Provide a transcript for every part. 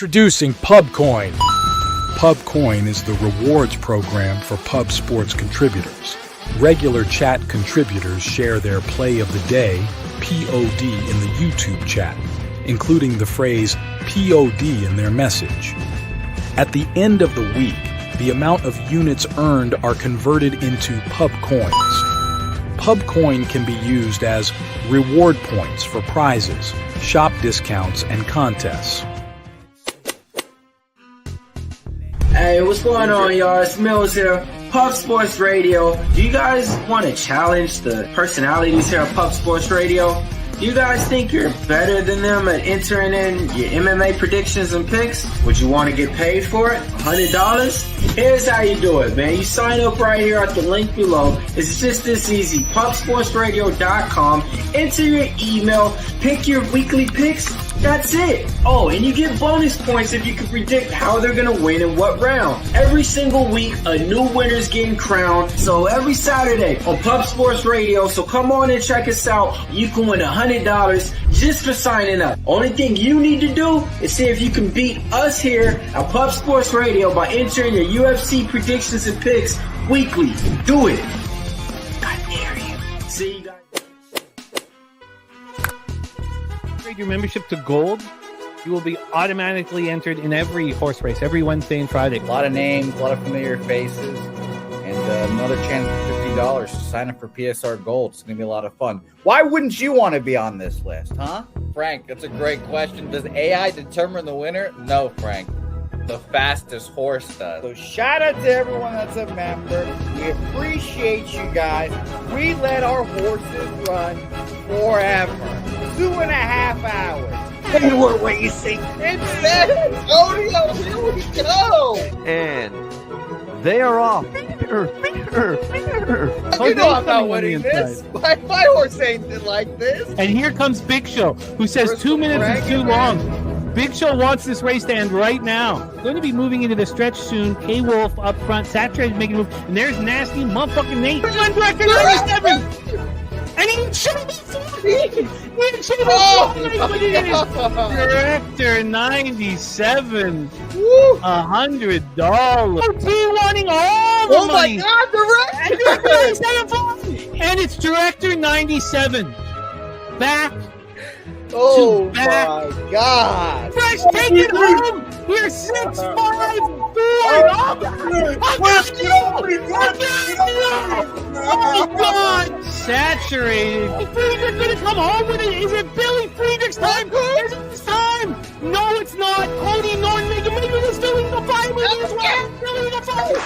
Introducing PubCoin. PubCoin is the rewards program for pub sports contributors. Regular chat contributors share their play of the day, POD, in the YouTube chat, including the phrase POD in their message. At the end of the week, the amount of units earned are converted into PubCoins. PubCoin can be used as reward points for prizes, shop discounts, and contests. Hey, what's going on, y'all? It's Mills here, Pub Sports Radio. Do you guys want to challenge the personalities here at Pub Sports Radio? Do you guys think you're better than them at entering in your MMA predictions and picks? Would you want to get paid for it? $100? Here's how you do it, man. You sign up right here at the link below. It's just this easy. PubSportsRadio.com. Enter your email, pick your weekly picks. That's it. Oh, and you get bonus points if you can predict how they're going to win in what round. Every single week, a new winner's getting crowned. So every Saturday on Pub Sports Radio. So come on and check us out. You can win $100 just for signing up. Only thing you need to do is see if you can beat us here at Pub Sports Radio by entering your UFC predictions and picks weekly. Do it. I dare you. See you guys. Your membership to gold, you will be automatically entered in every horse race every Wednesday and Friday. A lot of names, a lot of familiar faces, and another chance for $50 to sign up for PSR Gold. It's going to be a lot of fun. Why wouldn't you want to be on this list, huh? Frank, that's a great question. Does AI determine the winner? No, Frank. The fastest horse does. So shout out to everyone that's a member. We appreciate you guys. We let our horses run forever. 2.5 hours. Hey, what were you saying? It's Antonio, here we go. And they are off. You know I'm not winning this. My horse ain't like this. And here comes Big Show, who says 2 minutes is too long. Big Show wants this race to end right now. Going to be moving into the stretch soon. K-Wolf up front. Saturated making a move. And there's nasty motherfucking Nate. Director 97. And he showed me Director 97. $100. He wanting all the money. Oh my God, Director! And it's Director 97. Back. Oh my God! Fresh, take it home! We're 6-5-4! Oh God! Saturated! Friedrich gonna come home with it! Is it Billy Friedrich's time? Is it his time? No, it's not! Cody Norton is doing the fight with his wife! Doing the fight!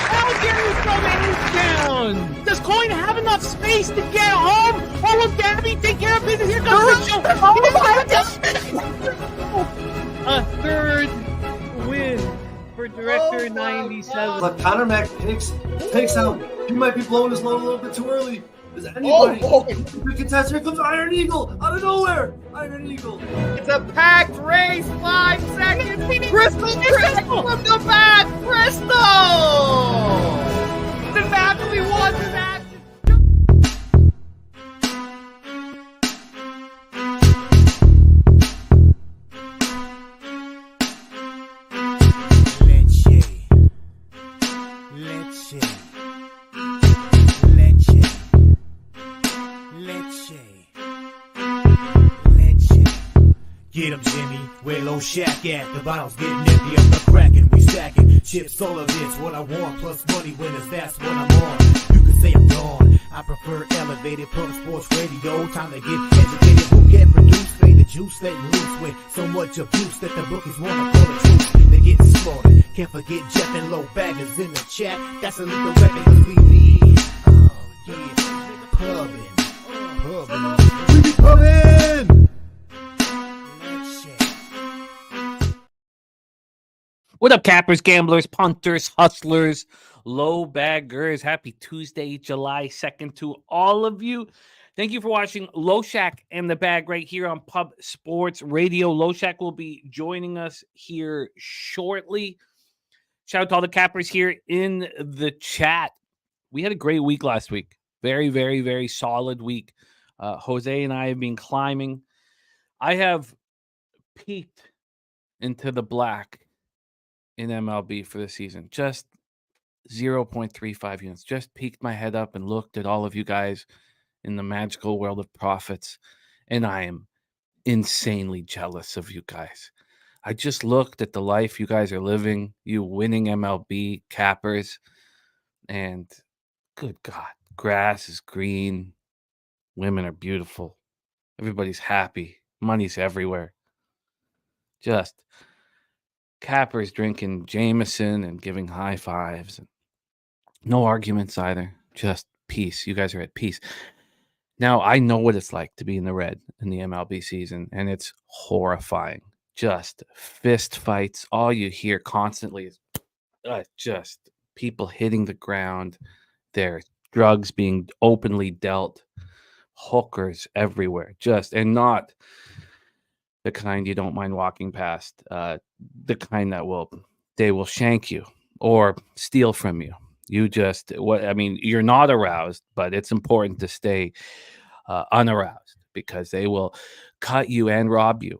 How dare you throw that down? Does Coin have enough space to get home? Or will Gabby take care of business? Here comes the show! A third win for Director 97. But Connor Mack takes out. He might be blowing his load a little bit too early. Is anybody? The contest, here comes Iron Eagle out of nowhere. Iron Eagle. It's a packed race. 5 seconds. Bristol from the back. Bristol. The family won the match. Get 'em, Jimmy, where Loshak at? The bottle's getting empty, I'm not cracking, we stacking. Chips, all of this, what I want, plus money winners, that's what I'm on. You can say I'm gone, I prefer elevated, Pub Sports Radio. Time to get educated, who get produced, play the juice, let loose with so much abuse that the bookies wanna call the truth. They get slaughtered, can't forget Jeff and Low Baggers in the chat. That's a little weapon, cause we lead. Oh yeah, pubbing. We be pubbing! What up, cappers, gamblers, punters, hustlers, low baggers? Happy Tuesday, July 2nd to all of you. Thank you for watching Loshak and the Bag right here on Pub Sports Radio. Loshak will be joining us here shortly. Shout out to all the cappers here in the chat. We had a great week last week. Very, very, very solid week. Jose and I have been climbing. I have peaked into the black in MLB for the season. Just 0.35 units. Just peeked my head up and looked at all of you guys in the magical world of profits, and I am insanely jealous of you guys. I just looked at the life you guys are living, you winning MLB cappers, and good God, grass is green, women are beautiful, everybody's happy, money's everywhere. Just cappers drinking Jameson and giving high fives, and no arguments either. Just peace. You guys are at peace. Now, I know what it's like to be in the red in the MLB season, and it's horrifying. Just fist fights. All you hear constantly is just people hitting the ground. There's drugs being openly dealt, hookers everywhere. And not the kind you don't mind walking past, the kind that they will shank you or steal from you. You're not aroused, but it's important to stay unaroused because they will cut you and rob you.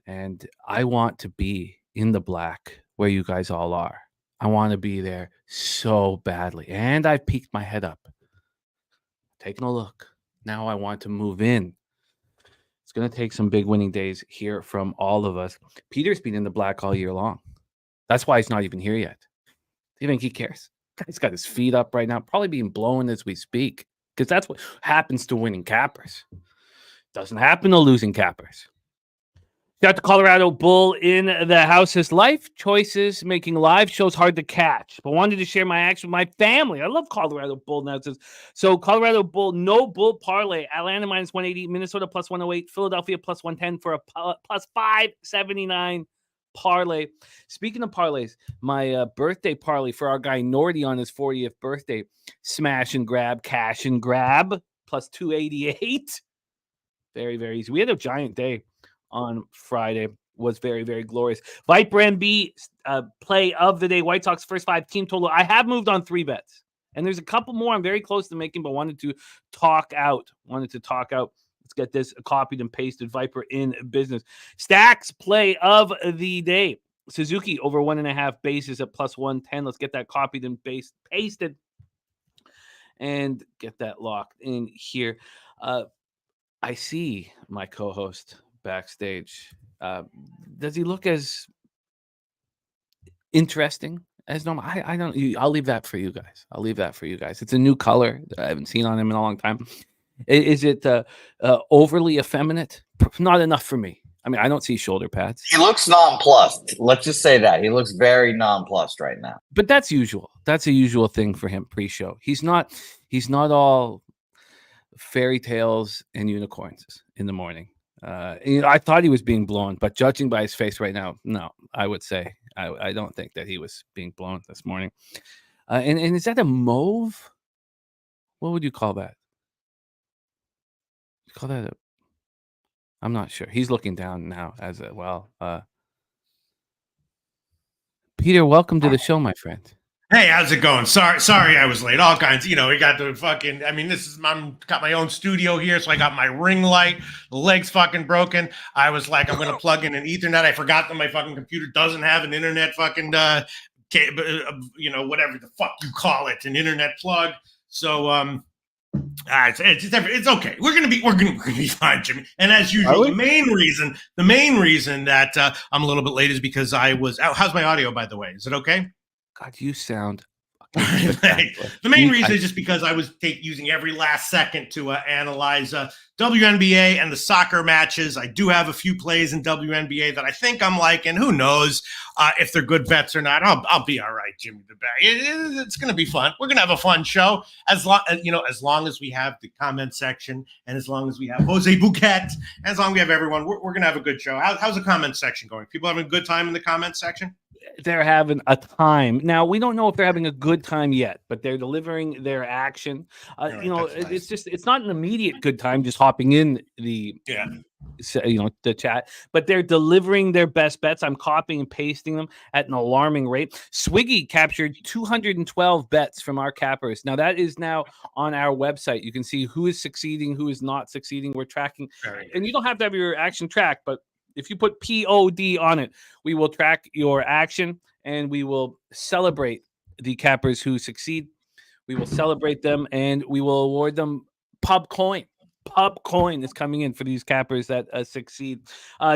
And I want to be in the black where you guys all are. I want to be there so badly. And I've peeked my head up, taking a look. Now I want to move in. It's going to take some big winning days here from all of us. Peter's been in the black all year long. That's why he's not even here yet. Do you think he cares? He's got his feet up right now, probably being blown as we speak, because that's what happens to winning cappers. Doesn't happen to losing cappers. Got the Colorado Bull in the house. His life choices making live shows hard to catch, but wanted to share my action with my family. I love Colorado Bull now. So Colorado Bull, no bull parlay. Atlanta minus 180, Minnesota plus 108, Philadelphia plus 110 for a plus 579 parlay. Speaking of parlays, my birthday parlay for our guy Nordy on his 40th birthday, smash and grab, cash and grab, plus 288. Very, very easy. We had a giant day on Friday. Was very, very glorious. Viper MB play of the day. White Sox first 5 team total. I have moved on 3 bets, and there's a couple more I'm very close to making, but wanted to talk out. Let's get this copied and pasted. Viper in business. Stacks play of the day. Suzuki over 1.5 bases at plus 110. Let's get that copied and pasted and get that locked in here. I see my co-host backstage. Does he look as interesting as normal? I don't. I'll leave that for you guys. It's a new color that I haven't seen on him in a long time. Is it overly effeminate? Not enough for me. I mean, I don't see shoulder pads. He looks nonplussed. Let's just say that. He looks very nonplussed right now. But that's usual. That's a usual thing for him pre-show. He's not all fairy tales and unicorns in the morning. I thought he was being blown, but judging by his face right now, no, I would say I don't think that he was being blown this morning. And is that a mauve? What would you call that? I'm not sure. He's looking down now as well. Peter, welcome to the show, my friend. Hey, how's it going? Sorry I was late. All kinds, we got the fucking, I'm got my own studio here, so I got my ring light. The leg's fucking broken. I was like, I'm going to plug in an Ethernet. I forgot that my fucking computer doesn't have an internet fucking, whatever the fuck you call it, an internet plug. So, it's okay. We're gonna be fine, Jimmy. And as usual, the main reason that I'm a little bit late is because I was out. How's my audio, by the way? Is it okay? God, you sound. The main reason is just because I was using every last second to analyze WNBA and the soccer matches. I do have a few plays in WNBA that I think I'm liking. Who knows if they're good bets or not? I'll be all right, Jimmy the Bag. It's going to be fun. We're going to have a fun show as long as we have the comment section, and as long as we have Jose Bouquet, and as long as we have everyone, we're going to have a good show. How's the comment section going? People having a good time in the comment section? They're having a time. Now, we don't know if they're having a good time yet, but they're delivering their action. Nice. It's not an immediate good time just hopping in the chat, but they're delivering their best bets. I'm copying and pasting them at an alarming rate. Swiggy captured 212 bets from our cappers. Now, that is now on our website. You can see who is succeeding, who is not succeeding. We're tracking, and you don't have to have your action tracked, but If you put POD on it, we will track your action and we will celebrate the cappers who succeed. We will celebrate them and we will award them pub coin. Pub coin is coming in for these cappers that succeed.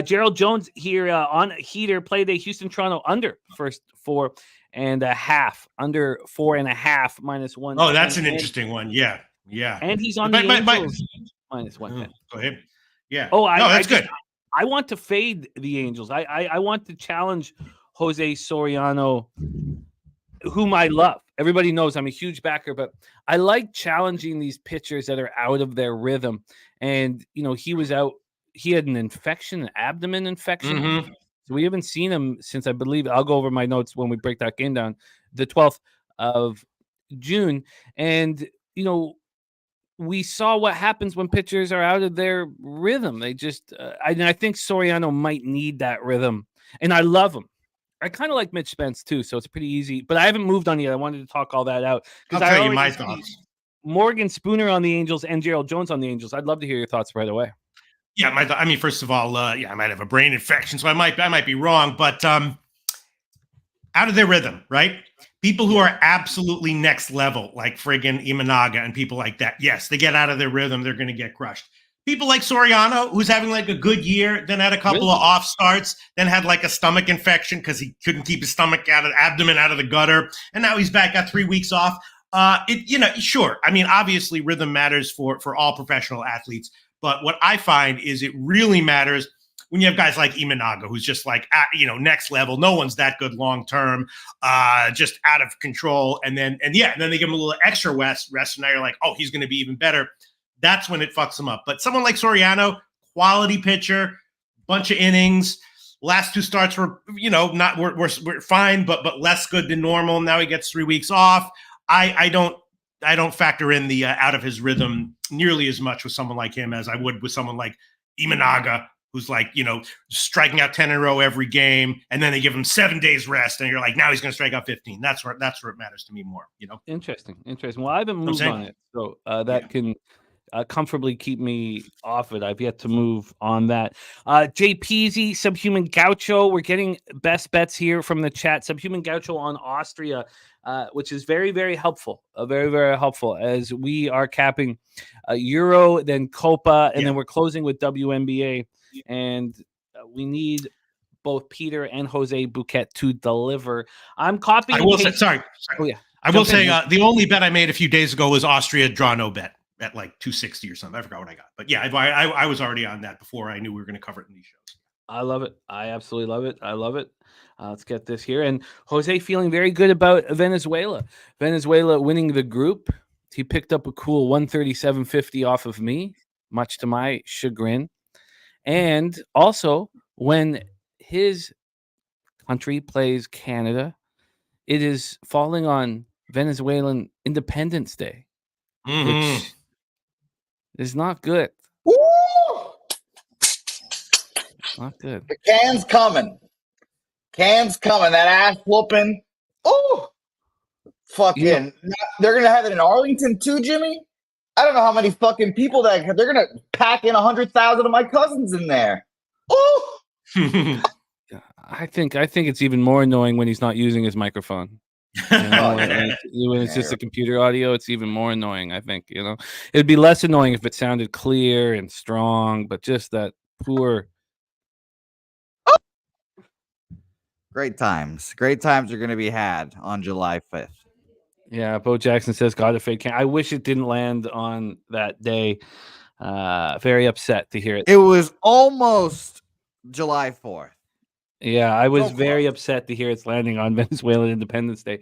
Gerald Jones here on Heater played a Houston Toronto under first 4.5, under 4.5 -1. Oh, that's an interesting one. Yeah. And he's on the Angels -110. Go ahead. Yeah. Oh, that's good. I want to fade the Angels. I want to challenge Jose Soriano, whom I love. Everybody knows I'm a huge backer, but I like challenging these pitchers that are out of their rhythm. And, he was out. He had an infection, an abdomen infection. Mm-hmm. So we haven't seen him since, I believe, I'll go over my notes when we break that game down, the 12th of June. And, we saw what happens when pitchers are out of their rhythm. They just, I think Soriano might need that rhythm. And I love him. I kind of like Mitch Spence too, so it's pretty easy. But I haven't moved on yet. I wanted to talk all that out. I'll tell you my thoughts. Morgan Spooner on the Angels and Gerald Jones on the Angels. I'd love to hear your thoughts right away. Yeah, first of all, I might have a brain infection, so I might be wrong, but out of their rhythm, right? People who are absolutely next level, like friggin' Imanaga and people like that, yes, they get out of their rhythm, they're going to get crushed. People like Soriano, who's having like a good year, then had a couple of off starts, then had like a stomach infection because he couldn't keep his abdomen out of the gutter, and now he's back, got 3 weeks off. Sure. I mean, obviously, rhythm matters for all professional athletes, but what I find is it really matters when you have guys like Imanaga, who's just like, next level. No one's that good long term, just out of control. And then they give him a little extra rest, and now you're like, oh, he's going to be even better. That's when it fucks him up. But someone like Soriano, quality pitcher, bunch of innings. Last 2 starts were, we're fine, but less good than normal. Now he gets 3 weeks off. I don't factor in the out of his rhythm nearly as much with someone like him as I would with someone like Imanaga, who's like, striking out 10 in a row every game, and then they give him 7 days rest, and you're like, now he's going to strike out 15. That's where it matters to me more. Interesting. Well, I haven't moved on it, so that can comfortably keep me off it. I've yet to move on that. Jay Peasy, Subhuman Gaucho. We're getting best bets here from the chat. Subhuman Gaucho on Austria, which is very, very helpful. Very, very helpful as we are capping Euro, then Copa, and then we're closing with WNBA. And we need both Peter and Jose Bouquet to deliver. I'm copying. I will say, sorry. Oh, yeah. I will say the only bet I made a few days ago was Austria draw no bet at like 260 or something. I forgot what I got. But yeah, I was already on that before I knew we were going to cover it in these shows. I love it. I absolutely love it. I love it. Let's get this here. And Jose feeling very good about Venezuela. Venezuela winning the group. He picked up a cool 137.50 off of me, much to my chagrin. And also, when his country plays Canada, it is falling on Venezuelan Independence Day, which is not good. Woo! Not good. The can's coming. That ass whooping. Oh, fucking! They're gonna have it in Arlington too, Jimmy. I don't know how many fucking people they're gonna pack in 100,000 of my cousins in there. Oh, I think it's even more annoying when he's not using his microphone. When it's just a computer audio, it's even more annoying. I think it'd be less annoying if it sounded clear and strong, but just that poor. Great times are going to be had on July 5th. Yeah, Bo Jackson says God if it can. I wish it didn't land on that day. Very upset to hear it. It was almost July 4th. Yeah, I was very upset to hear it's landing on Venezuelan Independence Day.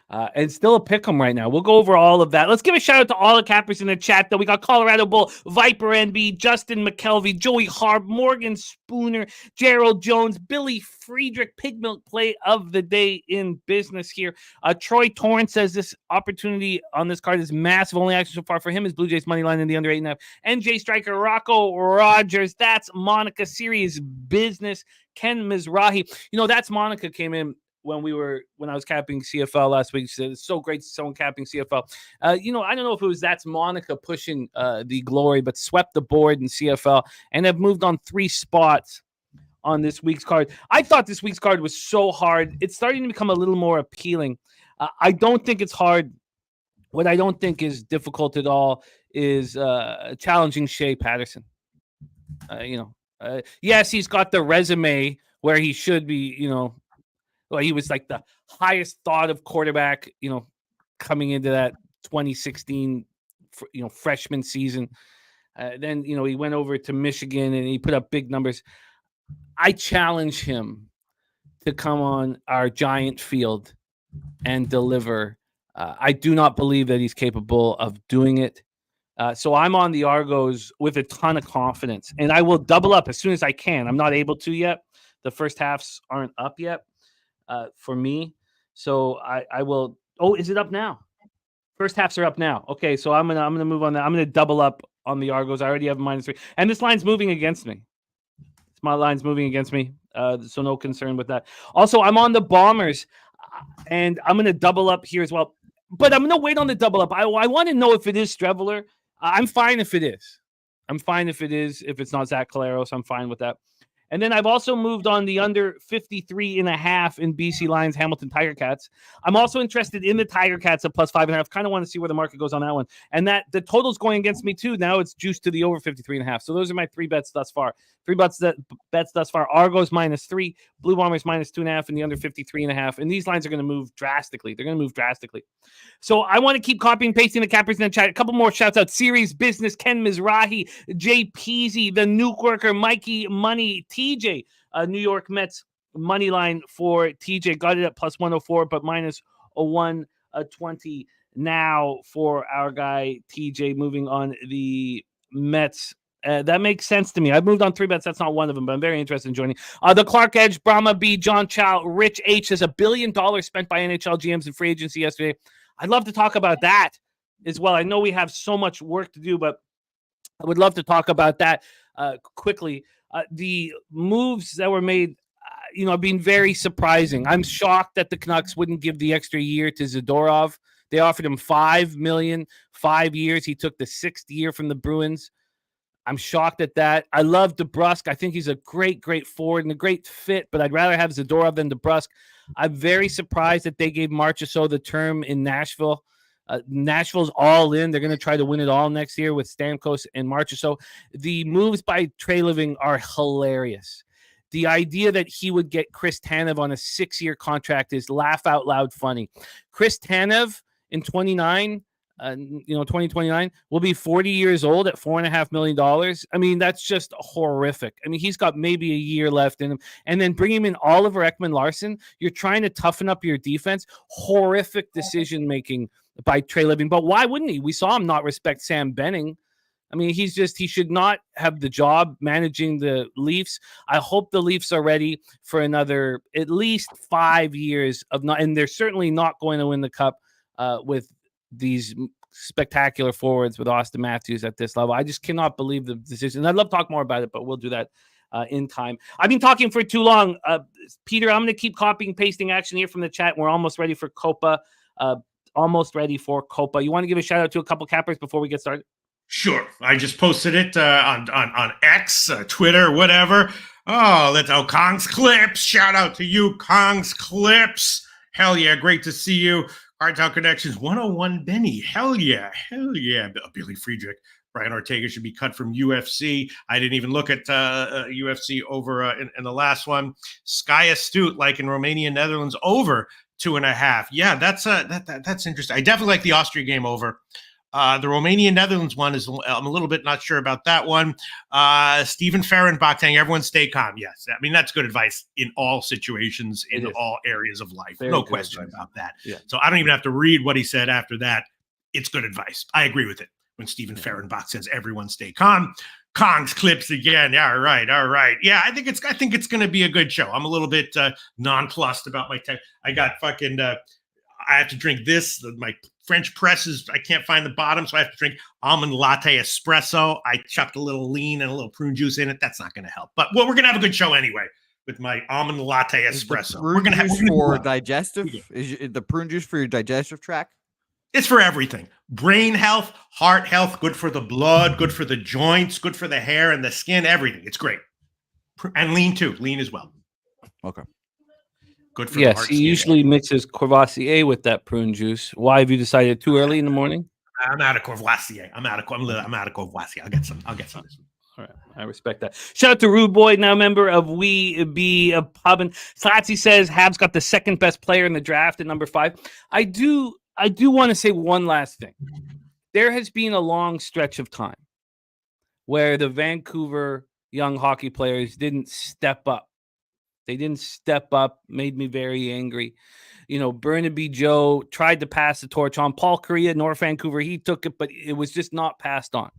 And still a pick 'em right now. We'll go over all of that. Let's give a shout out to all the cappers in the chat, though. We got Colorado Bull, Viper NB, Justin McKelvey, Joey Harb, Morgan Spooner, Gerald Jones, Billy Friedrich, Pig Milk Play of the Day in business here. Troy Torrance says this opportunity on this card is massive. Only action so far for him is Blue Jays money line in the under 8.5. NJ Striker, Rocco Rogers. That's Monica Serious Business. Ken Mizrahi. That's Monica came in when I was capping CFL last week. She said it's so great to see someone capping CFL. I don't know if it was that's Monica pushing the glory, but swept the board in CFL and have moved on 3 spots on this week's card. I thought this week's card was so hard. It's starting to become a little more appealing. I don't think it's hard. What I don't think is difficult at all is challenging Shea Patterson. Yes, he's got the resume where he should be, well, he was like the highest thought of quarterback, coming into that 2016, freshman season. Then, he went over to Michigan and he put up big numbers. I challenge him to come on our giant field and deliver. I do not believe that he's capable of doing it. So I'm on the Argos with a ton of confidence, and I will double up as soon as I can. I'm not able to yet. The first halves aren't up yet for me. So I will. Oh, is it up now? First halves are up now. Okay, so I'm gonna move on that. I'm gonna double up on the Argos. I already have -3, and this line's moving against me. My line's moving against me, so no concern with that. Also, I'm on the Bombers, and I'm gonna double up here as well. But I'm gonna wait on the double up. I want to know if it is Streveler. I'm fine if it is. I'm fine if it is. If it's not Zach Caleros, I'm fine with that. And then I've also moved on the under 53.5 in BC Lions Hamilton Tiger Cats. I'm also interested in the Tiger Cats at +5.5. Kind of want to see where the market goes on that one. And that the total's going against me too. Now it's juiced to the over 53.5. So those are my 3 bets thus far. 3 bets thus far. Argos -3, Blue Bombers -2.5, and the under 53.5. And these lines are going to move drastically. They're going to move drastically. So I want to keep copying and pasting the cappers in the chat. A couple more shouts out. Series Business, Ken Mizrahi, Jay Peasy, the Nuke Worker, Mikey Money, TJ, New York Mets money line for TJ. Got it at +104, but -120 now for our guy TJ, moving on the Mets. That makes sense to me. I've moved on 3 bets. That's not one of them, but I'm very interested in joining. The Clark Edge, Brahma B, John Chow, Rich H says $1 billion spent by NHL GMs in free agency yesterday. I'd love to talk about that as well. I know we have so much work to do, but I would love to talk about that quickly. The moves that were made, have been very surprising. I'm shocked that the Canucks wouldn't give the extra year to Zadorov. They offered him $5 million, 5 years. He took the 6th year from the Bruins. I'm shocked at that. I love DeBrusk. I think he's a great, great forward and a great fit, but I'd rather have Zadorov than DeBrusk. I'm very surprised that they gave Marchessault the term in Nashville. Nashville's all in. They're going to try to win it all next year with Stamkos and Marchessault. The moves by Trey Living are hilarious. The idea that he would get Chris Tanev on a 6-year contract is laugh out loud funny. Chris Tanev in 2029 will be 40 years old at $4.5 million. I mean, that's just horrific. I mean, he's got maybe a year left in him. And then bring him in Oliver Ekman-Larsson. You're trying to toughen up your defense. Horrific decision-making by Trey Living. But why wouldn't he? We saw him not respect Sam Benning. I mean, he should not have the job managing the Leafs. I hope the Leafs are ready for another at least 5 years of not, and they're certainly not going to win the cup with these spectacular forwards with Austin Matthews at this level. I just cannot believe the decision. And I'd love to talk more about it, but we'll do that in time. I've been talking for too long. Peter, I'm going to keep copying, pasting action here from the chat. We're almost ready for Copa. You want to give a shout out to a couple cappers before we get started? Sure. I just posted it on X, Twitter, whatever. Kong's Clips. Shout out to you, Kong's Clips. Hell yeah. Great to see you. Hardtown Connections 101 Benny. Hell yeah. Billy Friedrich. Brian Ortega should be cut from UFC. I didn't even look at UFC over in the last one. Sky Astute, like in Romania, Netherlands, over 2.5. Yeah, that's interesting. I definitely like the Austria game over. The Romania Netherlands one I'm a little bit not sure about that one. Stephen Fehrenbach saying everyone stay calm. Yes, I mean that's good advice in all situations, in all areas of life. No question about that. Yeah. So I don't even have to read what he said after that. It's good advice. I agree with it. When Stephen Fehrenbach says everyone stay calm. Kong's Clips again. Yeah, all right. Yeah, I think it's going to be a good show. I'm a little bit nonplussed about my tech. I got fucking. I have to drink this. My French press I can't find the bottom, so I have to drink almond latte espresso. I chucked a little lean and a little prune juice in it. That's not going to help. But we're going to have a good show anyway with my almond latte espresso. We're going to have for digestive. Is the prune juice for your digestive tract? It's for everything. Brain health, heart health, good for the blood, good for the joints, good for the hair and the skin, everything. It's great. And lean too. Lean as well. Okay. Good for the Yes, heart. he usually mixes Courvoisier with that prune juice. Why have you decided too early in the morning? I'm out of Courvoisier. I'm out of Courvoisier. I'll get some. This week. All right, I respect that. Shout out to Rude Boy, now member of We Be a Pubbin. Slatzy says Habs got the second best player in the draft at number 5. I do want to say one last thing. There has been a long stretch of time where the Vancouver young hockey players didn't step up. They didn't step up, made me very angry. You know, Burnaby Joe tried to pass the torch on. Paul Kariya, North Vancouver, he took it, but it was just not passed on.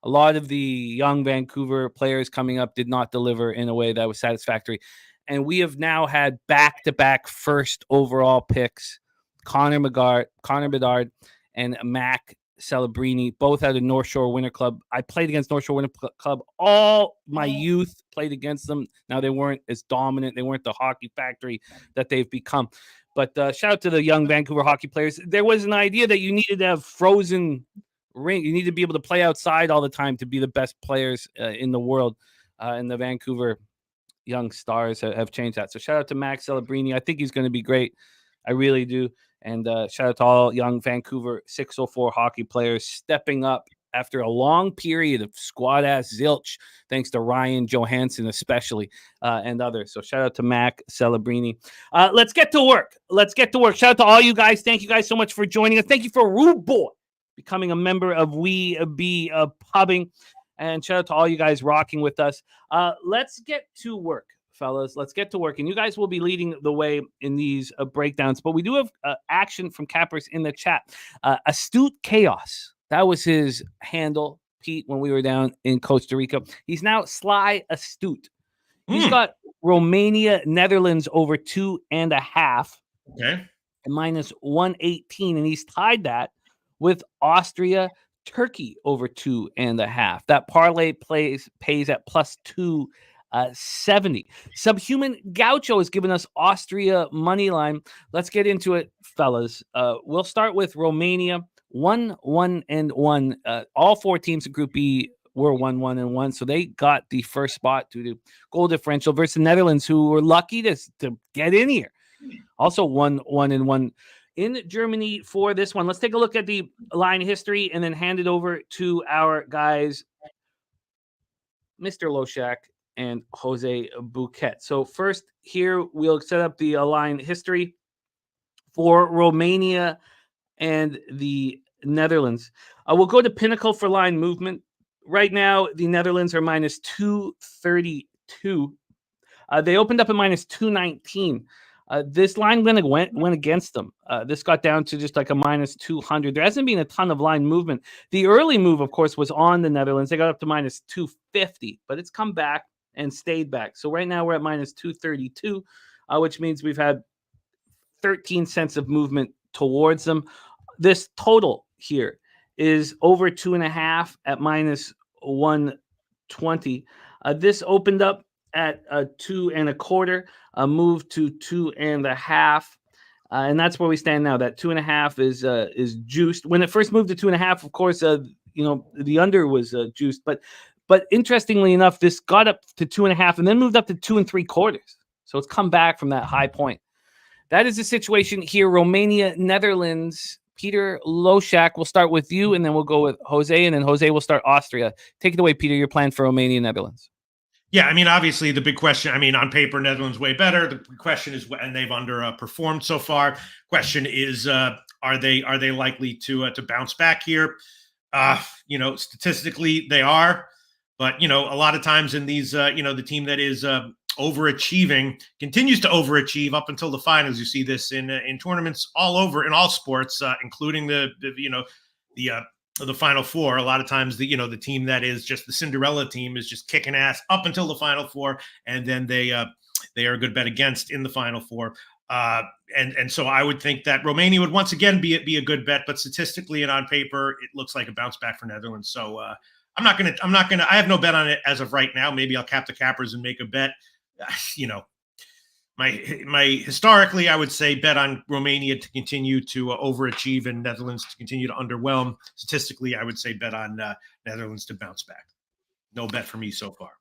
A lot of the young Vancouver players coming up did not deliver in a way that was satisfactory. And we have now had back-to-back first overall picks, Connor Bedard and Mac Celebrini, both out of North Shore Winter Club. I played against North Shore Winter Club all my youth, played against them. Now they weren't as dominant. They weren't the hockey factory that they've become. But shout out to the young Vancouver hockey players. There was an idea that you needed to have frozen ring. You need to be able to play outside all the time to be the best players in the world. And the Vancouver young stars have changed that. So shout out to Max Celebrini. I think he's going to be great. I really do. And shout out to all young Vancouver 604 hockey players stepping up after a long period of squad-ass zilch, thanks to Ryan Johansson especially, and others. So shout out to Mac Celebrini. Let's get to work. Shout out to all you guys. Thank you guys so much for joining us. Thank you for Rude Boy becoming a member of We Be Pubbing. And shout out to all you guys rocking with us. Let's get to work, fellas. Let's get to work. And you guys will be leading the way in these breakdowns. But we do have action from Cappers in the chat. Astute Chaos. That was his handle, Pete, when we were down in Costa Rica. He's now Sly Astute. He's got Romania, Netherlands over 2.5. Okay. And minus 118. And he's tied that with Austria, Turkey over 2.5. That parlay pays at plus 270. Subhuman Gaucho has given us Austria money line. Let's get into it, fellas. We'll start with Romania. 1-1-1. All 4 teams in Group B were 1-1-1, so they got the first spot due to goal differential versus the Netherlands, who were lucky to get in here. Also 1-1-1 in Germany for this one. Let's take a look at the line history and then hand it over to our guys, Mr. Loshak and Jose Bouquet. So first here, we'll set up the line history for Romania and the Netherlands. We'll go to Pinnacle for line movement. Right now, the Netherlands are minus 232. They opened up at minus 219. This line went against them. This got down to just like a minus 200. There hasn't been a ton of line movement. The early move, of course, was on the Netherlands. They got up to minus 250, but it's come back and stayed back. So right now we're at minus 232, which means we've had 13 cents of movement towards them. This total here is over 2.5 at minus 120. This opened up at 2.25, moved to 2.5, and that's where we stand now. That 2.5 is juiced. When it first moved to 2.5, of course, the under was juiced, but interestingly enough, this got up to 2.5 and then moved up to 2.75. So it's come back from that high point. That is the situation here. Romania, Netherlands. Peter Loshak, we'll start with you, and then we'll go with Jose, and then Jose will start Austria. Take it away, Peter, your plan for Romania, Netherlands. Yeah, I mean, obviously the big question, I mean, on paper, Netherlands way better. The question is, and they've underperformed so far. Question is, are they likely to bounce back here? Statistically they are, but a lot of times in these, the team that is overachieving continues to overachieve up until the finals. You see this in tournaments all over in all sports, including the Final Four. A lot of times the team that is just the Cinderella team is just kicking ass up until the Final Four, and then they are a good bet against in the Final Four. And so I would think that Romania would once again be a good bet, but statistically and on paper, it looks like a bounce back for Netherlands. So I'm not gonna. I have no bet on it as of right now. Maybe I'll cap the cappers and make a bet. My historically, I would say bet on Romania to continue to overachieve and Netherlands to continue to underwhelm. Statistically, I would say bet on Netherlands to bounce back. No bet for me so far.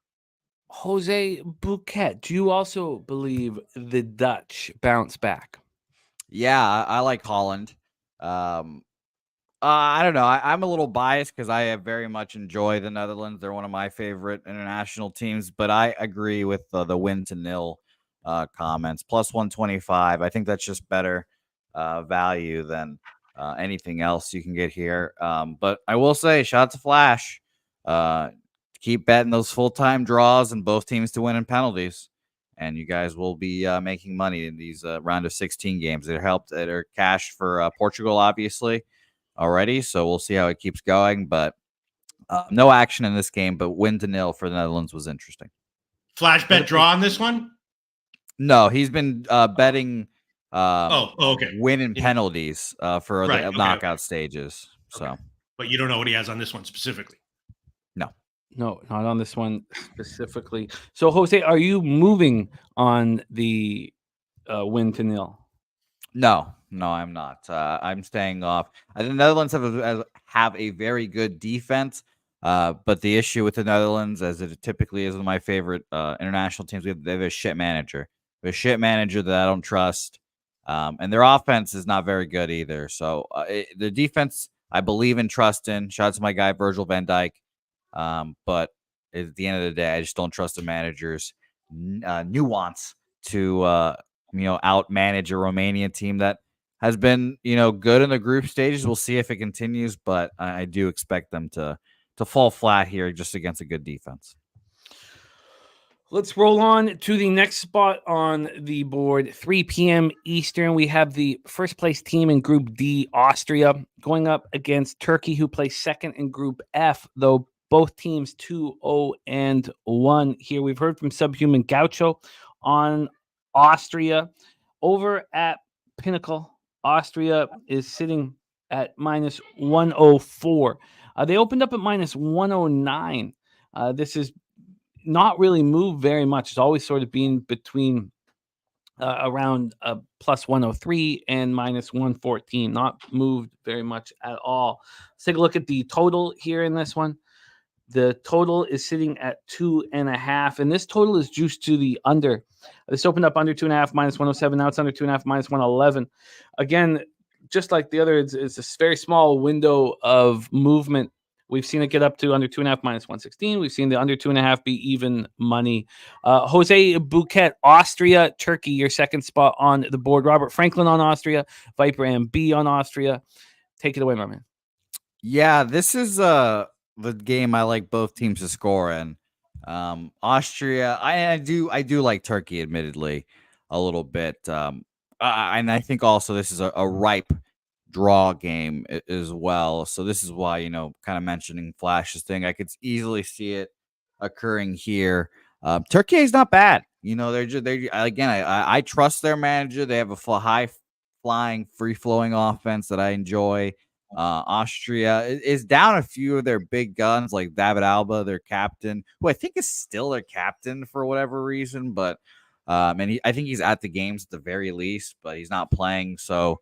Jose Bouquet, do you also believe the Dutch bounce back? Yeah, I like Holland. I don't know. I'm a little biased because I have very much enjoy the Netherlands. They're one of my favorite international teams, but I agree with the win to nil comments. Plus 125. I think that's just better value than anything else you can get here. But I will say, shout out to Flash. Keep betting those full-time draws and both teams to win in penalties. And you guys will be making money in these round of 16 games. It helped. They're cash for Portugal, obviously, already. So we'll see how it keeps going. But no action in this game, but win to nil for the Netherlands was interesting. Flash bet draw on this one? No, he's been betting okay. win in penalties for Right, the okay, knockout stages. Okay. So, But you don't know what he has on this one specifically. No, not on this one specifically. So, Jose, are you moving on the win to nil? No, I'm not. I'm staying off. I think the Netherlands have a very good defense, but the issue with the Netherlands, as it typically is with my favorite international teams, they have a shit manager. They have a shit manager that I don't trust, and their offense is not very good either. So the defense, I believe in, trust in. Shout out to my guy Virgil van Dijk, but at the end of the day, I just don't trust the manager's nuance to out manage a Romania team that has been, good in the group stages. We'll see if it continues, but I do expect them to fall flat here just against a good defense. Let's roll on to the next spot on the board. 3 p.m. Eastern. We have the first place team in Group D, Austria, going up against Turkey, who plays second in Group F, though both teams 2-0-1 here. We've heard from Subhuman Gaucho on Austria. Over at Pinnacle, Austria is sitting at minus 104. They opened up at minus 109. This is not really moved very much. It's always sort of been between around plus 103 and minus 114. Not moved very much at all. Let's take a look at the total here in this one. The total is sitting at 2.5, and this total is juiced to the under. This opened up under 2.5, minus 107. Now it's under 2.5, minus 111. Again, just like the other, it's a very small window of movement. We've seen it get up to under 2.5, minus 116. We've seen the under 2.5 be even money. Jose Bouquet, Austria, Turkey, your second spot on the board. Robert Franklin on Austria, Viper MB on Austria. Take it away, my man. Yeah, this is the game I like both teams to score in. Austria, I do like Turkey, admittedly, a little bit. And I think also this is a ripe draw game as well. So this is why, kind of mentioning Flash's thing, I could easily see it occurring here. Turkey is not bad. I trust their manager. They have a high flying, free flowing offense that I enjoy. Austria is down a few of their big guns, like David Alba, their captain, who I think is still their captain for whatever reason. But I think he's at the games at the very least, but he's not playing. So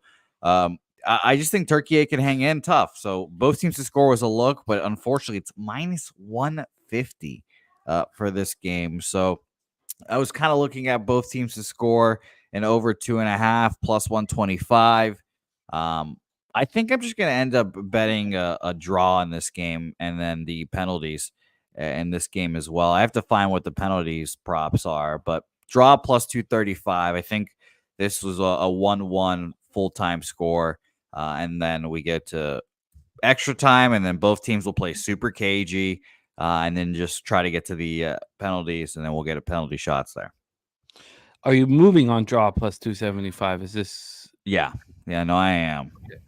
I just think Turkey can hang in tough. So both teams to score was a look, but unfortunately it's minus 150 for this game. So I was kind of looking at both teams to score and over 2.5 plus 125. I think I'm just going to end up betting a draw in this game and then the penalties in this game as well. I have to find what the penalties props are, but draw plus 235. I think this was a 1-1 full-time score. And then we get to extra time, and then both teams will play super cagey and then just try to get to the penalties, and then we'll get a penalty shots there. Are you moving on draw plus 275? Is this? Yeah, no, I am. Okay.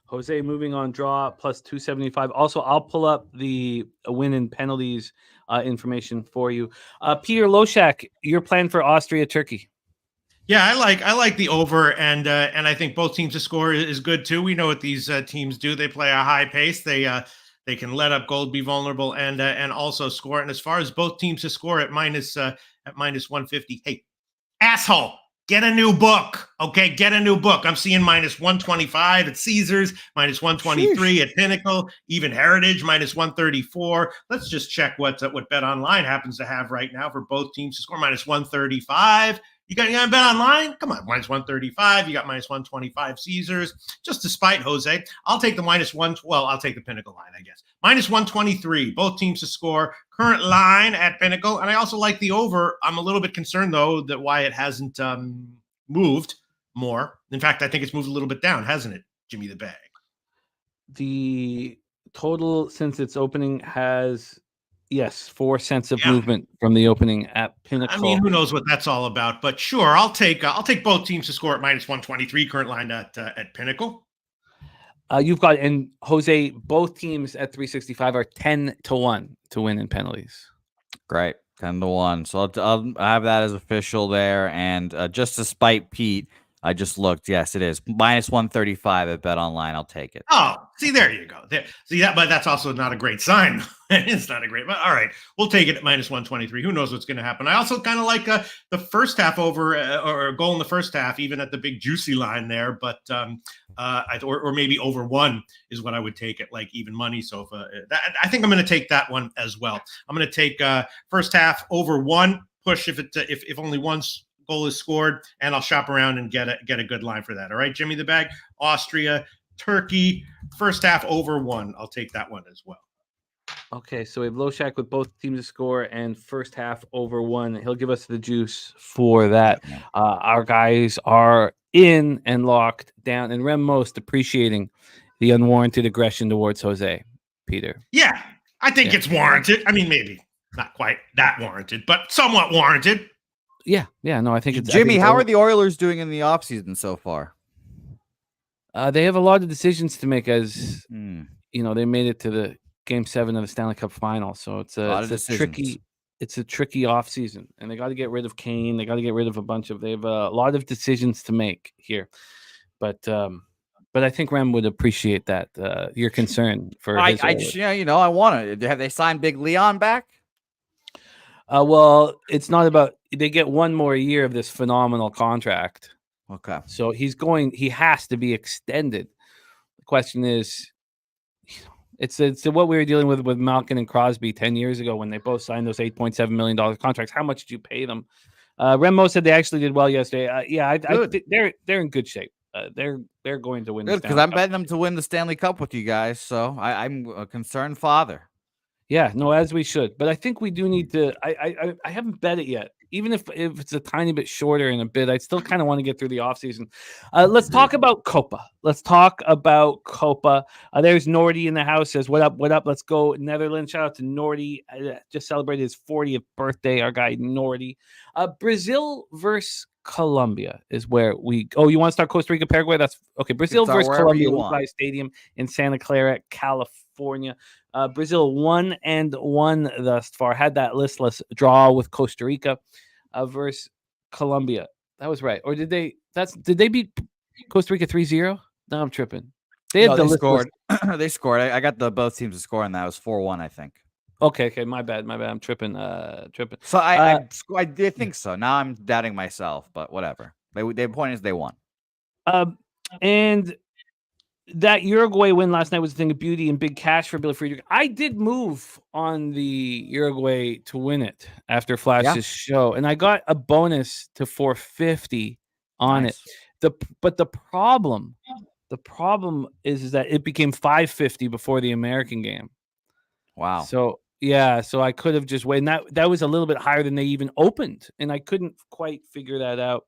Jose moving on draw plus 275. Also, I'll pull up the win and penalties information for you. Peter Loshak, your plan for Austria, Turkey. Yeah, I like the over, and I think both teams to score is good too. We know what these teams do. They play a high pace. They can let up goal, be vulnerable, and also score. And as far as both teams to score at minus 150, hey, asshole, Get a new book. Okay, get a new book. I'm seeing minus 125 at Caesars, minus 123 at Pinnacle, even Heritage, minus 134. Let's just check what Bet Online happens to have right now for both teams to score. Minus 135. You got Bet Online? Come on, minus 135. You got minus 125 Caesars. Just despite Jose, I'll take the minus one. Well, I'll take the Pinnacle line, I guess. Minus 123. Both teams to score. Current line at Pinnacle, and I also like the over. I'm a little bit concerned though that why it hasn't moved more. In fact, I think it's moved a little bit down, hasn't it, Jimmy the Bag? The total since its opening has, yes, 4 cents of movement from the opening at Pinnacle. I mean, who knows what that's all about? But sure, I'll take both teams to score at minus 123. Current line at Pinnacle. You've got, and Jose, both teams at 365 are 10-1 to win in penalties. Great. 10-1. So I'll have that as official there. And just to spite Pete, I just looked. Yes, it is minus 135 at Bet Online. I'll take it. Oh, see, there you go. There, see that, but that's also not a great sign. It's not a great, but all right, we'll take it at minus 123. Who knows what's going to happen? I also kind of like the first half over or goal in the first half, even at the big juicy line there. But or maybe over 1 is what I would take it, like even money. So I think I'm going to take that one as well. I'm going to take first half over 1 push if only once goal is scored, and I'll shop around and get a good line for that. All right, Jimmy the Bag, Austria, Turkey, first half over 1. I'll take that one as well. Okay, so we have Loshak with both teams to score and first half over 1. He'll give us the juice for that. Our guys are in and locked down, and Rem most appreciating the unwarranted aggression towards Jose. Peter. Yeah, I think it's warranted. I mean, maybe not quite that warranted, but somewhat warranted. Yeah, no, I think it's Jimmy. How are the Oilers doing in the offseason so far? They have a lot of decisions to make, as you know, they made it to the Game 7 of the Stanley Cup Final, so it's a tricky offseason, and they got to get rid of Kane. They got to get rid of a bunch of. They have a lot of decisions to make here, but I think Rem would appreciate that your concern for. I want to. Have they signed Big Leon back? Well, it's not about. They get 1 more year of this phenomenal contract. Okay, so he has to be extended. The question is, it's what we were dealing with Malkin and Crosby 10 years ago when they both signed those $8.7 million contracts. How much did you pay them? Remo said they actually did well yesterday. I think they're in good shape. They're going to win. Good, because I'm betting them to win the Stanley Cup with you guys. So I'm a concerned father. Yeah, no, as we should. But I think we do need to. I haven't bet it yet. Even if it's a tiny bit shorter in a bit, I still kind of want to get through the offseason. Let's talk about Copa. There's Nordy in the house. Says, what up? Let's go Netherlands. Shout out to Nordy. Just celebrated his 40th birthday, our guy Nordy. Brazil versus Colombia is where we. Oh, you want to start Costa Rica, Paraguay? That's okay. Brazil versus Colombia, Levi Stadium in Santa Clara, California. Brazil 1-1 thus far. Had that listless draw with Costa Rica versus Colombia. That was right. Or did they beat Costa Rica 3-0? No, I'm tripping. They scored. They scored. I got both teams to score on that. It was 4-1, I think. Okay. My bad. I'm tripping. So I did think so. Now I'm doubting myself, but whatever. The point is they won. And that Uruguay win last night was a thing of beauty and big cash for Billy Friedrich. I did move on the Uruguay to win it after Flash's show, and I got a bonus to 450 on it. But the problem is that it became 550 before the American game. Wow. So I could have just waited. That was a little bit higher than they even opened, and I couldn't quite figure that out.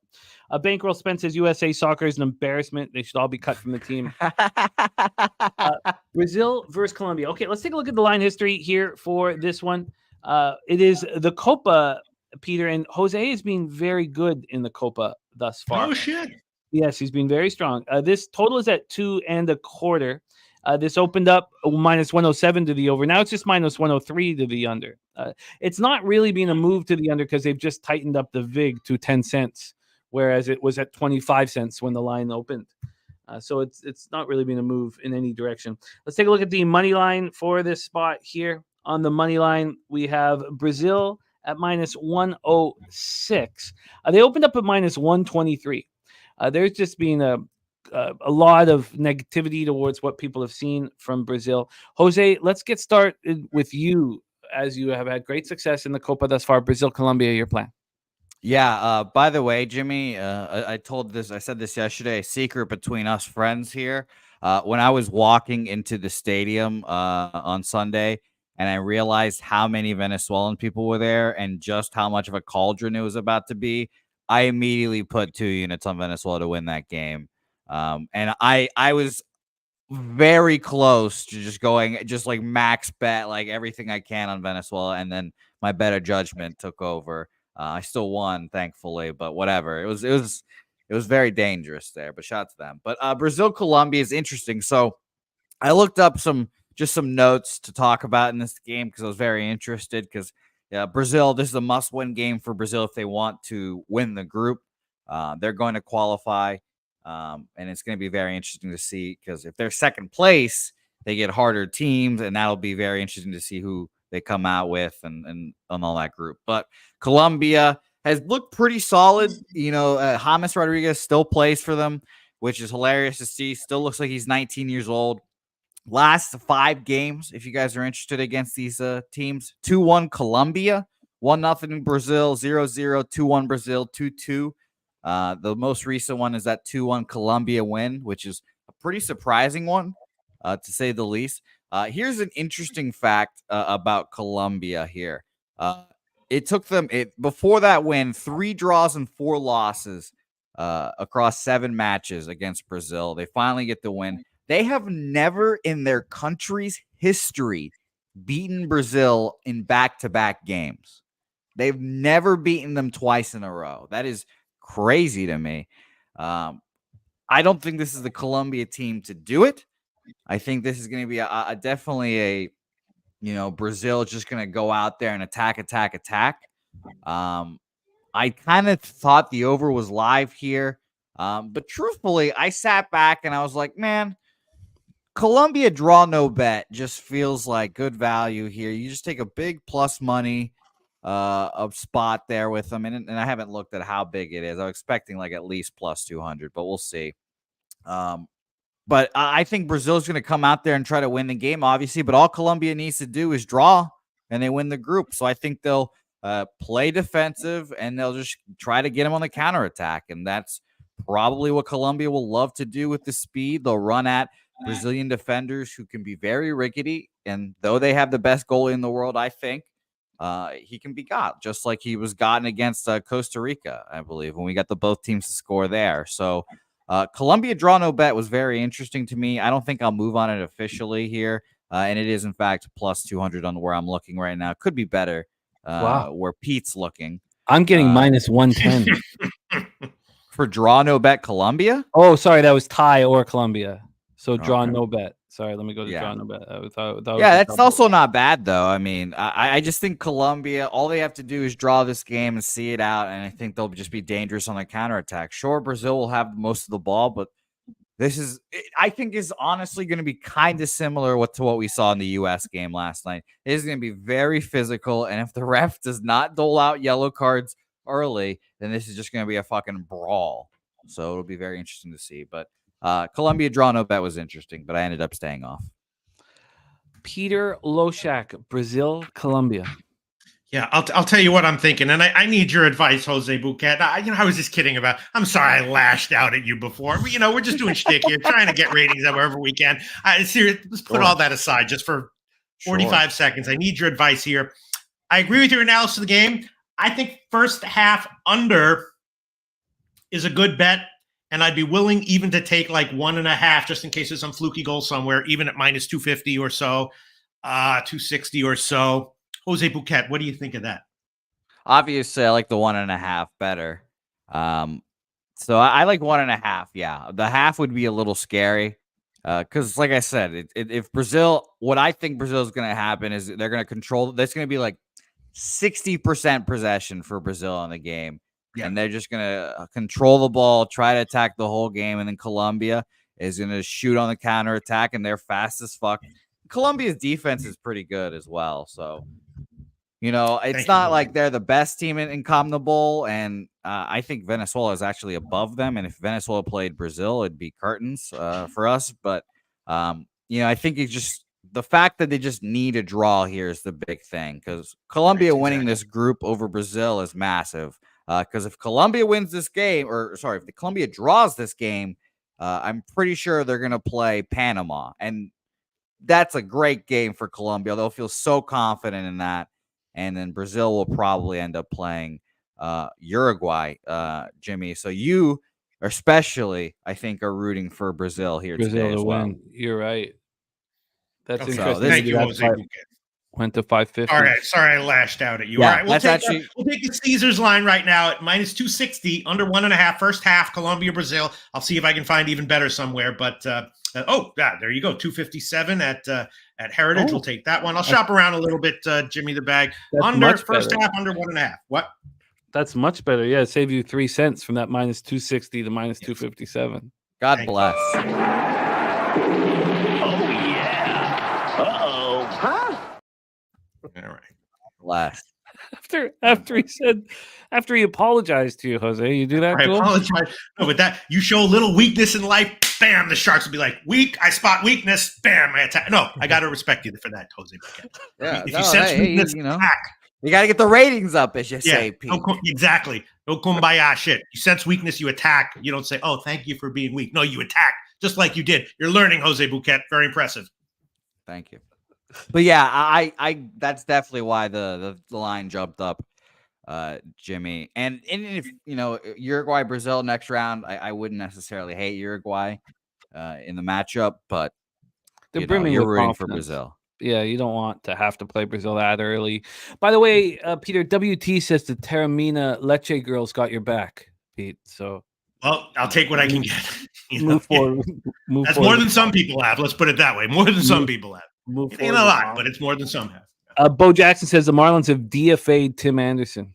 Bankroll Spence says USA soccer is an embarrassment. They should all be cut from the team. Brazil versus Colombia. Okay, let's take a look at the line history here for this one. It is the Copa, Peter, and Jose has been very good in the Copa thus far. Oh, shit. Yes, he's been very strong. This total is at 2.25. This opened up minus 107 to the over. Now it's just minus 103 to the under. It's not really being a move to the under because they've just tightened up the VIG to 10 cents, whereas it was at 25 cents when the line opened. So it's not really being a move in any direction. Let's take a look at the money line for this spot here. On the money line, we have Brazil at minus 106. They opened up at minus 123. There's just been a lot of negativity towards what people have seen from Brazil. Jose, let's get started with you, as you have had great success in the Copa thus far. Brazil, Colombia, your plan. Yeah. By the way, Jimmy, I said this yesterday, a secret between us friends here. When I was walking into the stadium on Sunday and I realized how many Venezuelan people were there and just how much of a cauldron it was about to be, I immediately put 2 units on Venezuela to win that game. And I was very close to just going like max bet, like everything I can on Venezuela, and then my better judgment took over. I still won, thankfully, but whatever. It was very dangerous there. But shout out to them. But Brazil Colombia is interesting. So I looked up some notes to talk about in this game because I was very interested. Because Brazil, this is a must-win game for Brazil if they want to win the group. They're going to qualify. And it's going to be very interesting to see because if they're second place, they get harder teams, and that'll be very interesting to see who they come out with and on all that group. But Colombia has looked pretty solid. James Rodriguez still plays for them, which is hilarious to see. Still looks like he's 19 years old. Last 5 games, if you guys are interested against these teams, 2-1 Colombia, 1-0 Brazil, 0-0, 2-1 Brazil, 2-2. The most recent one is that 2-1 Colombia win, which is a pretty surprising one, to say the least. Here's an interesting fact about Colombia here. It took them, before that win, 3 draws and 4 losses across 7 matches against Brazil. They finally get the win. They have never in their country's history beaten Brazil in back-to-back games. They've never beaten them twice in a row. That is crazy to me. I don't think this is the Colombia team to do it. I think this is going to be definitely Brazil just going to go out there and attack. I kind of thought the over was live here. But truthfully, I sat back and I was like, man, Colombia draw no bet just feels like good value here. You just take a big plus money a spot there with them, and I haven't looked at how big it is. I'm expecting like at least plus 200, but we'll see. But I think Brazil's going to come out there and try to win the game, obviously. But all Colombia needs to do is draw, and they win the group. So I think they'll play defensive, and they'll just try to get them on the counterattack, and that's probably what Colombia will love to do with the speed. They'll run at Brazilian defenders who can be very rickety, and though they have the best goalie in the world, I think he can be got, just like he was gotten against Costa Rica, I believe, when we got both teams to score there. So Colombia draw no bet was very interesting to me. I don't think I'll move on it officially here, and it is, in fact, plus 200 on where I'm looking right now. Could be better where Pete's looking. I'm getting minus 110. For draw no bet Colombia? Oh, sorry, that was tie or Colombia. So draw no bet. Sorry, let me go to draw no bet. That's also not bad, though. I mean, I just think Colombia, all they have to do is draw this game and see it out, and I think they'll just be dangerous on the counterattack. Sure, Brazil will have most of the ball, but I think is honestly going to be kind of similar to what we saw in the U.S. game last night. It is going to be very physical, and if the ref does not dole out yellow cards early, then this is just going to be a fucking brawl. So it'll be very interesting to see, but Colombia draw no bet was interesting, but I ended up staying off. Peter Loshak, Brazil, Colombia. Yeah, I'll tell you what I'm thinking, and I need your advice, Jose Bouquet. I was just kidding about. I'm sorry I lashed out at you before. We're just doing shtick here, trying to get ratings wherever we can. Seriously, let's put all that aside just for 45 seconds. I need your advice here. I agree with your analysis of the game. I think first half under is a good bet. And I'd be willing even to take like 1.5 just in case there's some fluky goal somewhere, even at minus 250 or so, 260 or so. Jose Bouquet, what do you think of that? Obviously, I like the 1.5 better. So I like 1.5. Yeah, the half would be a little scary because, like I said, if Brazil, what I think Brazil is going to happen is they're going to control. That's going to be like 60% possession for Brazil in the game. Yeah. And they're just going to control the ball, try to attack the whole game. And then Colombia is going to shoot on the counterattack, and they're fast as fuck. Colombia's defense is pretty good as well. So You know, it's Thank you, not Jose. like they're the best team in CONMEBOL, and I think Venezuela is actually above them. And if Venezuela played Brazil, it'd be curtains for us. But you know, I think it's just the fact that they just need a draw here is the big thing, because Colombia winning this group over Brazil is massive. Because if Colombia wins this game, or sorry, if the Colombia draws this game, I'm pretty sure they're gonna play Panama, and that's a great game for Colombia. They'll feel so confident in that. And then Brazil will probably end up playing Uruguay, Jimmy. So you especially, I think, are rooting for Brazil here Brazil today to as well. win. You're right. That's Okay. interesting. Thank you, That's Jose. why it went to 550. All right, sorry I lashed out at you. Yeah, All right, we'll that's take actually- we'll take the Caesars line right now at minus 260, under 1.5, first half, Colombia, Brazil. I'll see if I can find even better somewhere. But there you go, 257 at Heritage. We'll take that one. I'll shop around a little bit, Jimmy the Bag. That's Under much first better. half, under 1.5. What? That's much better. Yeah, it saved you 3 cents from that minus 260 to minus 257. God Thank you. bless. All right. Bless. After he apologized to you, Jose, you do that I to him? apologize. No, but that you show a little weakness in life, bam, the Sharks will be like, weak, I spot weakness, bam, I attack. No, I got to respect you for that, Jose. Yeah, If no, you sense hey, weakness, you know, attack. you got to get the ratings up, as you say, Pete. Exactly. No kumbaya shit. You sense weakness, you attack. You don't say, oh, thank you for being weak. No, you attack, just like you did. You're learning, Jose Bouquet. Very impressive. Thank you. But yeah, I that's definitely why the line jumped up, Jimmy. And if you know Uruguay Brazil next round, I wouldn't necessarily hate Uruguay in the matchup, but They're you know, brimming you're with rooting for confidence. Brazil. Yeah, you don't want to have to play Brazil that early. By the way, Peter, WT says the Terramina Leche girls got your back, Pete. So Well, I'll take what I can get. You know? move forward. Move That's forward more with than some people have. Let's put it that way. More than some people have. Move It ain't forward a with lot, calm. but it's more than some have. Bo Jackson says the Marlins have DFA'd Tim Anderson.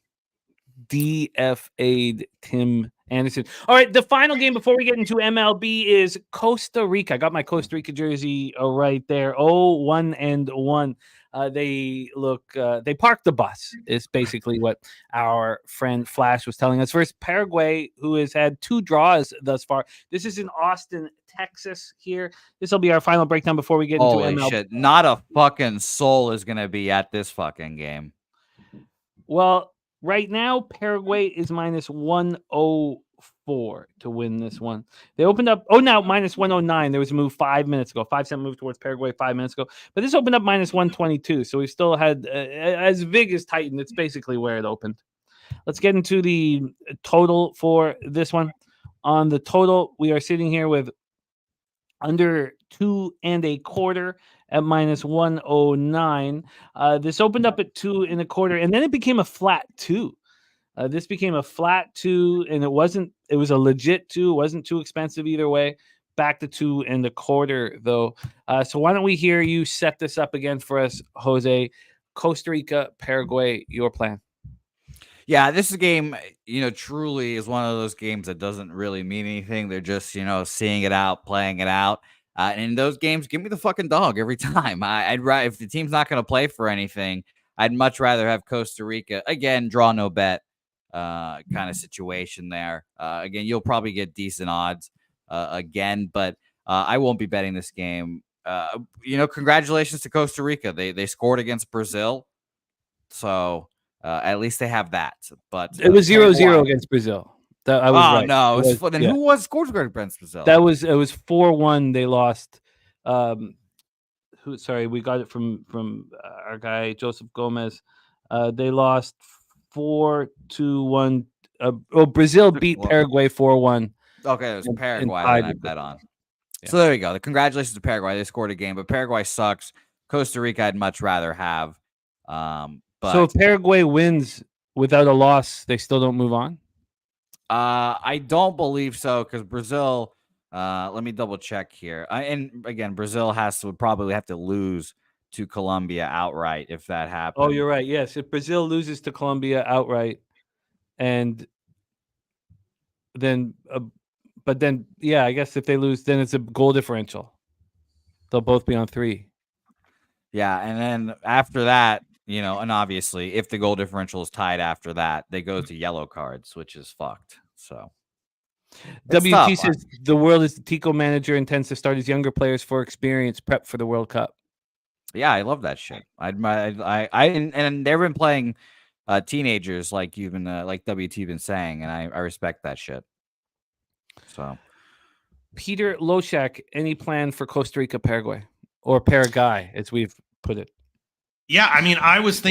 DFA'd Tim Anderson. All right, the final game before we get into MLB is Costa Rica. I got my Costa Rica jersey right there. 1-1. They parked the bus, is basically what our friend Flash was telling us. Versus Paraguay, who has had 2 draws thus far. This is in Austin, Texas here. This will be our final breakdown before we get into Holy MLB. shit! Not a fucking soul is gonna be at this fucking game. Well, right now, Paraguay is minus 104 to win this one. They opened up, now minus 109. There was a move 5 minutes ago, 5-cent move towards Paraguay 5 minutes ago. But this opened up minus 122. So we still had as big as Titan. It's basically where it opened. Let's get into the total for this one. On the total, we are sitting here with under 2.25 at minus 109. This opened up at 2.25, and then it became a flat 2. This became a flat 2, and it was a legit 2. It wasn't too expensive either way. Back to 2.25 though. So why don't we hear you set this up again for us, Jose? Costa Rica, Paraguay, your plan. Yeah, this game, truly is one of those games that doesn't really mean anything. They're just, seeing it out, playing it out. And in those games, give me the fucking dog every time. I'd rather, if the team's not going to play for anything, I'd much rather have Costa Rica again, draw no bet, kind of situation there. Again, you'll probably get decent odds again, but I won't be betting this game. Congratulations to Costa Rica. They scored against Brazil, so. At least they have that, but it was 0-0 against Brazil. I was right. No, who was scored against Brazil? It was 4-1. They lost. We got it from our guy Joseph Gomez. They lost 4-1. Brazil beat Paraguay 4-1. Okay, it was Paraguay that I bet on. Yeah. So there you go. Congratulations to Paraguay. They scored a game, but Paraguay sucks. Costa Rica, I'd much rather have. So if Paraguay wins without a loss, they still don't move on? I don't believe so, because Brazil, let me double check here. And again, Brazil would probably have to lose to Colombia outright if that happens. Oh, you're right. Yes, if Brazil loses to Colombia outright, and then, I guess if they lose, then it's a goal differential. They'll both be on 3. Yeah, and then after that, And obviously, if the goal differential is tied after that, they go to yellow cards, which is fucked. So, it's WT tough. says the world is the Tico manager intends to start his younger players for experience prep for the World Cup. Yeah, I love that shit. And they've been playing teenagers like you've been like WT been saying, and I respect that shit. So, Peter Loshak, any plan for Costa Rica, Paraguay, or Paraguay, as we've put it? Yeah, I mean, I was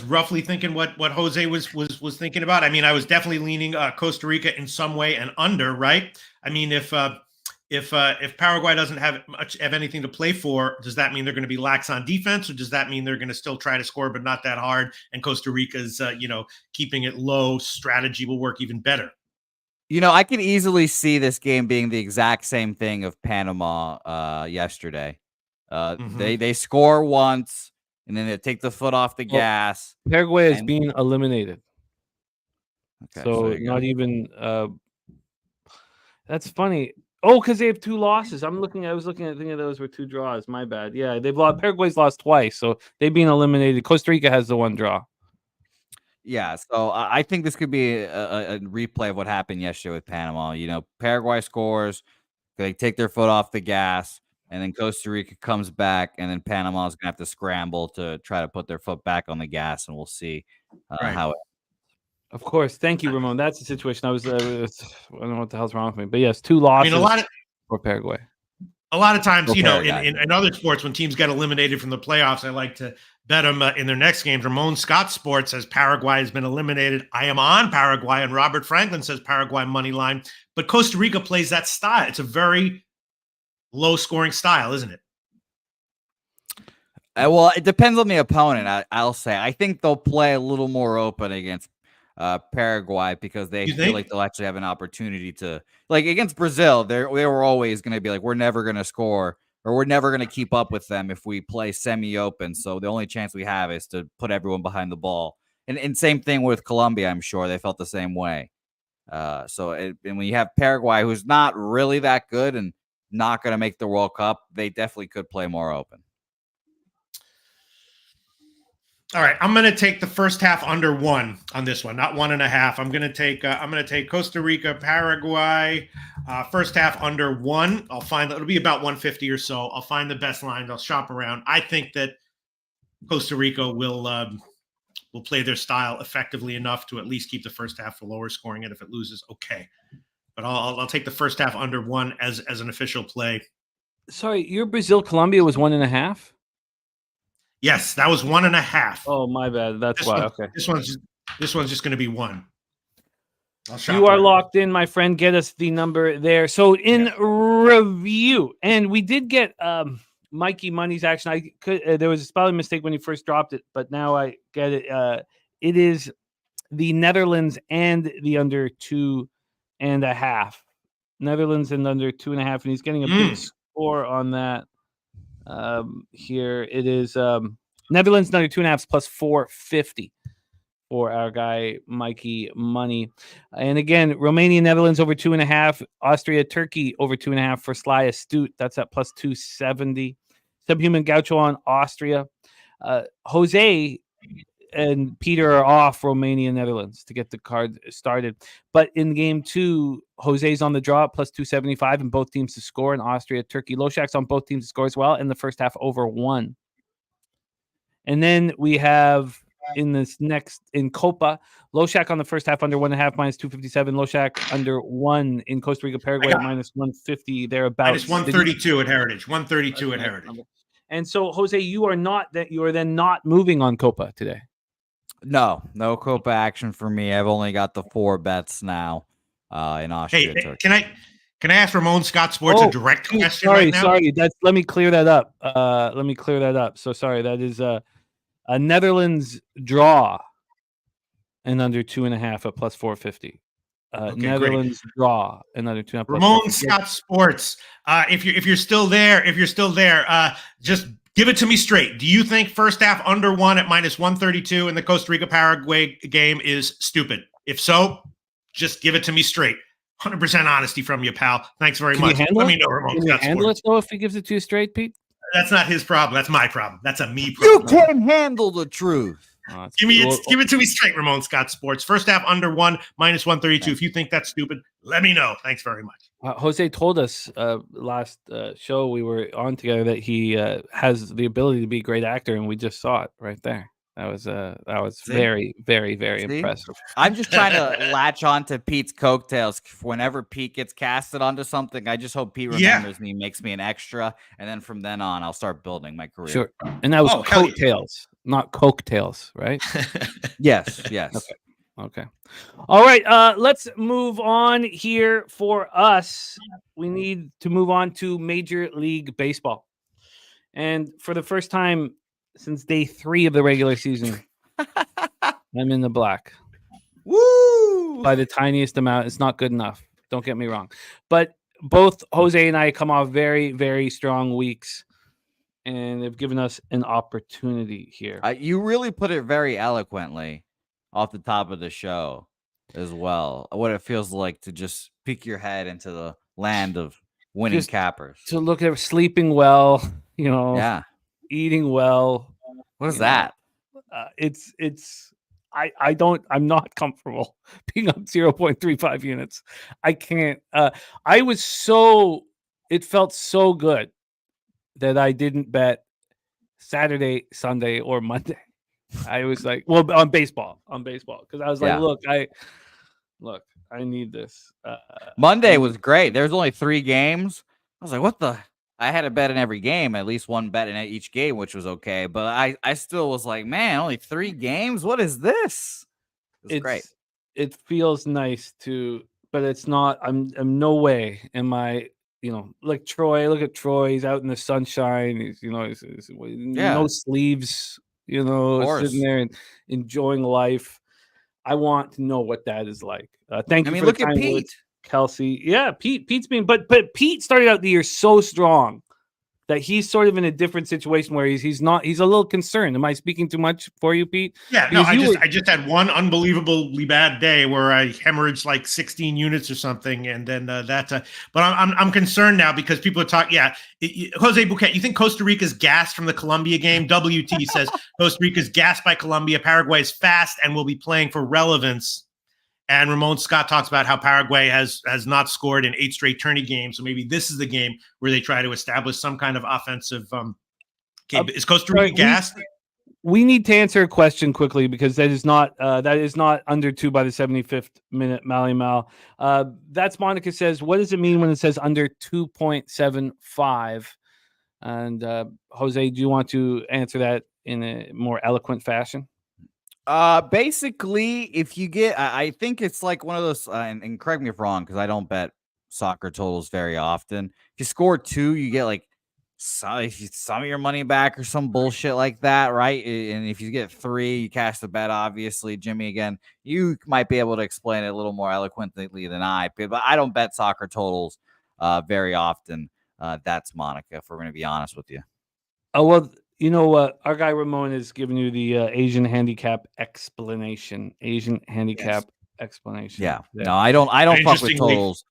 roughly thinking what Jose was thinking about. I mean, I was definitely leaning Costa Rica in some way and under, right? I mean, if Paraguay doesn't have anything to play for, does that mean they're going to be lax on defense, or does that mean they're going to still try to score but not that hard? And Costa Rica's keeping it low strategy will work even better. I could easily see this game being the exact same thing of Panama yesterday. They score once. And then they take the foot off the gas. Paraguay is being eliminated. Okay, so not even. That's funny. Oh, because they have 2 losses. I was looking at thinking those were 2 draws. My bad. Yeah, they've lost. Paraguay's lost twice, so they've been eliminated. Costa Rica has the 1 draw. Yeah, so I think this could be a replay of what happened yesterday with Panama. Paraguay scores, they take their foot off the gas. And then Costa Rica comes back, and then Panama's going to have to scramble to try to put their foot back on the gas, and we'll see how it. Of course. Thank you, Ramon. That's the situation. I don't know what the hell's wrong with me. But yes, 2 losses for Paraguay. A lot of times, in other sports, when teams get eliminated from the playoffs, I like to bet them in their next games. Ramon Scott Sports says Paraguay has been eliminated. I am on Paraguay, and Robert Franklin says Paraguay money line. But Costa Rica plays that style. It's a very low scoring style, isn't it? Well, it depends on the opponent. I'll say I think they'll play a little more open against Paraguay because they feel like they'll actually have an opportunity to, like against Brazil. They were always going to be like, we're never going to score or we're never going to keep up with them if we play semi-open. So the only chance we have is to put everyone behind the ball. And same thing with Colombia. I'm sure they felt the same way. And when you have Paraguay, who's not really that good and not going to make the World Cup, they definitely could play more open. All right, I'm going to take the first half under 1 on this one, not 1.5. I'm going to take Costa Rica, Paraguay, first half under 1. I'll find it'll be about 150 or so. I'll find the best lines. I'll shop around. I think that Costa Rica will play their style effectively enough to at least keep the first half for lower scoring. And if it loses, okay. But I'll take the first half under 1 as an official play. Sorry, your Brazil-Colombia was 1.5? Yes, that was 1.5. Oh, my bad. That's why. Okay. This one's just going to be 1. You are locked in, my friend. Get us the number there. So in review, and we did get Mikey Money's action. There was a spelling mistake when he first dropped it, but now I get it. It is the Netherlands and the under 2.5. Netherlands and under 2.5, and he's getting a big score on that. Here it is Netherlands under 2.5 plus 450 for our guy Mikey Money. And again, Romania, Netherlands over 2.5, Austria, Turkey over 2.5 for Sly Astute. That's at plus 270. Subhuman Gaucho on Austria. Jose and Peter are off Romania, Netherlands to get the card started. But in game 2, Jose's on the draw at plus 275 and both teams to score in Austria, Turkey. Loshak's on both teams to score as well in the first half over 1. And then we have in Copa, Loshak on the first half under 1.5 minus 257. Loshak under 1 in Costa Rica, Paraguay at minus 150 thereabouts. Minus 132 at Heritage. 132 at Heritage. And so, Jose, you are then not moving on Copa today. No Copa action for me. I've only got the 4 bets now in Austria. Hey, can I ask Ramon Scott Sports a direct question right now? Sorry. Let me clear that up. So sorry. That is a Netherlands draw and under 2.5 at plus 450. Netherlands draw and under 2.5. Ramon Scott Sports. If you're still there, just give it to me straight. Do you think first half under 1 at minus 132 in the Costa Rica Paraguay game is stupid? If so, just give it to me straight. 100% honesty from you, pal. Thanks very much. Let me know, Ramon. Can you handle it though if he gives it to you straight, Pete? That's not his problem. That's my problem. That's a me You problem. can't handle the truth. Give it to me straight, Ramon Scott Sports. First half under 1, minus 132. If you think that's stupid, let me know. Thanks very much. Jose told us last show we were on together that he has the ability to be a great actor, and we just saw it right there. That was very, very, very impressive. I'm just trying to latch on to Pete's coattails. Whenever Pete gets casted onto something, I just hope Pete remembers me, makes me an extra, and then from then on, I'll start building my career. Sure. And that was coattails, not cocktails, right? Yes. Okay. All right. Let's move on here for us. We need to move on to Major League Baseball. And for the first time since day 3 of the regular season, I'm in the black. Woo! By the tiniest amount. It's not good enough. Don't get me wrong. But both Jose and I come off very, very strong weeks, and they've given us an opportunity here. You really put it very eloquently off the top of the show as well. What it feels like to just peek your head into the land of winning Just cappers. To look at sleeping well, eating well. What is that? I'm not comfortable being up 0.35 units. I can't. It felt so good that I didn't bet Saturday, Sunday, or Monday. I was like, on baseball, because I was like, look, I need this. Monday was great. There's only 3 games. I was like, what the? I had a bet in every game, at least one bet in each game, which was okay. But I still was like, man, only 3 games? What is this? It's great. It feels nice but it's not. I'm no way am I. Like Troy. Look at Troy. He's out in the sunshine. He's no sleeves. Sitting there and enjoying life. I want to know what that is like. Thank you. Look at Pete. Kelsey. Yeah, Pete's been, but Pete started out the year so strong that he's sort of in a different situation where he's a little concerned. Am I speaking too much for you, Pete? Yeah, no, I just had one unbelievably bad day where I hemorrhaged like 16 units or something, and then but I'm concerned now because people are talking. Yeah, Jose Bouquet, you think Costa Rica's gassed from the Colombia game? WT says Costa Rica's gassed by Colombia. Paraguay is fast and will be playing for relevance. And Ramon Scott talks about how Paraguay has not scored in 8 straight tourney games. So maybe this is the game where they try to establish some kind of offensive. Is Costa Rica gassed? We need to answer a question quickly because that is not under 2 by the 75th minute. Mally Mal. That's Monica says, what does it mean when it says under 2.75? And Jose, do you want to answer that in a more eloquent fashion? Basically, if you get, I think it's like one of those, and correct me if wrong, because I don't bet soccer totals very often. If you score 2, you get like some of your money back or some bullshit like that, right? And if you get 3, you cash the bet. Obviously, Jimmy, again, you might be able to explain it a little more eloquently than I, but I don't bet soccer totals very often. That's Monica, if we're going to be honest with you. Oh, well. You know what? Our guy Ramon is giving you the Asian handicap explanation. Explanation. Yeah. No, I don't fuck with totals.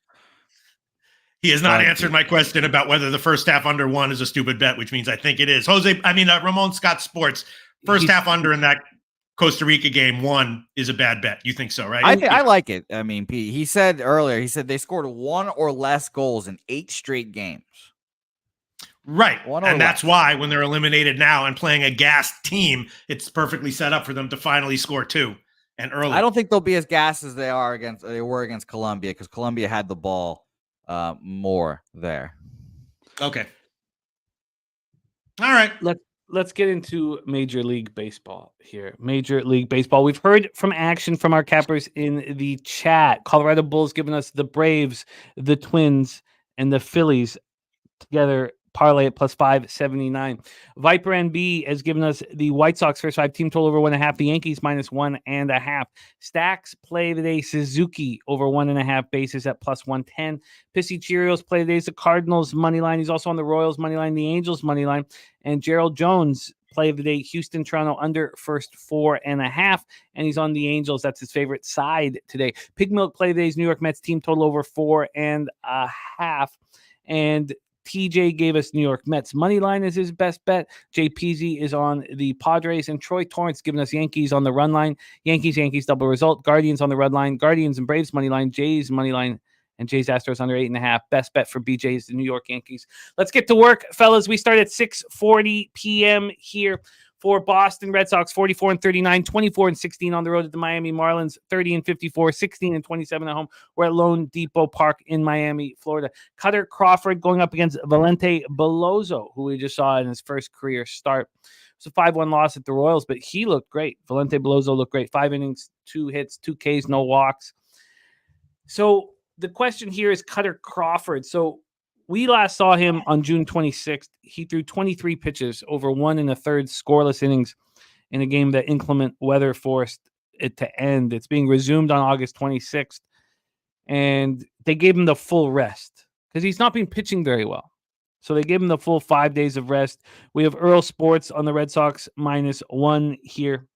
He has not answered my question about whether the first half under 1 is a stupid bet, which means I think it is. Ramon Scott Sports, first half under in that Costa Rica game 1 is a bad bet. You think so, right? I like it. I mean, Pete, he said earlier, they scored 1 or less goals in 8 straight games. Right. And that's why when they're eliminated now and playing a gassed team, it's perfectly set up for them to finally score 2 and early. I don't think they'll be as gassed as they were against Colombia, because Colombia had the ball more there. Okay. All right. Let's get into Major League Baseball here. Major League Baseball. We've heard from action from our cappers in the chat. Colorado Bulls giving us the Braves, the Twins, and the Phillies together. Parlay at plus 579. Viper NB has given us the White Sox first 5 team total over 1.5. The Yankees minus 1.5. Stacks play today Suzuki over 1.5 bases at plus 110. Pissy Cheerios play today the Cardinals money line. He's also on the Royals money line, the Angels money line, and Gerald Jones play of the day Houston Toronto under first 4.5, and he's on the Angels. That's his favorite side today. Pig Milk play of the day's New York Mets team total over 4.5. And TJ gave us New York Mets money line as his best bet. Jay Peasy is on the Padres, and Troy Torrance giving us Yankees on the run line. Yankees double result. Guardians on the run line. Guardians and Braves money line. Jays money line. And Jays Astros under 8.5. Best bet for BJ is the New York Yankees. Let's get to work, fellas. We start at 6:40 p.m. here for Boston Red Sox, 44-39, 24-16 on the road at the Miami Marlins, 30-54, 16-27 at home. We're at Lone Depot Park in Miami, Florida. Cutter Crawford going up against Valente Beloso, who we just saw in his first career start. It's a 5-1 loss at the Royals, but he looked great. Valente Beloso looked great. 5 innings, 2 hits, 2 Ks, no walks. So the question here is Cutter Crawford. So we last saw him on June 26th. He threw 23 pitches over 1 1/3 scoreless innings in a game that inclement weather forced it to end. It's being resumed on August 26th. And they gave him the full rest because he's not been pitching very well. So they gave him the full 5 days of rest. We have Earl Sports on the Red Sox -1 here.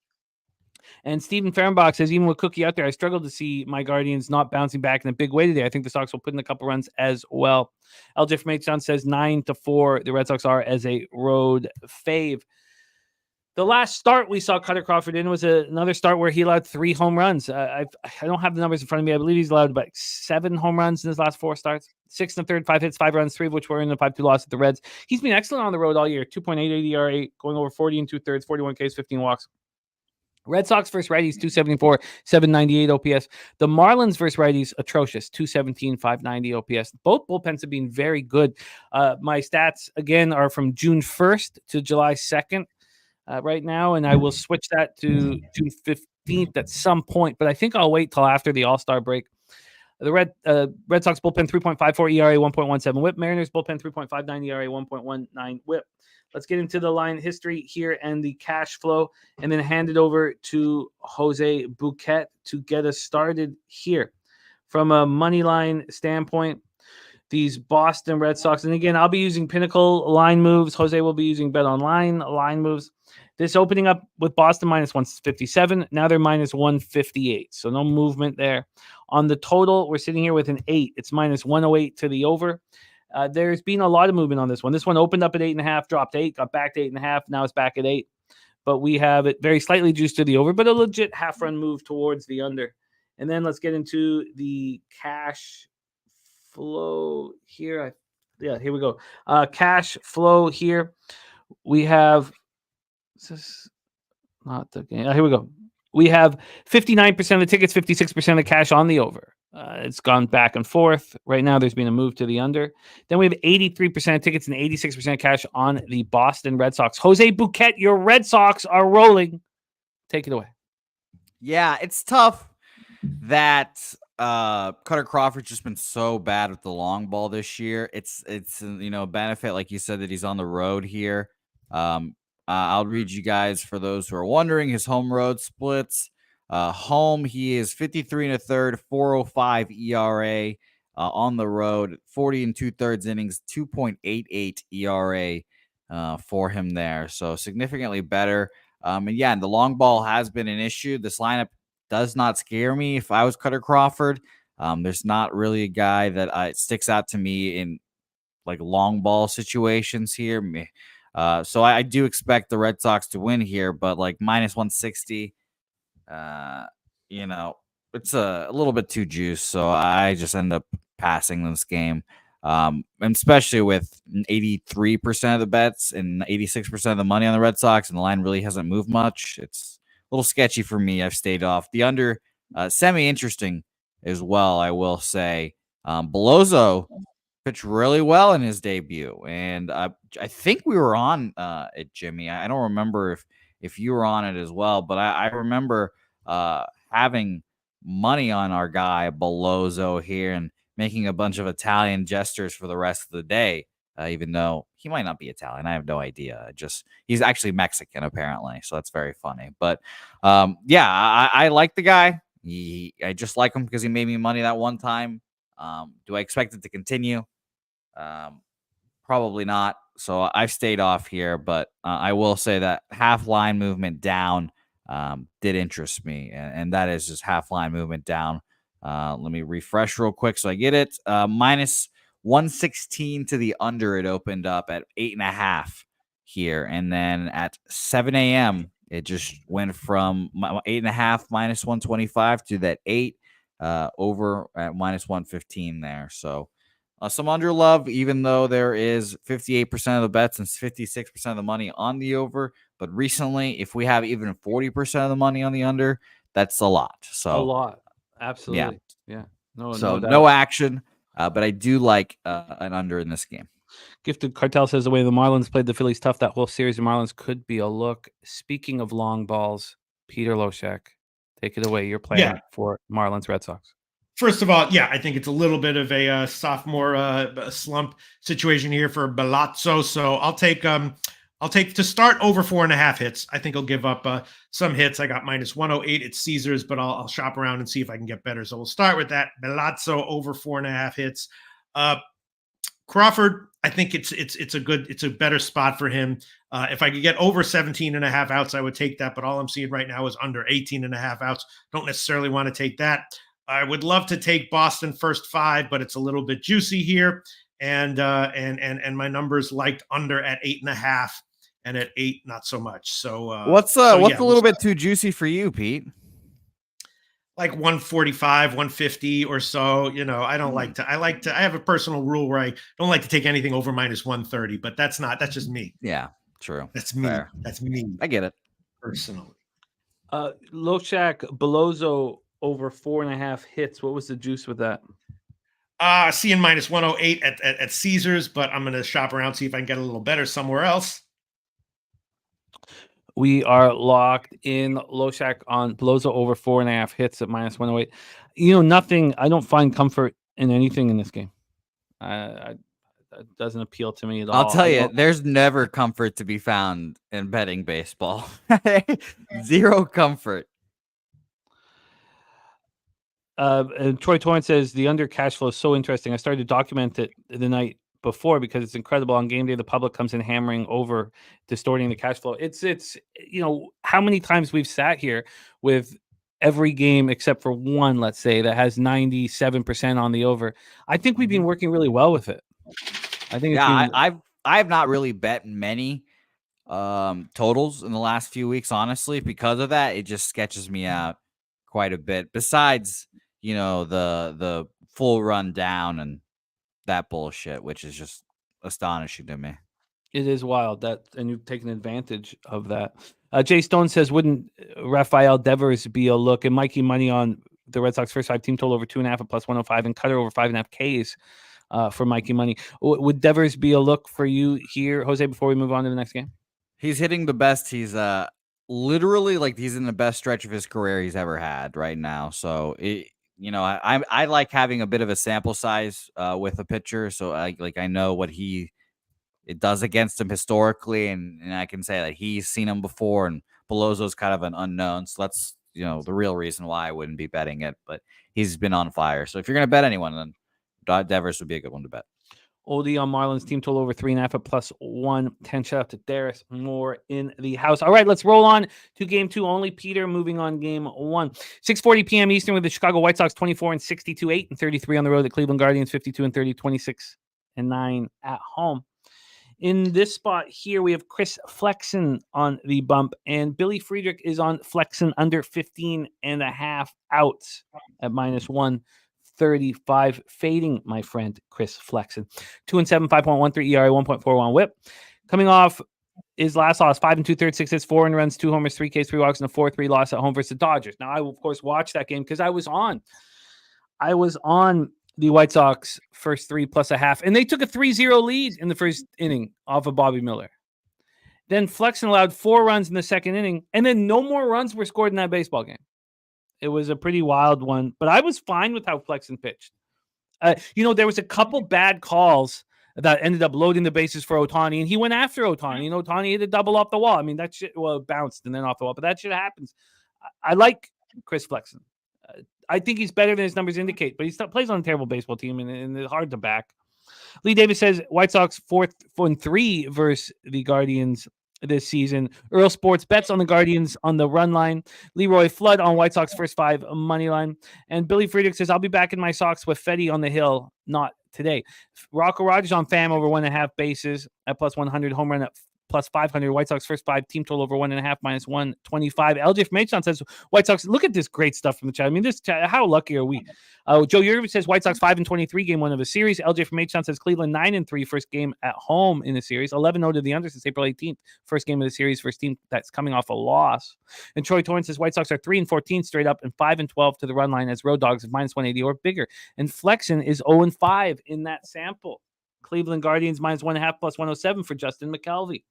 And Steven Fehrenbach says, even with Cookie out there, I struggled to see my Guardians not bouncing back in a big way today. I think the Sox will put in a couple runs as well. LJ from H-Town says 9-4. The Red Sox are as a road fave. The last start we saw Cutter Crawford in was another start where he allowed 3 home runs. I don't have the numbers in front of me. I believe he's allowed about 7 home runs in his last 4 starts. 6 1/3, 5 hits, 5 runs, 3 of which were in the 5-2 loss at the Reds. He's been excellent on the road all year. 2.88 ERA, going over 40 2/3, 41 Ks, 15 walks. Red Sox versus righties, 274, 798 OPS. The Marlins versus righties, atrocious, 217, 590 OPS. Both bullpens have been very good. My stats, again, are from June 1st to July 2nd right now, and I will switch that to June 15th at some point, but I think I'll wait till after the All-Star break. The Red Sox bullpen, 3.54 ERA, 1.17 whip. Mariners bullpen, 3.59 ERA, 1.19 whip. Let's get into the line history here and the cash flow, and then hand it over to Jose Bouquet to get us started here. From a money line standpoint, these Boston Red Sox, and again, I'll be using Pinnacle line moves. Jose will be using Bet Online line moves. This opening up with Boston -157. Now they're -158. So no movement there. On the total, we're sitting here with an 8. It's -108 to the over. There's been a lot of movement on this one. This one opened up at 8.5, dropped 8, got back to 8.5. Now it's back at 8. But we have it very slightly juiced to the over, but a legit half-run move towards the under. And then let's get into the cash flow here. Here we go. Cash flow here. We have this is not the game. Here we go. We have 59% of the tickets, 56% of the cash on the over. It's gone back and forth. Right now, there's been a move to the under. Then we have 83% of tickets and 86% cash on the Boston Red Sox. Jose Bouquet, your Red Sox are rolling. Take it away. Yeah, it's tough that Cutter Crawford's just been so bad with the long ball this year. It's benefit, like you said, that he's on the road here. I'll read you guys for those who are wondering his home road splits. Home, he is 53 1/3, 4.05 ERA. On the road, 40 2/3 innings, 2.88 ERA for him there. So significantly better. And the long ball has been an issue. This lineup does not scare me. If I was Cutter Crawford, there's not really a guy that sticks out to me in like long ball situations here. So I do expect the Red Sox to win here, but like -160, it's a little bit too juiced. So I just end up passing this game. And especially with 83% of the bets and 86% of the money on the Red Sox, and the line really hasn't moved much. It's a little sketchy for me. I've stayed off. The under, semi-interesting as well, I will say. Beloso pitched really well in his debut, and I think we were on it, Jimmy. I don't remember if you were on it as well, but I remember having money on our guy Beloso here and making a bunch of Italian gestures for the rest of the day, even though he might not be Italian. I have no idea. He's actually Mexican apparently, so that's very funny. But I like the guy. I just like him because he made me money that one time. Do I expect it to continue? Probably not. So I've stayed off here, but I will say that half line movement down did interest me, and that is just half line movement down. Let me refresh real quick so I get it. 116 to the under. It opened up at 8.5 here. And then at 7 a.m., it just went from 8.5 minus 125 to that 8 over at minus 115 there. So some under love, even though there is 58% of the bets and 56% of the money on the over. But recently, if we have even 40% of the money on the under, that's a lot. So a lot. Absolutely. Yeah. No action, but I do like an under in this game. Gifted Cartel says the way the Marlins played the Phillies tough, that whole series of Marlins could be a look. Speaking of long balls, Peter Loshak, take it away. You're playing for Marlins Red Sox. First of all, I think it's a little bit of a sophomore slump situation here for Balazzo. So I'll take to start over 4.5 hits. I think I'll give up some hits. I got minus 108 at Caesars, but I'll shop around and see if I can get better. So we'll start with that. Balazzo over 4.5 hits. Crawford, I think it's a better spot for him. If I could get over 17.5 outs, I would take that. But all I'm seeing right now is under 18.5 outs. Don't necessarily want to take that. I would love to take Boston first 5, but it's a little bit juicy here. And my numbers liked under at 8.5, and at 8, not so much. So what's a little bit too juicy for you, Pete? Like 145, 150 or so. I don't like to. I have a personal rule where I don't like to take anything over minus 130. But that's just me. Yeah, true. That's me. Fair. That's me. I get it personally. Loshak Belozo over 4.5 hits. What was the juice with that? Seeing minus 108 at Caesars, but I'm going to shop around, see if I can get a little better somewhere else. We are locked in. Loshak on Belozo over 4.5 hits at minus 108. Nothing. I don't find comfort in anything in this game. That doesn't appeal to me at all. I'll tell you, there's never comfort to be found in betting baseball. Zero comfort. And Troy Torrance says the under cash flow is so interesting. I started to document it the night before because it's incredible. On game day, the public comes in hammering over, distorting the cash flow. It's how many times we've sat here with every game except for one, let's say, that has 97% on the over. I think we've been working really well with it. I think I've not really bet many totals in the last few weeks, honestly. Because of that, it just sketches me out quite a bit. Besides, the full rundown and that bullshit, which is just astonishing to me. It is wild and you've taken advantage of that. Jay Stone says, wouldn't Rafael Devers be a look? And Mikey money on the Red Sox first 5 team total over 2.5 at plus 105 and Cutter over 5.5 Ks for Mikey money. Would Devers be a look for you here, Jose, before we move on to the next game? He's hitting the best. He's literally like he's in the best stretch of his career he's ever had right now. So I like having a bit of a sample size with a pitcher, so I know what it does against him historically, and I can say that he's seen him before, and Belozzo's kind of an unknown, so that's the real reason why I wouldn't be betting it. But he's been on fire, so if you're gonna bet anyone, then Devers would be a good one to bet. Oldie on Marlins team total over 3.5 at plus 110. Shout out to Darius Moore in the house. All right, let's roll on to game 2 only. Peter moving on game 1. 6:40 p.m. Eastern with the Chicago White Sox 24-62, 8-33 on the road. The Cleveland Guardians 52-30, 26-9 at home. In this spot here, we have Chris Flexen on the bump, and Billy Friedrich is on Flexen under 15.5 outs at minus 135, fading my friend Chris Flexen. 2-7, 5.13 ERA, 1.41 WHIP. Coming off his last loss, 5 2/3, 6 hits, 4 runs, 2 homers, 3 Ks, 3 walks, and a 4-3 loss at home versus the Dodgers. Now, I of course watched that game because I was on the White Sox first 3 plus a half, and they took a 3-0 lead in the first inning off of Bobby Miller. Then Flexen allowed 4 runs in the second inning, and then no more runs were scored in that baseball game. It was a pretty wild one, but I was fine with how Flexen pitched. There was a couple bad calls that ended up loading the bases for Ohtani, and he went after Ohtani. Ohtani hit a double off the wall. I mean, that shit, it bounced and then off the wall, but that shit happens. I like Chris Flexen. I think he's better than his numbers indicate, but he plays on a terrible baseball team, and it's hard to back. Lee Davis says White Sox 4-3 versus the Guardians this season. Earl Sports bets on the Guardians on the run line. Leroy Flood on White Sox first 5 money line. And Billy Friedrich says, I'll be back in my Sox with Fetty on the hill, not today. Rocco Rogers on FAM over 1.5 bases at plus 100. Home run at plus 500. White Sox first 5, team total over 1.5 minus 125. LJ from H-Town says White Sox. Look at this great stuff from the chat. I mean, this chat, how lucky are we? Joe Yurvin says White Sox 5-23, game 1 of a series. LJ from H-Town says Cleveland 9-3, first game at home in the series. 11-0 to the under since April 18th, first game of the series, first team that's coming off a loss. And Troy Torrance says White Sox are 3-14 straight up and 5-12 to the run line as road dogs of minus 180 or bigger. And Flexen is 0-5 in that sample. Cleveland Guardians minus 1.5 plus 107 for Justin McKelvey.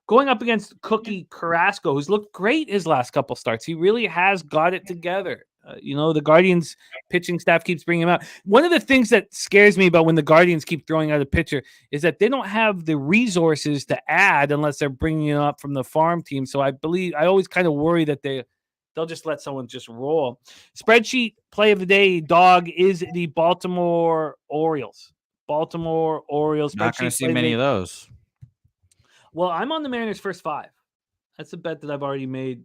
Going up against Cookie Carrasco, who's looked great his last couple starts. He really has got it together. The Guardians pitching staff keeps bringing him out. One of the things that scares me about when the Guardians keep throwing out a pitcher is that they don't have the resources to add unless they're bringing him up from the farm team. So I always kind of worry that they'll just let someone just roll. Spreadsheet play of the day, dog, is the Baltimore Orioles. Baltimore Orioles. Not going to see many of those. Well, I'm on the Mariners first 5. That's a bet that I've already made.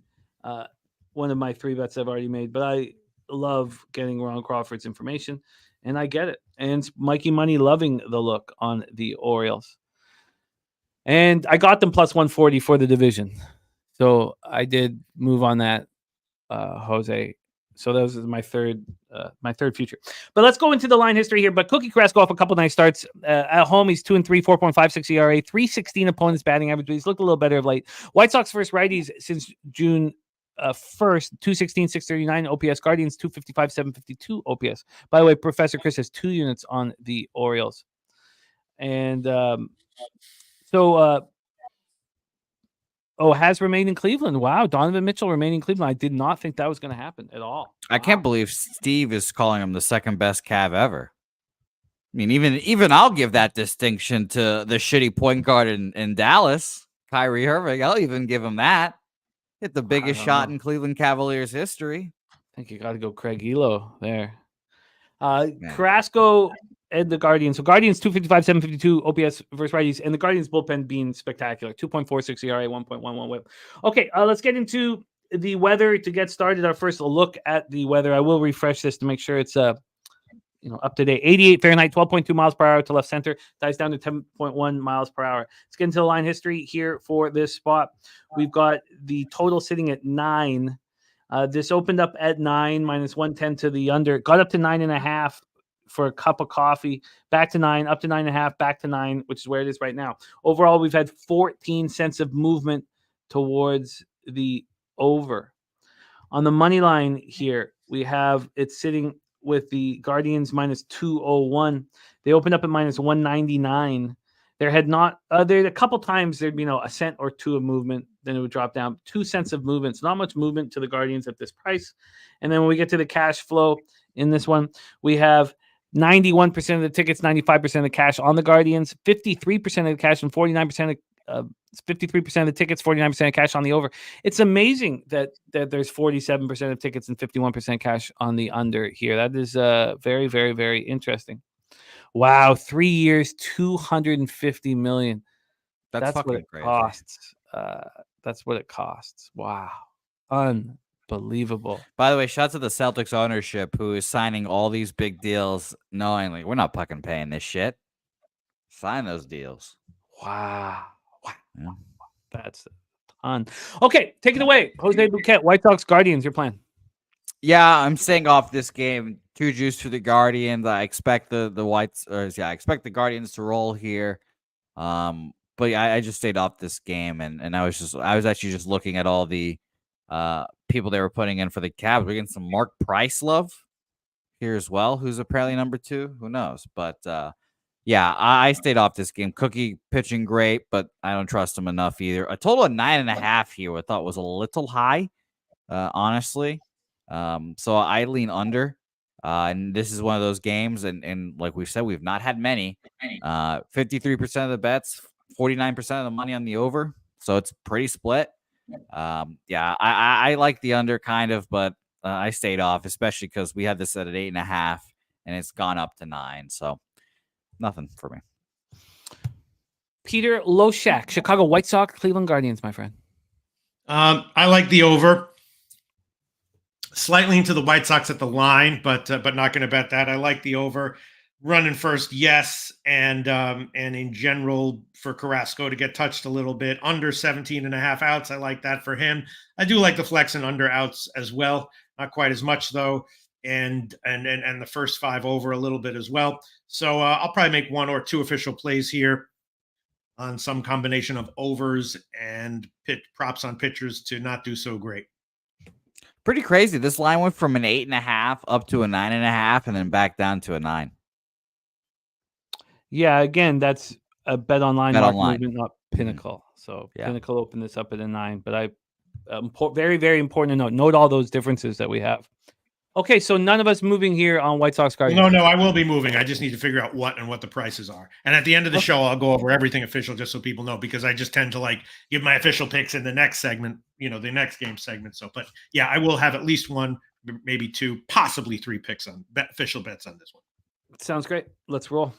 One of my 3 bets I've already made. But I love getting Ron Crawford's information, and I get it. And Mikey Money loving the look on the Orioles. And I got them plus 140 for the division. So I did move on that, Jose. So that was my third future. But let's go into the line history here. But Cookie Carrasco off a couple nice starts. At home, he's 2-3, 4.56 ERA, 316 opponents batting average. But he's looked a little better of late. White Sox first righties since June 1st, 216, 639 OPS. Guardians 255, 752 OPS. By the way, Professor Chris has 2 units on the Orioles. And has remained in Cleveland. Wow, Donovan Mitchell remained in Cleveland. I did not think that was going to happen at all. I can't believe Steve is calling him the second best Cav ever. I mean, even I'll give that distinction to the shitty point guard in Dallas, Kyrie Irving. I'll even give him that. Hit the biggest shot in Cleveland Cavaliers history. I think you got to go Craig Elo there. Carrasco and the Guardians. So Guardians 255, 752 OPS versus righties, and the Guardians bullpen being spectacular. 2.46 ERA, 1.11 WHIP. Okay, let's get into the weather to get started. Our first look at the weather. I will refresh this to make sure it's up to date. 88 Fahrenheit, 12.2 miles per hour to left center. Dies down to 10.1 miles per hour. Let's get into the line history here for this spot. We've got the total sitting at 9. This opened up at 9, minus 110 to the under. Got up to 9.5 for a cup of coffee. Back to 9, up to 9.5, back to 9, which is where it is right now. Overall, we've had 14 cents of movement towards the over. On the money line here, we have it sitting with the Guardians minus 201. They opened up at minus 199. There had not there a couple times there'd be a cent or 2 of movement, then it would drop down. 2 cents of movement. It's not much movement to the Guardians at this price. And then when we get to the cash flow in this one, we have 91% of the tickets, 95% of the cash on the Guardians, 53% of the cash, and 49% of 53% of the tickets, 49% of cash on the over. It's amazing that there's 47% of tickets and 51% cash on the under here. That is very, very, very interesting. Wow, 3 years, $250 million. That's what it crazy. Costs. That's what it costs. Wow, unbelievable. By the way, shout out to the Celtics ownership who is signing all these big deals, knowing we're not fucking paying this shit. Sign those deals. Wow. Yeah. That's a ton. Okay, take it away, Jose Bouquet. White Sox Guardians. Your plan? Yeah, I'm staying off this game. 2 juice for the Guardians. I expect the Guardians to roll here. But yeah, I just stayed off this game, and I was actually just looking at all the people they were putting in for the Cavs. We're getting some Mark Price love here as well, who's apparently number 2. Who knows? But yeah, I stayed off this game. Cookie pitching great, but I don't trust him enough either. A total of 9.5 here, I thought was a little high, honestly. So I lean under. And this is one of those games, and like we've said, we've not had many. 53% of the bets, 49% of the money on the over, so it's pretty split. Yeah, I like the under kind of, but I stayed off, especially because we had this at 8.5, and it's gone up to 9. So nothing for me. Peter Loshak, Chicago White Sox, Cleveland Guardians, my friend. I like the over. Slightly into the White Sox at the line, but not going to bet that. I like the over. running first, yes, and in general for Carrasco to get touched a little bit under 17.5 outs. I like that for him. I do like the flex and under outs as well, not quite as much though, and the first 5 over a little bit as well. So I'll probably make 1 or 2 official plays here on some combination of overs and props on pitchers to not do so great. Pretty crazy. This line went from an 8.5 up to a 9.5, and then back down to a 9. Yeah, again, that's a bet online market online. movement, not Pinnacle. So Yeah. Pinnacle opened this up at a 9, but very, very important to note all those differences that we have. Okay, so none of us moving here on White Sox Guardians. No, I will be moving. I just need to figure out what the prices are. And at the end of the show, I'll go over everything official just so people know, because I just tend to give my official picks in the next segment, the next game segment. So, but yeah, I will have at least 1, maybe 2, possibly 3 picks on official bets on this one. Sounds great. Let's roll.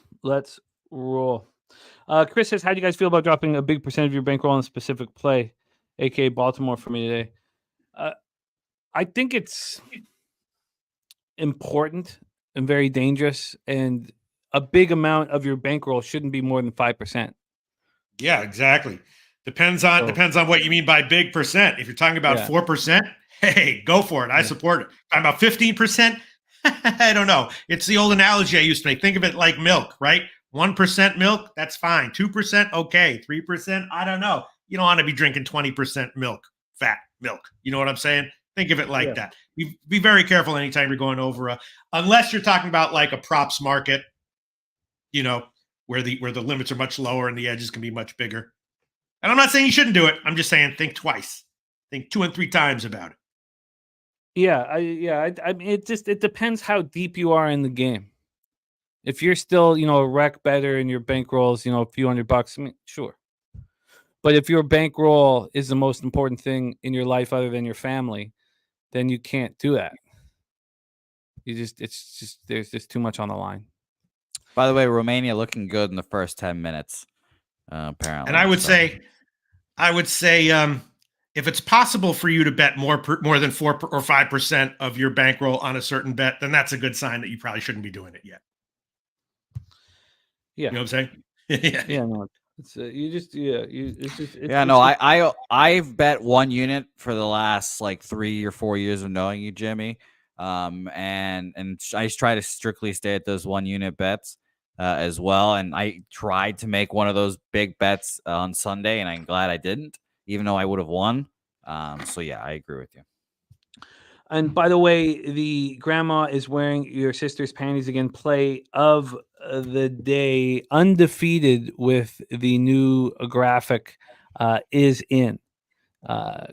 Chris says, how do you guys feel about dropping a big percent of your bankroll on a specific play, aka Baltimore, for me today? I think it's important and very dangerous, and a big amount of your bankroll shouldn't be more than 5%. Yeah, exactly. Depends on what you mean by big percent. If you're talking about 4%, hey, go for it. I support it. Talking about 15%, I don't know. It's the old analogy I used to make. Think of it like milk, right? 1% milk, that's fine. 2%, okay. 3%, I don't know. You don't want to be drinking 20% milk, fat milk. You know what I'm saying? Think of it like that. Be very careful anytime you're going over unless you're talking about like a props market, where the limits are much lower and the edges can be much bigger. And I'm not saying you shouldn't do it. I'm just saying think twice. Think 2 and 3 times about it. Yeah, I mean, it depends how deep you are in the game. If you're still, a rec better and your bankroll's, a few $100, I mean, sure. But if your bankroll is the most important thing in your life other than your family, then you can't do that. There's just too much on the line. By the way, Romania looking good in the first 10 minutes, apparently. And I would say, if it's possible for you to bet more than 4 or 5% of your bankroll on a certain bet, then that's a good sign that you probably shouldn't be doing it yet. Yeah, you know what I'm saying? Yeah, no, it's I've bet 1 unit for the last 3 or 4 years of knowing you, Jimmy. And I try to strictly stay at those 1 unit bets as well. And I tried to make one of those big bets on Sunday, and I'm glad I didn't, even though I would have won. So yeah, I agree with you. And by the way, the grandma is wearing your sister's panties again. Play of the day, undefeated with the new graphic, is in.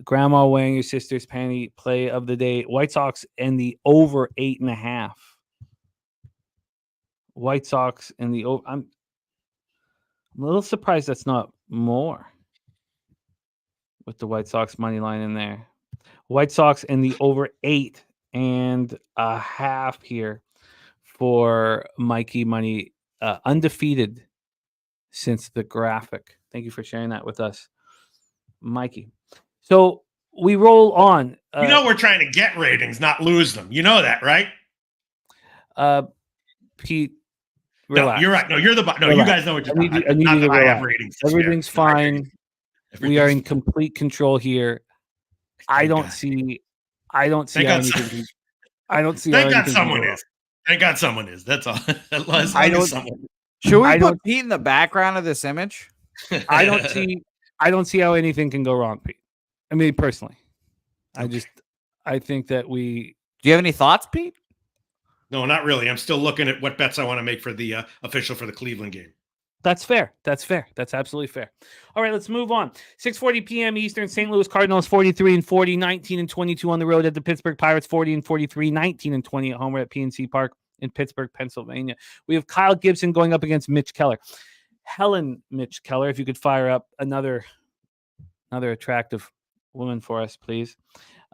Grandma wearing your sister's panty, play of the day. White Sox and the over 8.5. White Sox and the over. I'm a little surprised that's not more with the White Sox money line in there. White Sox and the over 8.5 here for Mikey Money, undefeated since the graphic. Thank you for sharing that with us, Mikey. So we roll on. We're trying to get ratings, not lose them. You know that, right? Pete, relax. No, you're right. No, you're the no. Relax. You guys know what you're doing. I need you to relax. I have ratings. Everything's fine. We are in complete control here. I don't see how anything. I don't see. Thank God someone is. Thank God someone is. That's all. Should we put Pete in the background of this image? I don't see how anything can go wrong, Pete. I mean, personally, I think that we. Do you have any thoughts, Pete? No, not really. I'm still looking at what bets I want to make for the official for the Cleveland game. That's fair. That's absolutely fair. All right, let's move on. 6:40 p.m. Eastern. St. Louis Cardinals 43-40, 19-22 on the road at the Pittsburgh Pirates 40-43, 19-20 at home at PNC Park in Pittsburgh, Pennsylvania. We have Kyle Gibson going up against Mitch Keller. Helen Mitch Keller, if you could fire up another attractive woman for us, please.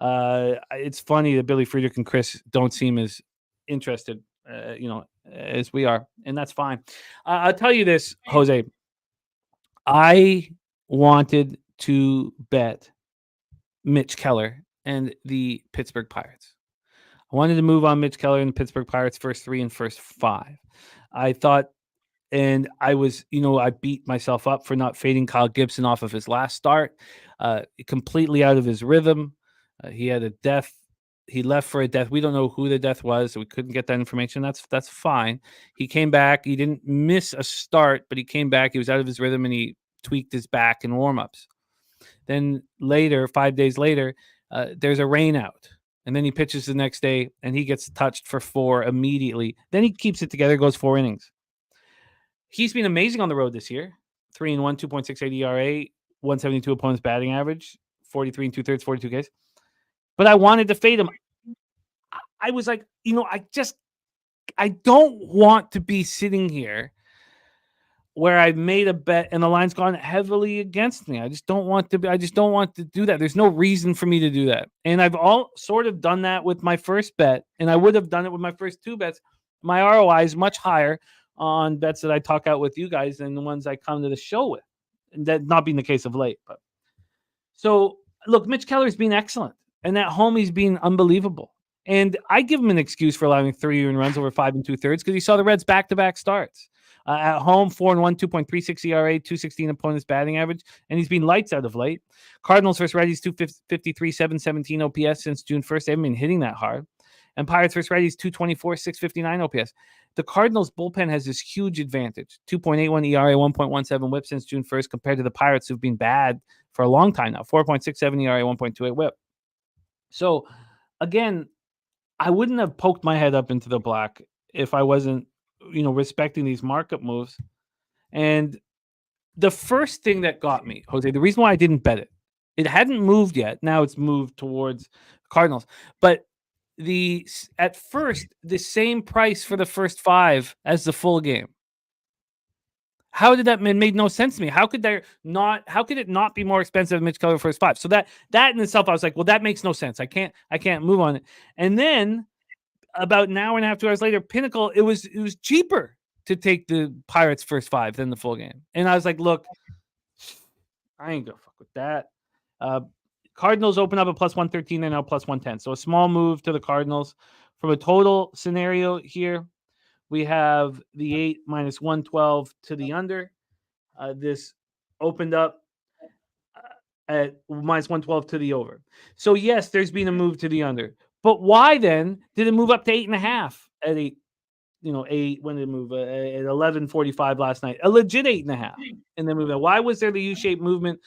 It's funny that Billy Friedrich and Chris don't seem as interested, as we are, and that's fine. I'll tell you this, Jose. I wanted to bet Mitch Keller and the Pittsburgh Pirates. I wanted to move on Mitch Keller and the Pittsburgh Pirates first 3 and first 5. I thought, and I was, I beat myself up for not fading Kyle Gibson off of his last start, completely out of his rhythm. He had a death. He left for a death. We don't know who the death was, so we couldn't get that information. That's fine. He came back. He didn't miss a start, but he came back. He was out of his rhythm, and he tweaked his back in warmups. Then later, 5 days later, there's a rain out. And then he pitches the next day, and he gets touched for 4 immediately. Then he keeps it together, goes 4 innings. He's been amazing on the road this year. 3-1, 2.68 ERA, 172 opponents batting average, 43 2/3, 42 Ks. But I wanted to fade him. I was like, I don't want to be sitting here where I made a bet and the line's gone heavily against me. I just don't want to do that. There's no reason for me to do that. And I've all sort of done that with my first bet, and I would have done it with my first 2 bets. My ROI is much higher on bets that I talk out with you guys than the ones I come to the show with. And that not being the case of late. But so look, Mitch Keller's been excellent. And at home, he's been unbelievable. And I give him an excuse for allowing 3 earned runs over 5 2/3 because he saw the Reds back-to-back starts. At home, 4-1, 2.36 ERA, 216 opponents batting average, and he's been lights out of late. Cardinals versus righties, 253, 717 OPS since June 1st. They haven't been hitting that hard. And Pirates versus righties, 224, 659 OPS. The Cardinals bullpen has this huge advantage, 2.81 ERA, 1.17 whip since June 1st compared to the Pirates who've been bad for a long time now, 4.67 ERA, 1.28 whip. So, again, I wouldn't have poked my head up into the black if I wasn't, respecting these market moves. And the first thing that got me, Jose, the reason why I didn't bet it hadn't moved yet. Now it's moved towards Cardinals. But at first, the same price for the first 5 as the full game. How did that made no sense to me? How could it not be more expensive than Mitch Keller first 5? So that in itself, I was like, well, that makes no sense. I can't move on it. And then about an hour and a half, 2 hours later, Pinnacle, it was cheaper to take the Pirates first 5 than the full game. And I was like, look, I ain't gonna fuck with that. Cardinals open up at plus 113 and now plus 110. So a small move to the Cardinals. From a total scenario here, we have the 8 minus 112 to the under. This opened up at minus 112 to the over. So yes, there's been a move to the under. But why then did it move up to 8.5 at 8? 8 when did it move at 11:45 last night? A legit 8.5, and then move that. Why was there the U-shaped movement?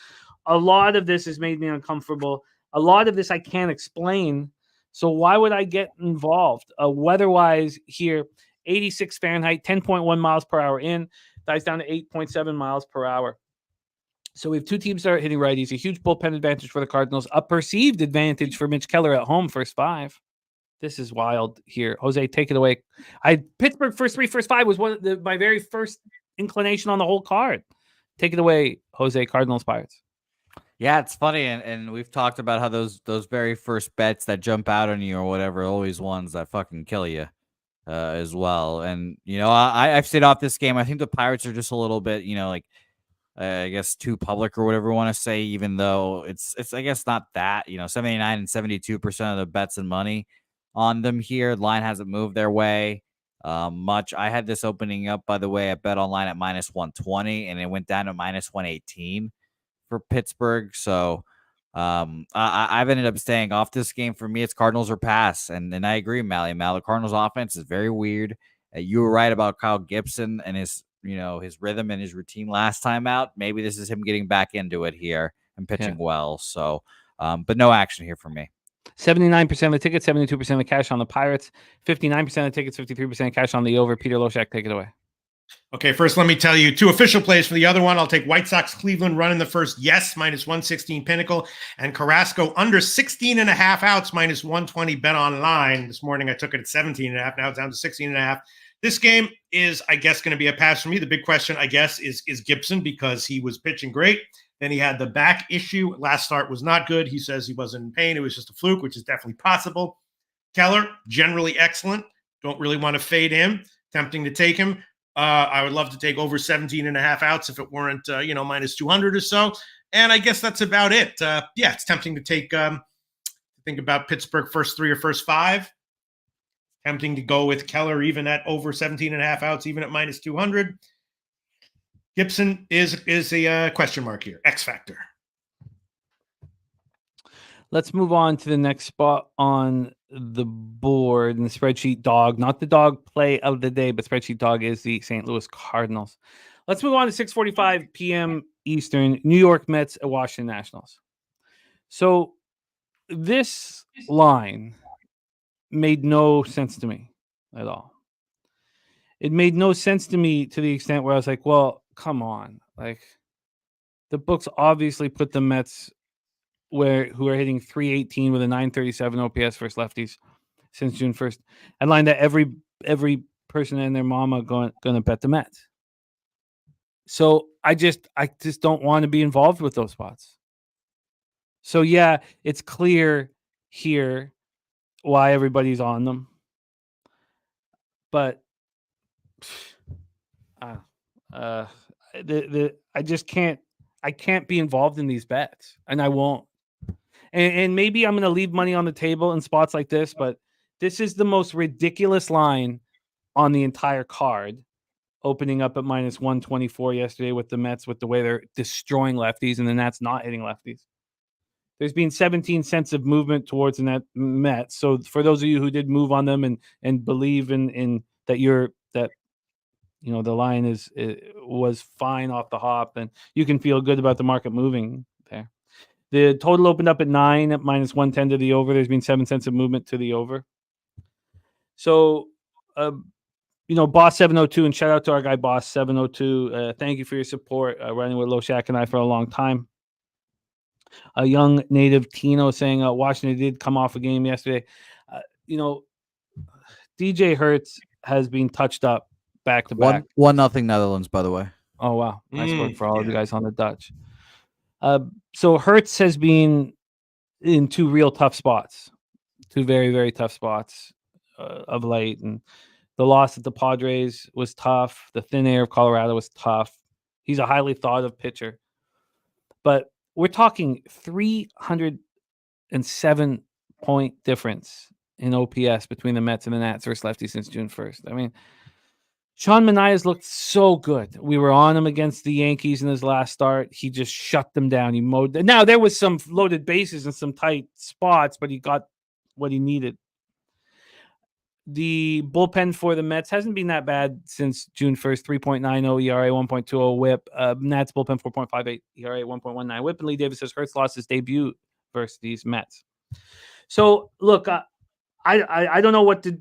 A lot of this has made me uncomfortable. A lot of this I can't explain. So why would I get involved? Weather-wise here, 86 Fahrenheit, 10.1 miles per hour in, dies down to 8.7 miles per hour. So we have 2 teams that are hitting righties, a huge bullpen advantage for the Cardinals, a perceived advantage for Mitch Keller at home, first 5. This is wild here. Jose, take it away. Pittsburgh first 3, first 5 was my very first inclination on the whole card. Take it away, Jose, Cardinals, Pirates. Yeah, it's funny, and we've talked about how those very first bets that jump out on you or whatever are always ones that fucking kill you as well. And, I've stayed off this game. I think the Pirates are just a little bit, I guess too public or whatever you want to say, even though it's I guess not that, 79 and 72% of the bets and money on them here. The line hasn't moved their way much. I had this opening up, by the way, at Bet Online at minus 120, and it went down to minus 118 for Pittsburgh. So I've ended up staying off this game. For me, it's Cardinals or pass. And I agree, Mal. The Cardinals offense is very weird. You were right about Kyle Gibson and his rhythm and his routine last time out. Maybe this is him getting back into it here and pitching well. So, but no action here for me. 79% of the tickets, 72% of the cash on the Pirates, 59% of the tickets, 53% cash on the over. Peter Loshak, take it away. Okay, first let me tell you 2 official plays for the other one. I'll take White Sox Cleveland run in the first, yes, minus 116 Pinnacle, and Carrasco under 16.5 outs, minus 120 Bet Online. This morning I took it at 17.5. Now it's down to 16.5. This game is, I guess, going to be a pass for me. The big question, I guess, is Gibson, because he was pitching great. Then he had the back issue. Last start was not good. He says he wasn't in pain. It was just a fluke, which is definitely possible. Keller, generally excellent. Don't really want to fade him. Tempting to take him. I would love to take over 17.5 outs if it weren't, minus 200 or so. And I guess that's about it. It's tempting to take, think about Pittsburgh first 3 or first 5. Tempting to go with Keller even at over 17.5 outs, even at minus 200. Gibson is a question mark here. X factor. Let's move on to the next spot on the board in the spreadsheet dog. Not the dog play of the day, but spreadsheet dog is the St. Louis Cardinals. Let's move on to 6:45 p.m. Eastern. New York Mets at Washington Nationals. So this line made no sense to me at all. It made no sense to me to the extent where I was like, well, come on. Like, the books obviously put the Mets who are hitting 318 with a 937 OPS versus lefties since June 1st. And line that every person and their mama going to bet the Mets. So I just don't want to be involved with those spots. So yeah, it's clear here why everybody's on them. But I just can't be involved in these bets, and I won't. And maybe I'm going to leave money on the table in spots like this, but this is the most ridiculous line on the entire card, opening up at minus 124 yesterday with the Mets, with the way they're destroying lefties and the Nats not hitting lefties. There's been 17 cents of movement towards the Mets. So for those of you who did move on them and believe in that the line was fine off the hop, then you can feel good about the market moving there. The total opened up at 9 at minus 110 to the over. There's been 7 cents of movement to the over. So, Boss 702, and shout out to our guy Boss 702. Thank you for your support, running with Loshak and I for a long time. A young native Tino saying Washington did come off a game yesterday. DJ Hertz has been touched up back to back. 1-0 Netherlands, by the way. Oh wow, nice work for all of you guys on the Dutch. So Hertz has been in two real tough spots, two very, very tough spots of late. And the loss at the Padres was tough. The thin air of Colorado was tough. He's a highly thought of pitcher. But we're talking 307-point difference in OPS between the Mets and the Nats versus lefties since June 1st. I mean, Sean Manaea's looked so good. We were on him against the Yankees in his last start. He just shut them down. He mowed them. Now, there was some loaded bases and some tight spots, but he got what he needed. The bullpen for the Mets hasn't been that bad since June 1st. 3.90 ERA, 1.20 whip. Nats bullpen 4.58 ERA, 1.19 whip. And Lee Davis says Hertz lost his debut versus these Mets. So, look, I don't know what to...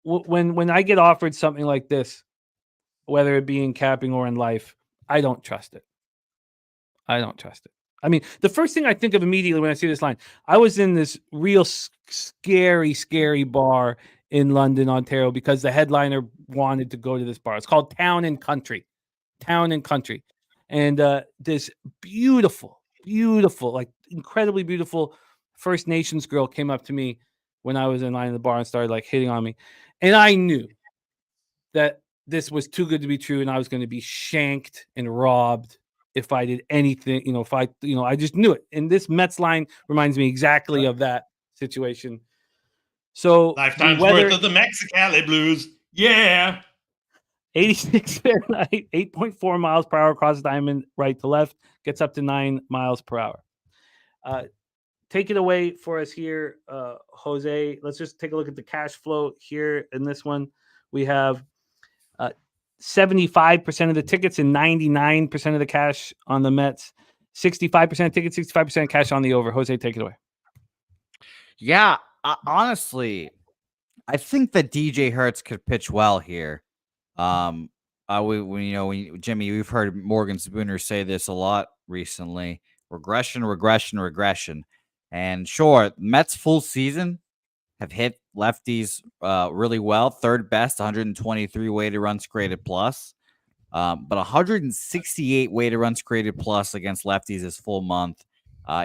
When I get offered something like this, whether it be in capping or in life, I don't trust it. I mean, the first thing I think of immediately when I see this line, I was in this real scary bar in London, Ontario, because the headliner wanted to go to this bar. It's called Town and Country. And this beautiful, like incredibly beautiful First Nations girl came up to me when I was in line in the bar and started like hitting on me. And I knew that this was too good to be true, and I was going to be shanked and robbed if I did anything. I just knew it. And this Mets line reminds me exactly of that situation. So lifetime's worth of the Mexicali Blues. Yeah. 86 Fahrenheit, 8.4 miles per hour across the diamond, right to left, gets up to 9 miles per hour. Take it away for us here, Jose. Let's just take a look at the cash flow here. In this one, we have 75% of the tickets and 99% of the cash on the Mets. 65% tickets, 65% cash on the over. Jose, take it away. Yeah, honestly, I think that DJ Hertz could pitch well here. Jimmy, we've heard Morgan Spooner say this a lot recently. Regression. And sure, Mets full season have hit lefties really well. Third best, 123 weighted runs created plus. But 168 weighted runs created plus against lefties this full month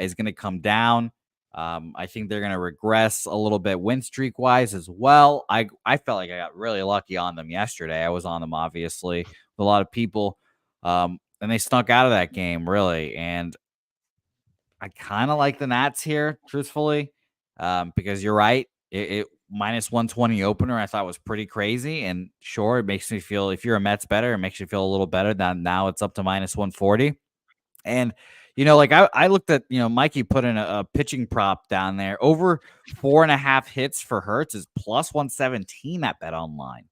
is going to come down. I think they're going to regress a little bit win streak wise as well. I felt like I got really lucky on them yesterday. I was on them, obviously, with a lot of people. And they snuck out of that game, really. And I kind of like the Nats here, truthfully, because you're right. minus 120 opener I thought was pretty crazy. And sure, it makes me feel, if you're a Mets better, it makes you feel a little better that now it's up to minus 140. And, like I looked at, Mikey put in a pitching prop down there. Over 4.5 hits for Hertz is plus 117 at Bet Online.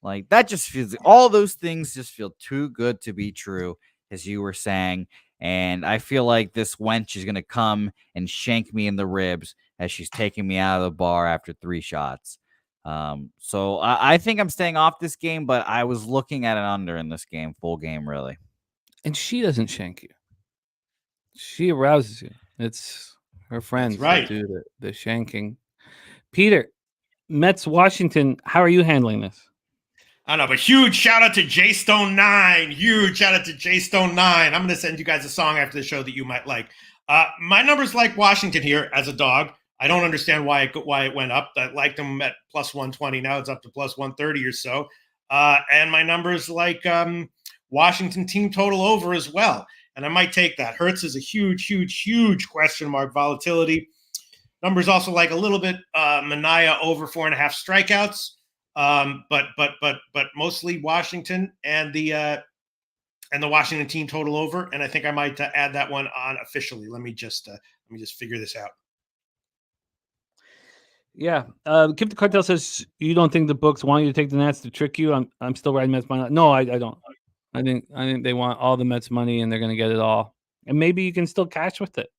Like, that just feels, all those things just feel too good to be true, as you were saying. And I feel like this wench is going to come and shank me in the ribs as she's taking me out of the bar after 3 shots. So I think I'm staying off this game, but I was looking at an under in this game, full game, really. And she doesn't shank you. She arouses you. It's her friends that do the shanking. Peter, Mets, Washington, how are you handling this? I don't know, but huge shout out to J Stone 9. Huge shout out to J Stone 9. I'm going to send you guys a song after the show that you might like. My numbers like Washington here as a dog. I don't understand why it went up. I liked them at plus 120. Now it's up to plus 130 or so. And my numbers like Washington team total over as well. And I might take that. Hertz is a huge question mark volatility. Numbers also like a little bit Mania over 4.5 strikeouts. But mostly Washington and the Washington team total over. And I think I might add that one on officially. Let me just figure this out. Yeah. Kip the Cartel says you don't think the books want you to take the Nats to trick you. I'm still riding Mets money. No, I don't. I think they want all the Mets money and they're going to get it all. And maybe you can still cash with it.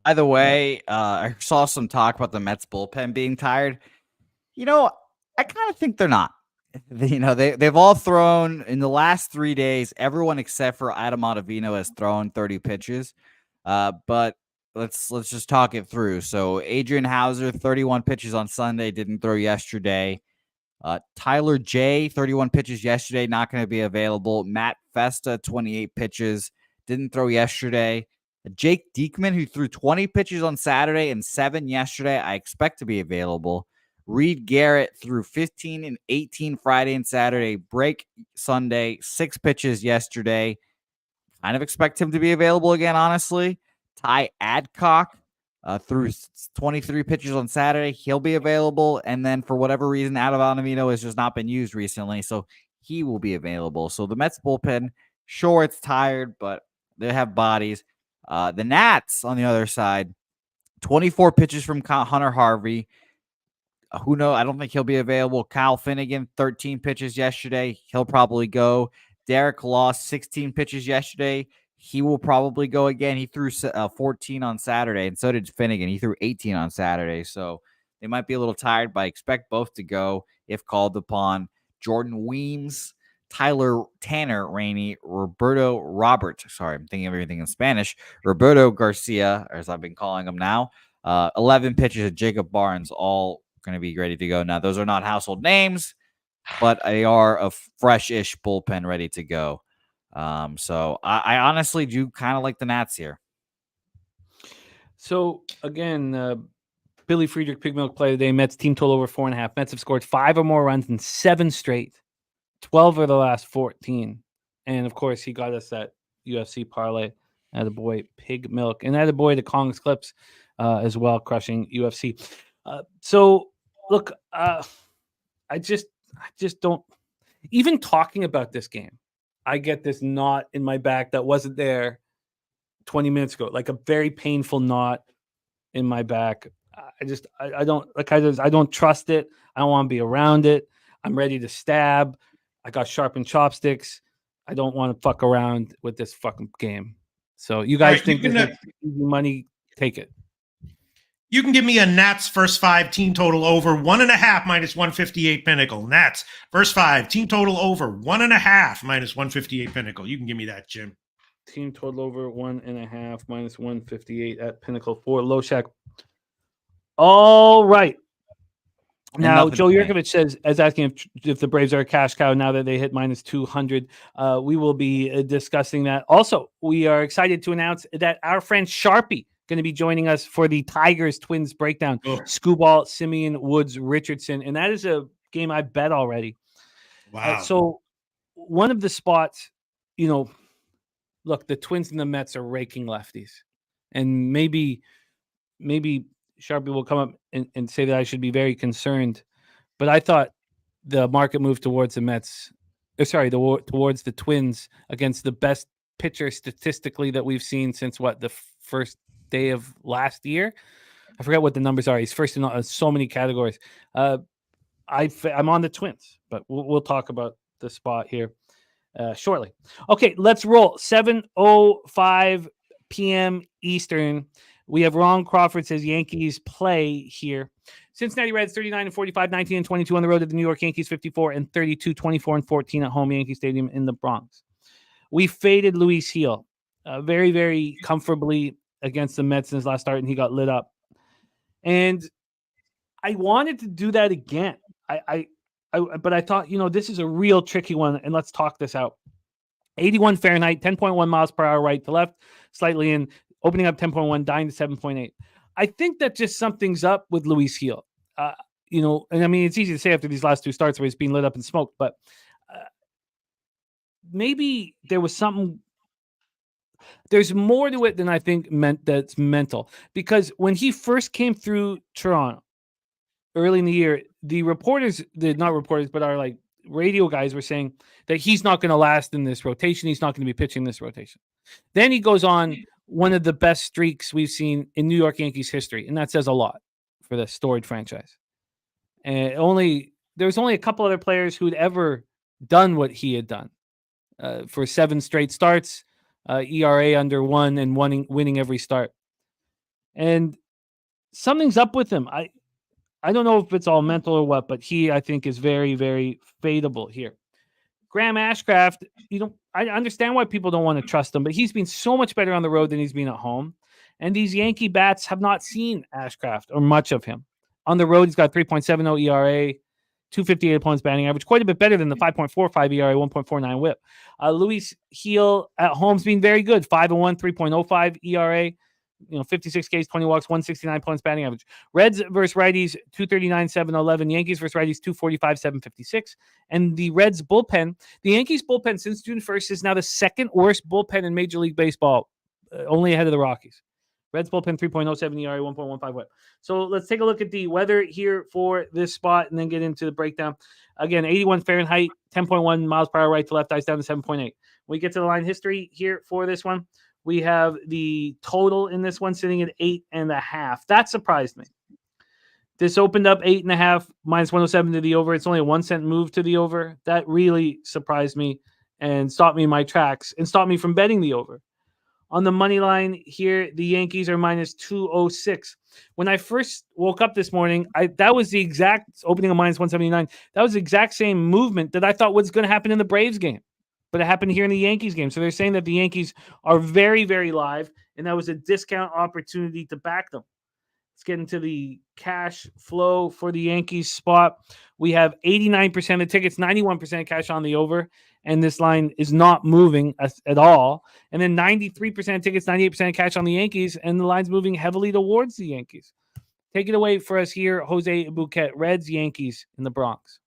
By the way, I saw some talk about the Mets bullpen being tired. I kind of think they're not. They've all thrown in the last 3 days. Everyone except for Adam Ottavino has thrown 30 pitches. But let's just talk it through. So Adrian Hauser, 31 pitches on Sunday, didn't throw yesterday. Tyler J, 31 pitches yesterday, not going to be available. Matt Festa, 28 pitches, didn't throw yesterday. Jake Diekman, who threw 20 pitches on Saturday and 7 yesterday, I expect to be available. Reed Garrett threw 15 and 18 Friday and Saturday, break Sunday, 6 pitches yesterday. Kind of expect him to be available again, honestly. Ty Adcock threw 23 pitches on Saturday. He'll be available. And then for whatever reason, Adam Ottavino has just not been used recently, so he will be available. So the Mets bullpen, sure, it's tired, but they have bodies. The Nats, on the other side, 24 pitches from Hunter Harvey. Who knows? I don't think he'll be available. Kyle Finnegan, 13 pitches yesterday. He'll probably go. Derek Loss, 16 pitches yesterday. He will probably go again. He threw 14 on Saturday, and so did Finnegan. He threw 18 on Saturday. So they might be a little tired, but I expect both to go if called upon. Jordan Weems, Tyler Tanner Rainey, Roberto Robert. Sorry, I'm thinking of everything in Spanish. Roberto Garcia, as I've been calling him now. 11 pitches of Jacob Barnes, all going to be ready to go. Now, those are not household names, but they are a fresh-ish bullpen ready to go. So I honestly do kind of like the Nats here. So, again, Billy Friedrich, Pig Milk play today. Mets team total over 4.5. Mets have scored 5 or more runs in 7 straight. 12 of the last 14. And, of course, he got us that UFC parlay. Attaboy, Pig Milk. And attaboy to Kong's Clips as well, crushing UFC. So, look, I just don't – even talking about this game, I get this knot in my back that wasn't there 20 minutes ago, like a very painful knot in my back. I don't trust it. I don't want to be around it. I'm ready to stab. I got sharpened chopsticks. I don't want to fuck around with this fucking game. So you guys think this is easy money? Take it. You can give me a Nats first 5 team total over 1.5 minus 158 Pinnacle. Nats first 5 team total over 1.5 minus 158 Pinnacle. You can give me that, Jim. Team total over 1.5 minus 158 at Pinnacle for Loshak. All right. Now, Joe Yurkovich is asking if the Braves are a cash cow now that they hit minus 200. We will be discussing that. Also, we are excited to announce that our friend Sharpie going to be joining us for the Tigers Twins breakdown. Skubal, Simeon, Woods, Richardson. And that is a game I bet already. Wow. So one of the spots, look, the Twins and the Mets are raking lefties. And maybe Sharpie will come up and say that I should be very concerned. But I thought the market moved towards the Mets. Towards the Twins against the best pitcher statistically that we've seen since the first day of last year. I forget what the numbers are. He's first in so many categories. I'm on the Twins, but we'll talk about the spot here shortly. Okay, let's roll. 7:05 p.m. Eastern. We have Ron Crawford says Yankees play here. Cincinnati Reds 39-45, 19-22 on the road to the New York Yankees 54-32, 24-14 at home Yankee Stadium in the Bronx. We faded Luis Gil very, very comfortably against the Mets in his last start, and he got lit up. And I wanted to do that again. But I thought, this is a real tricky one, and let's talk this out. 81 Fahrenheit, 10.1 miles per hour right to left, slightly in, opening up 10.1, dying to 7.8. I think that just something's up with Luis Gil. And I mean, it's easy to say after these last two starts where he's being lit up and smoked, but maybe there was something. There's more to it than I think that's mental. Because when he first came through Toronto early in the year, our like radio guys were saying that he's not going to last in this rotation. He's not going to be pitching this rotation. Then he goes on one of the best streaks we've seen in New York Yankees history, and that says a lot for the storied franchise. And there was only a couple other players who'd ever done what he had done for 7 straight starts, ERA under 1, and winning every start. And something's up with him. I don't know if it's all mental or what, but he, I think, is very, very fadeable here. Graham Ashcraft, I understand why people don't want to trust him, but he's been so much better on the road than he's been at home. And these Yankee bats have not seen Ashcraft or much of him. On the road, he's got 3.70 ERA, 258 opponents batting average, quite a bit better than the 5.45 ERA, 1.49 whip. Luis Gil at home's been very good, 5-1, 3.05 ERA. 56 Ks, 20 walks, 169 points batting average. Reds versus righties, 239, 711. Yankees versus righties, 245, 756. And the Reds bullpen, the Yankees bullpen since June 1st is now the second worst bullpen in Major League Baseball, only ahead of the Rockies. Reds bullpen, 3.07 ERA, 1.15 whip. So let's take a look at the weather here for this spot and then get into the breakdown. Again, 81 Fahrenheit, 10.1 miles per hour right to left, dice down to 7.8. When we get to the line history here for this one, we have the total in this one sitting at 8.5. That surprised me. This opened up 8.5, minus 107 to the over. It's only a 1 cent move to the over. That really surprised me and stopped me in my tracks and stopped me from betting the over. On the money line here, the Yankees are minus 206. When I first woke up this morning, that was the exact opening of minus 179. That was the exact same movement that I thought was going to happen in the Braves game. But it happened here in the Yankees game. So they're saying that the Yankees are very, very live, and that was a discount opportunity to back them. Let's get into the cash flow for the Yankees spot. We have 89% of tickets, 91% cash on the over, and this line is not moving at all. And then 93% of tickets, 98% cash on the Yankees, and the line's moving heavily towards the Yankees. Take it away for us here, Jose Bouquet, Reds, Yankees in the Bronx.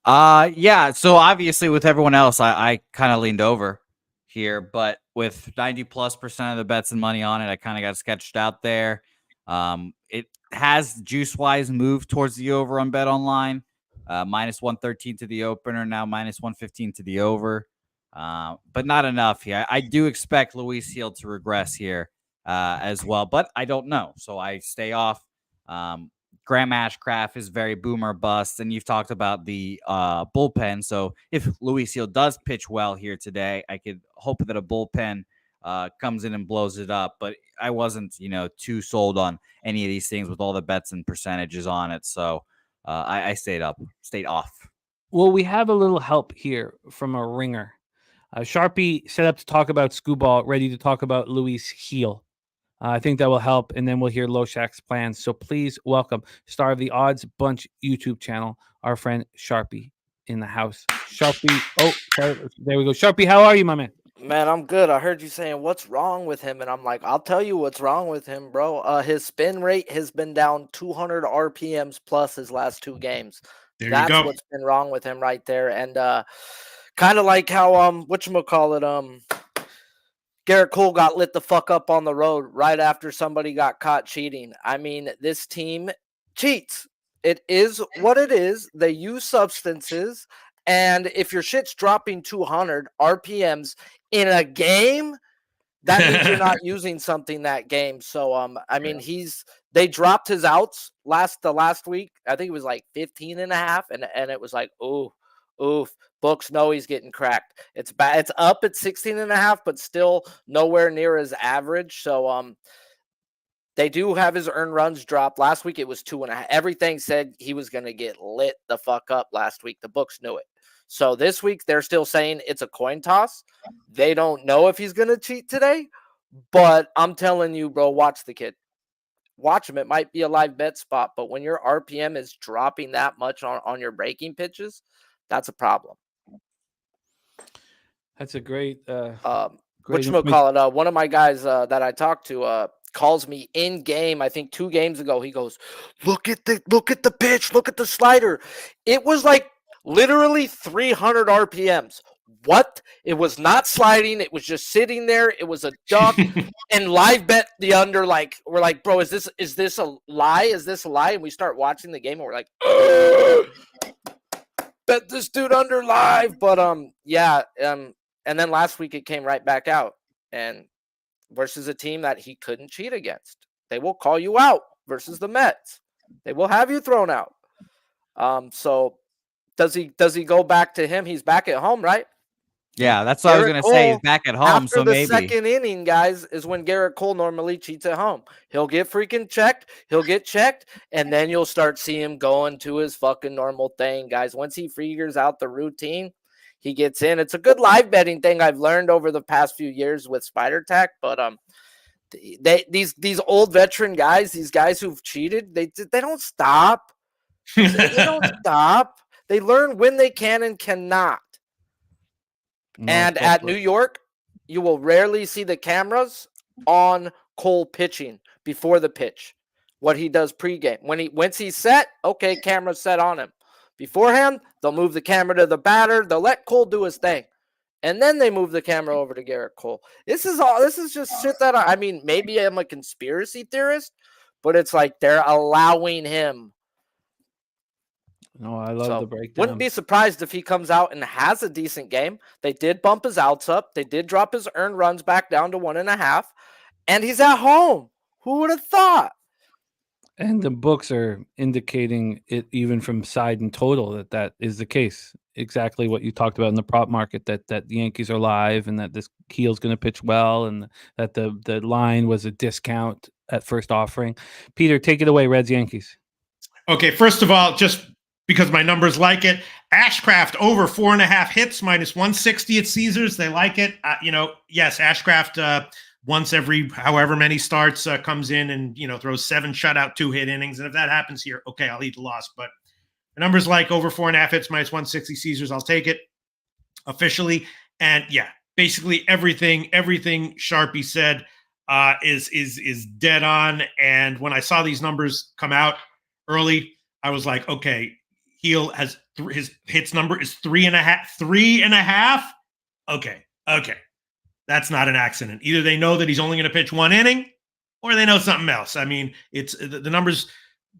Yeah, so obviously with everyone else, I kind of leaned over here, but with 90+% of the bets and money on it, I kind of got sketched out there. It has juice-wise moved towards the over on Bet Online, minus 113 to the opener, now minus 115 to the over, but not enough here. I do expect Luis Gil to regress here as well, but I don't know, so I stay off. Graham Ashcraft is very boomer bust, and you've talked about the bullpen. So if Luis Gil does pitch well here today, I could hope that a bullpen comes in and blows it up. But I wasn't, too sold on any of these things with all the bets and percentages on it. So I stayed off. Well, we have a little help here from a ringer. Sharpie set up to talk about Scooball, ready to talk about Luis Gil. I think that will help, and then we'll hear Loshak's plans. So please welcome star of the Odds Bunch YouTube channel, our friend Sharpie in the house. Sharpie, there we go. Sharpie, how are you, my man? Man, I'm good. I heard you saying what's wrong with him, and I'm like, I'll tell you what's wrong with him, bro. His spin rate has been down 200 RPMs plus his last 2 games. That's what's been wrong with him right there. And kind of like how whatchamacallit, Garrett Cole got lit the fuck up on the road right after somebody got caught cheating. I mean, this team cheats. It is what it is. They use substances. And if your shit's dropping 200 RPMs in a game, that means you're not using something that game. So, I mean, they dropped his outs the last week. I think it was like 15 and a half. And it was like, oof. Books know he's getting cracked. It's bad. It's up at 16 and a half, but still nowhere near his average. So, they do have his earned runs drop. Last week, it was 2.5. Everything said he was going to get lit the fuck up last week. The books knew it. So this week, they're still saying it's a coin toss. They don't know if he's going to cheat today, but I'm telling you, bro, watch the kid. Watch him. It might be a live bet spot, but when your RPM is dropping that much on your breaking pitches, that's a problem. That's a great whatchamacallit, one of my guys that I talked to calls me in game. I think 2 games ago, he goes, look at the pitch, look at the slider. It was like literally 300 RPMs. What? It was not sliding. It was just sitting there. It was a duck. And live bet the under. Like, we're like, bro, is this a lie? Is this a lie? And we start watching the game and we're like, bet this dude under live. But and then last week it came right back out, and versus a team that he couldn't cheat against. They will call you out versus the Mets. They will have you thrown out. So does he go back to him? He's back at home, right? Yeah, that's what I was going to say. He's back at home, after so the maybe. Second inning, guys, is when Garrett Cole normally cheats at home. He'll get freaking checked. He'll get checked, and then you'll start seeing him going to his fucking normal thing, guys. Once he figures out the routine, he gets in. It's a good live betting thing I've learned over the past few years with Spider Tack, but these old veteran guys, these guys who've cheated, they don't stop. They don't stop. They learn when they can and cannot. And at New York, you will rarely see the cameras on Cole pitching before the pitch. What he does pregame. Once he's set, okay, camera's set on him. Beforehand, they'll move the camera to the batter. They'll let Cole do his thing. And then they move the camera over to Garrett Cole. This is just shit that I mean, maybe I'm a conspiracy theorist, but it's like they're allowing him. No, I love the breakdown. Wouldn't be surprised if he comes out and has a decent game. They did bump his outs up. They did drop his earned runs back down to 1.5. And he's at home. Who would have thought? And the books are indicating it even from side and total that is the case. Exactly what you talked about in the prop market, that the Yankees are live and that this Keel's going to pitch well and that the line was a discount at first offering. Peter, take it away, Reds Yankees. Okay, first of all, just because my numbers like it, Ashcraft over 4.5 hits, minus 160 at Caesars. They like it. Yes, Ashcraft once every however many starts comes in and, throws 7 shutout, 2-hit innings. And if that happens here, okay, I'll eat the loss. But the numbers like over 4.5 hits, minus 160 Caesars, I'll take it officially. And yeah, basically everything Sharpie said is dead on. And when I saw these numbers come out early, I was like, okay, Heel has his hits number is 3.5. Okay. That's not an accident. Either they know that he's only going to pitch 1 inning or they know something else. I mean, it's the numbers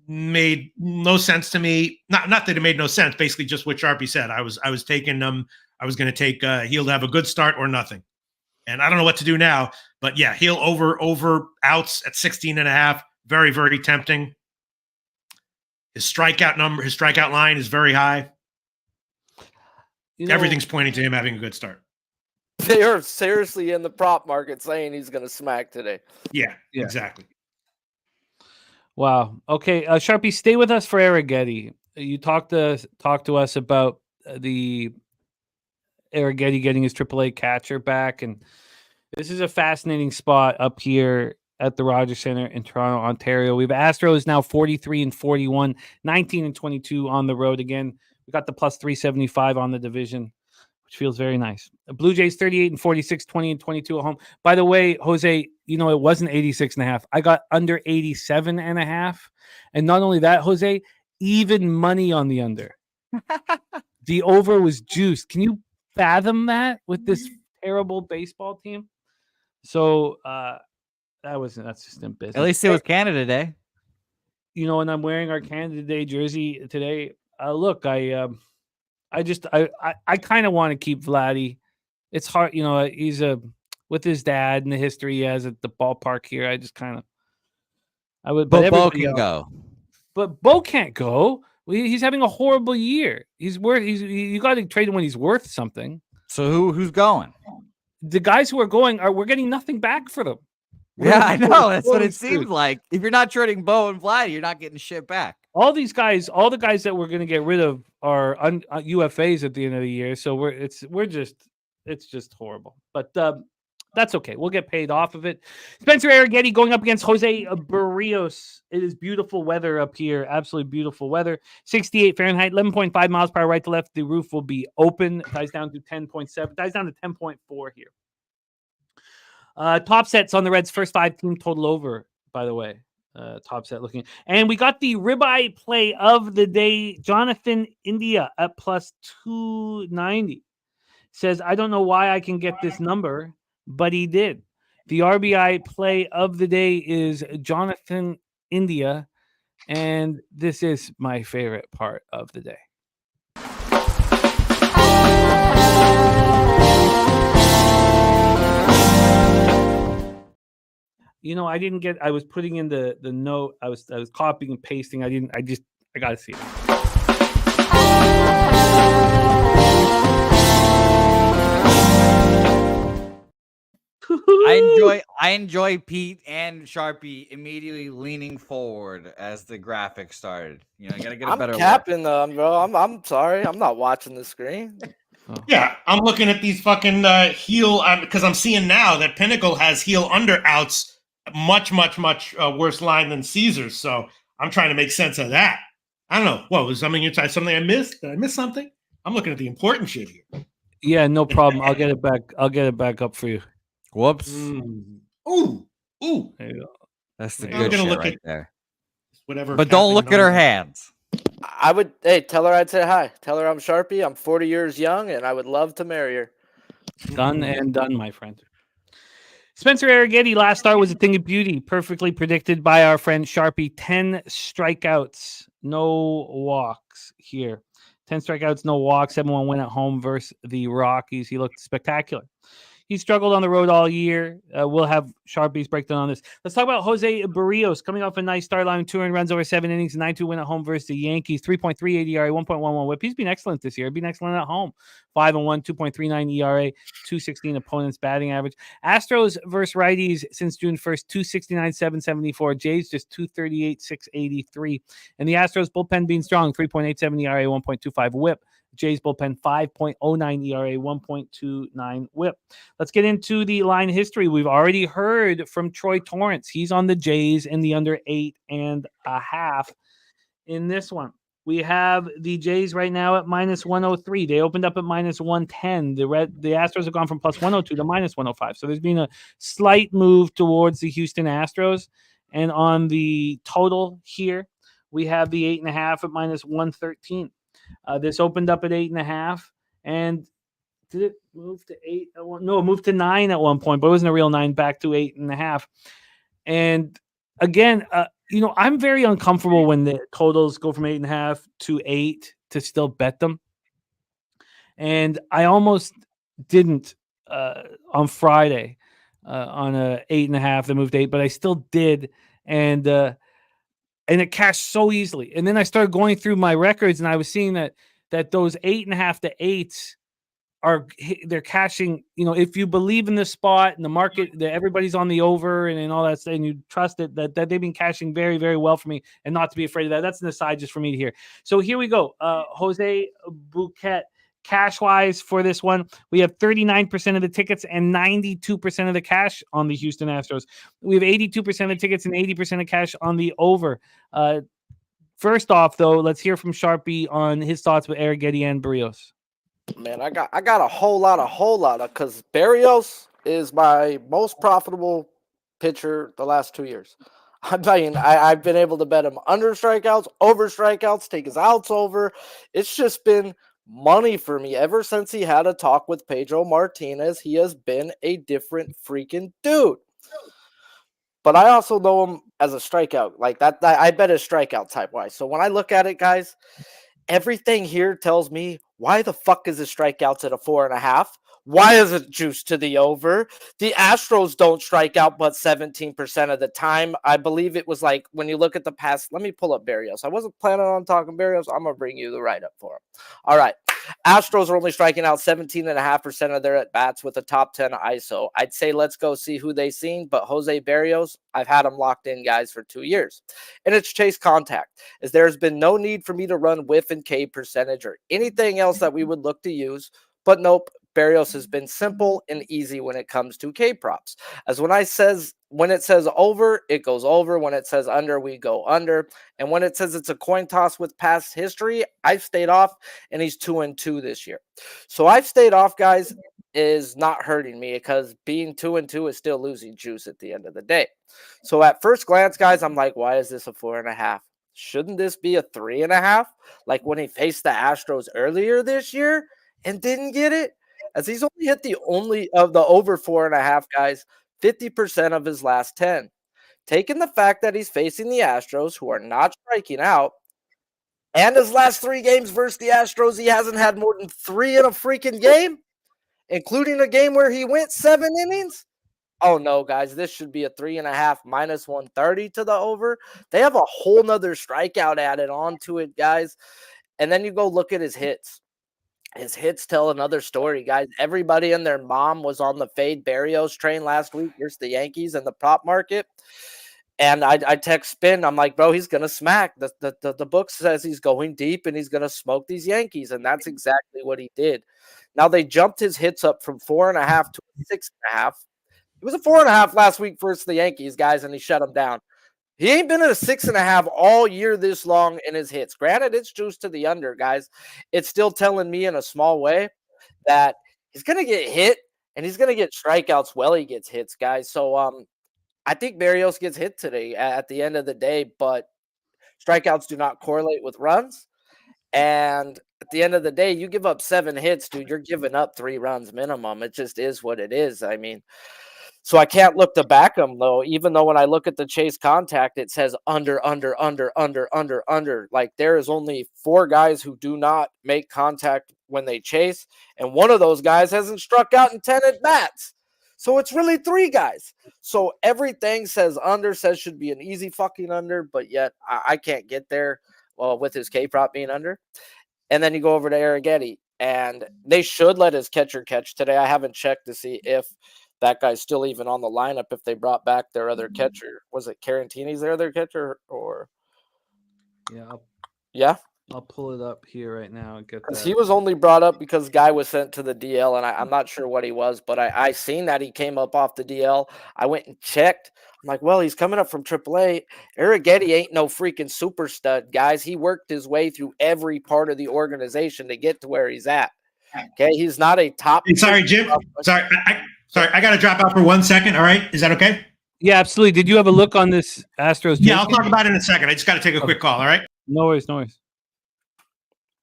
made no sense to me. Not that it made no sense. Basically just what Sharpie said. I was taking I was going to take Heel to have a good start or nothing. And I don't know what to do now, but yeah, Heel over outs at 16.5. Very, very tempting. His strikeout line is very high. Everything's pointing to him having a good start. They are seriously in the prop market saying he's going to smack today. Yeah, exactly. Wow. Okay, Sharpie, stay with us for Arrighetti. You talk to us about the Arrighetti getting his AAA catcher back, and this is a fascinating spot up here at the Rogers Center in Toronto, Ontario. We have Astros now 43-41, 19-22 on the road. Again, we got the plus 375 on the division, which feels very nice. The Blue Jays 38-46, 20-22 at home. By the way, Jose, it wasn't 86.5. I got under 87.5. And not only that, Jose, even money on the under. The over was juiced. Can you fathom that with this terrible baseball team? So that's just in business. At least it was Canada Day. And I'm wearing our Canada Day jersey today. Look, I kind of want to keep Vladdy. It's hard, he's with his dad and the history he has at the ballpark here. I just kind of, I would, but Bo can go. But Bo can't go. He's having a horrible year. You got to trade him when he's worth something. So who's going? The guys who are going we're getting nothing back for them. I know. That's what it seems like. If you're not trading Bo and Vlad, you're not getting shit back. All the guys that we're going to get rid of are UFAs at the end of the year. So it's just horrible. But that's okay. We'll get paid off of it. Spencer Arrighetti going up against Jose Barrios. It is beautiful weather up here. Absolutely beautiful weather. 68 Fahrenheit, 11.5 miles per hour right to left. The roof will be open. Dies down to 10.7. Dies down to 10.4 here. Top sets on the Reds' first 5 team total over, by the way. Top set looking. And we got the ribeye play of the day. Jonathan India at plus 290. Says, I don't know why I can get this number, but he did. The RBI play of the day is Jonathan India. And this is my favorite part of the day. I was putting in the note. I was copying and pasting. I got to see it. I enjoy Pete and Sharpie immediately leaning forward as the graphic started. You gotta get a better. I'm capping them, bro. I'm sorry. I'm not watching the screen. Yeah, I'm looking at these fucking heel because I'm seeing now that Pinnacle has heel under outs. Much worse line than Caesars. So I'm trying to make sense of that. I don't know. What was something I missed? Did I miss something? I'm looking at the important shit here. Yeah, no problem. I'll get it back. I'll get it back up for you. Whoops. Ooh. There you go. That's the good shit right there. Whatever. But don't look at her hands. I would. Hey, tell her I'd say hi. Tell her I'm Sharpie. I'm 40 years young, and I would love to marry her. Done and done, my friend. Spencer Arrighetti, last start was a thing of beauty. Perfectly predicted by our friend Sharpie. 10 strikeouts, no walks here. 10 strikeouts, no walks. 7-1 win at home versus the Rockies. He looked spectacular. He struggled on the road all year. We'll have Sharpie's breakdown on this. Let's talk about Jose Barrios coming off a nice start line, 2 runs over 7 innings, 9-2 win at home versus the Yankees. 3.38 ERA, 1.11 WHIP. He's been excellent this year. Been excellent at home. 5-1, 2.39 ERA, 216 opponents batting average. Astros versus righties since June 1st, 269, 774. Jays just 238, 683. And the Astros bullpen being strong, 3.87 ERA, 1.25 WHIP. Jays bullpen 5.09 ERA, 1.29 WHIP. Let's get into the line history. We've already heard from Troy Torrance. He's on the Jays in the under 8.5 in this one. We have the Jays right now at minus 103. They opened up at minus 110. The Astros have gone from plus 102 to minus 105. So there's been a slight move towards the Houston Astros. And on the total here, we have the 8.5 at minus 113. This opened up at 8.5, and did it move to 8? No, it moved to 9 at one point, but it wasn't a real 9. Back to 8.5. And again, I'm very uncomfortable when the totals go from 8.5 to 8 to still bet them. And I almost didn't on Friday on a 8.5 that moved to 8, but I still did, and it cashed so easily. And then I started going through my records, and I was seeing that those 8.5 to 8s they're cashing. If you believe in the spot and the market, that everybody's on the over and all that stuff, and you trust it, that they've been cashing very, very well for me, and not to be afraid of that. That's an aside just for me to hear. So here we go. Jose Bouquet. Cash-wise for this one, we have 39% of the tickets and 92% of the cash on the Houston Astros. We have 82% of the tickets and 80% of cash on the over. First off, though, let's hear from Sharpie on his thoughts with Arrighetti and Barrios. Man, I got a whole lot because Barrios is my most profitable pitcher the last 2 years. I mean, I've been able to bet him under strikeouts, over strikeouts, take his outs over. It's just been money for me. Ever since he had a talk with Pedro Martinez, he has been a different freaking dude. But I also know him as a strikeout. Like that I bet is strikeout type wise. So when I look at it, guys, everything here tells me why the fuck is his strikeouts at a 4.5? Why is it juiced to the over? The Astros don't strike out but 17% of the time. I believe it was like when you look at the past. Let me pull up Barrios. I wasn't planning on talking Barrios. I'm going to bring you the write-up for him. All right. Astros are only striking out 17.5% of their at-bats with a top 10 ISO. I'd say let's go see who they seen, but Jose Barrios, I've had him locked in, guys, for 2 years. And it's chase contact, as there's been no need for me to run whiff and K percentage or anything else that we would look to use. But nope, Barrios has been simple and easy when it comes to K props. As when it says over, it goes over. When it says under, we go under. And when it says it's a coin toss with past history, I've stayed off, and he's 2-2 this year. So I've stayed off, guys, is not hurting me because being 2-2 is still losing juice at the end of the day. So at first glance, guys, I'm like, why is this a 4.5? Shouldn't this be a 3.5? Like when he faced the Astros earlier this year and didn't get it? As he's only hit the over 4.5, guys, 50% of his last 10. Taking the fact that he's facing the Astros, who are not striking out, and his last 3 games versus the Astros, he hasn't had more than 3 in a freaking game, including a game where he went 7 innings. Oh no, guys, this should be a 3.5 minus 130 to the over. They have a whole nother strikeout added onto it, guys. And then you go look at his hits. His hits tell another story, guys. Everybody and their mom was on the fade Barrios train last week versus the Yankees in the prop market. And I text Spin. I'm like, bro, he's going to smack. The book says he's going deep and he's going to smoke these Yankees. And that's exactly what he did. Now, they jumped his hits up from 4.5 to 6.5. It was a 4.5 last week versus the Yankees, guys, and he shut them down. He ain't been at a 6.5 all year this long in his hits. Granted, it's juiced to the under, guys. It's still telling me in a small way that he's going to get hit and he's going to get strikeouts while he gets hits, guys. So I think Barrios gets hit today at the end of the day, but strikeouts do not correlate with runs. And at the end of the day, you give up 7 hits, dude, you're giving up 3 runs minimum. It just is what it is. I mean, so I can't look to back him, though, even though when I look at the chase contact, it says under. Like there is only 4 guys who do not make contact when they chase, and one of those guys hasn't struck out in 10 at-bats. So it's really 3 guys. So everything says under, says should be an easy fucking under, but yet I can't get there with his K-prop being under. And then you go over to Arrighetti, and they should let his catcher catch today. I haven't checked to see if that guy's still even on the lineup, if they brought back their other catcher. Was it Carantini's their other catcher? Or yeah, I'll pull it up here right now and get that. He was only brought up because guy was sent to the DL, and I'm not sure what he was, but I seen that he came up off the DL. I went and checked. I'm like, well, he's coming up from AAA. Arrighetti ain't no freaking super stud, guys. He worked his way through every part of the organization to get to where he's at. Okay, he's not a top. Sorry, Jim. Sorry, I got to drop out for 1 second. All right. Is that okay? Yeah, absolutely. Did you have a look on this Astros? Yeah, I'll talk about it in a second. I just got to take a quick call. All right. No worries.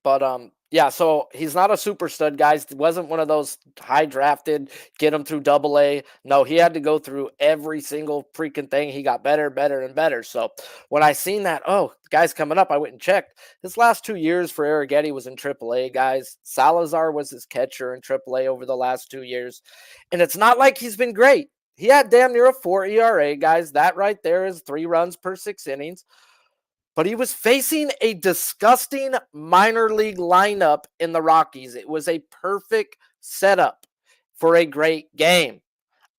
But yeah, so he's not a super stud, guys. He wasn't one of those high drafted, get him through AA. No, he had to go through every single freaking thing. He got better and better. So when I seen that, the guy's coming up, I went and checked. His last 2 years for Arrighetti was in AAA, guys. Salazar was his catcher in AAA over the last 2 years. And it's not like he's been great. He had damn near a 4 ERA, guys. That right there is 3 runs per 6 innings. But he was facing a disgusting minor league lineup in the Rockies. It was a perfect setup for a great game.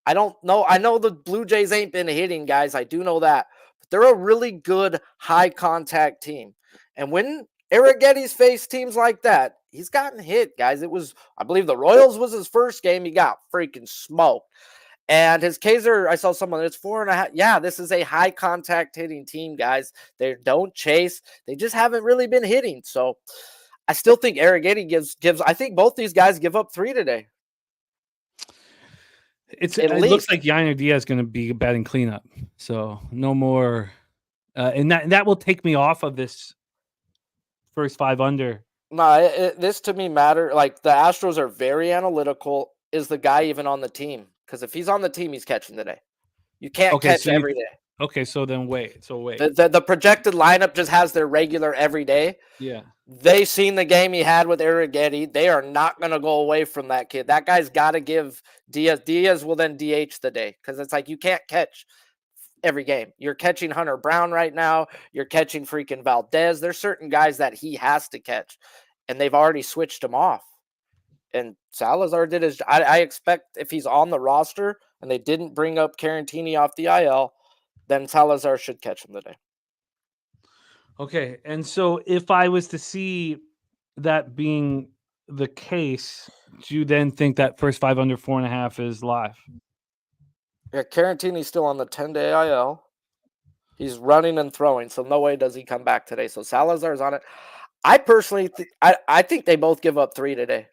I don't know. I know the Blue Jays ain't been hitting, guys. I do know that. But they're a really good high contact team. And when Arrighetti's faced teams like that, he's gotten hit, guys. It was, I believe the Royals was his first game. He got freaking smoked. And his Kaiser, I saw someone, it's 4.5. Yeah, this is a high contact hitting team, guys. They don't chase. They just haven't really been hitting. So I still think Arrighetti gives. I think both these guys give up 3 today. It looks like Yainer Diaz is going to be batting cleanup. So no more. And that will take me off of this first 5 under No, this to me matter. Like the Astros are very analytical. Is the guy even on the team? Because if he's on the team, he's catching today. You can't catch every day. Okay, so then wait. The projected lineup just has their regular every day. Yeah. They seen the game he had with Arrighetti. They are not going to go away from that kid. That guy's got to give Diaz. Diaz will then DH the day because it's like you can't catch every game. You're catching Hunter Brown right now. You're catching freaking Valdez. There's certain guys that he has to catch, and they've already switched him off. And Salazar did his. I expect if he's on the roster and they didn't bring up Carantini off the IL, then Salazar should catch him today. Okay, and so if I was to see that being the case, do you then think that first 5 under 4.5 is live? Yeah, Carantini's still on the 10-day IL. He's running and throwing, so no way does he come back today. So Salazar's on it. I personally I think they both give up 3 today.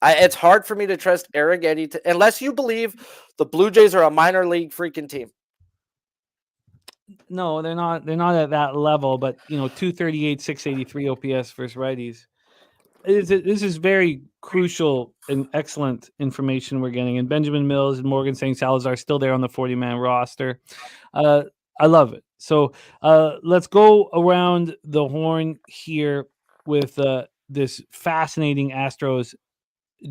It's hard for me to trust Arrighetti unless you believe the Blue Jays are a minor league freaking team. No, they're not. They're not at that level. But 238, 683 OPS versus righties. This is very crucial and excellent information we're getting. And Benjamin Mills and Morgan saying Salazar still there on the 40-man roster. I love it. So let's go around the horn here with this fascinating Astros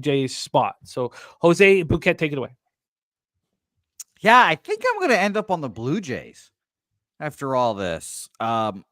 Jays spot. So Jose Bouquet, take it away. Yeah, I think I'm going to end up on the Blue Jays after all this. Arrighetti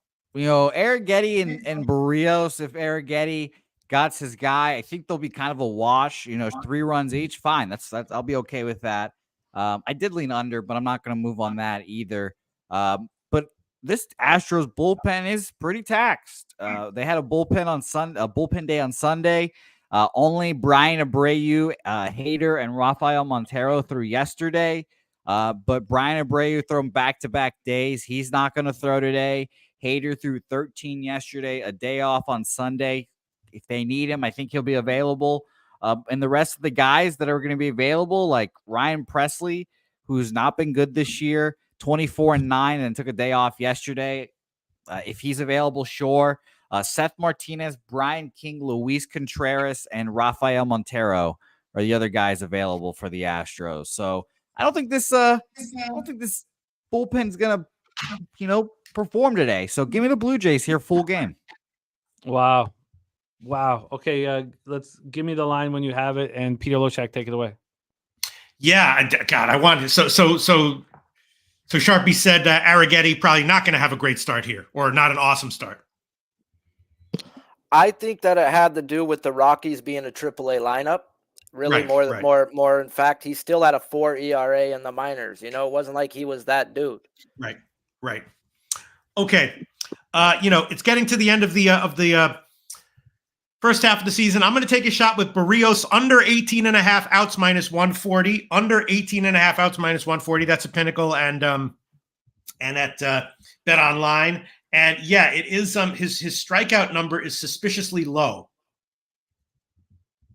and Barrios, if Arrighetti got his guy, I think they'll be kind of a wash. 3 runs each. Fine. That's I'll be okay with that. I did lean under, but I'm not going to move on that either. But this Astros bullpen is pretty taxed. They had a bullpen day on Sunday. Only Brian Abreu, Hader, and Rafael Montero threw yesterday. But Brian Abreu threw him back-to-back days. He's not going to throw today. Hader threw 13 yesterday, a day off on Sunday. If they need him, I think he'll be available. And the rest of the guys that are going to be available, like Ryan Presley, who's not been good this year, 24-9, and took a day off yesterday. If he's available, sure. Seth Martinez, Brian King, Luis Contreras, and Rafael Montero are the other guys available for the Astros. So I don't think this bullpen's gonna, perform today. So give me the Blue Jays here, full game. Wow. Okay, let's give me the line when you have it, and Peter Loshak, take it away. Yeah, God, I wanted so Sharpie said Arrighetti probably not going to have a great start here, or not an awesome start. I think that it had to do with the Rockies being a AAA lineup. Really, more. In fact, he's still at a 4 ERA in the minors. It wasn't like he was that dude. Right. Okay. It's getting to the end of the first half of the season. I'm going to take a shot with Barrios under 18.5 outs minus 140. Under 18.5 outs minus 140. That's a Pinnacle and at Bet Online. And yeah, it is. His strikeout number is suspiciously low,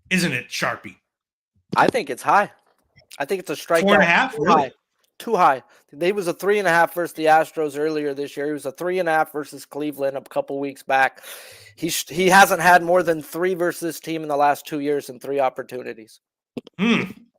isn't it, Sharpie? I think it's high. I think it's a strikeout. 4.5, really? Too high. He was a 3.5 versus the Astros earlier this year. He was a 3.5 versus Cleveland a couple weeks back. He hasn't had more than 3 versus this team in the last 2 years in 3 opportunities.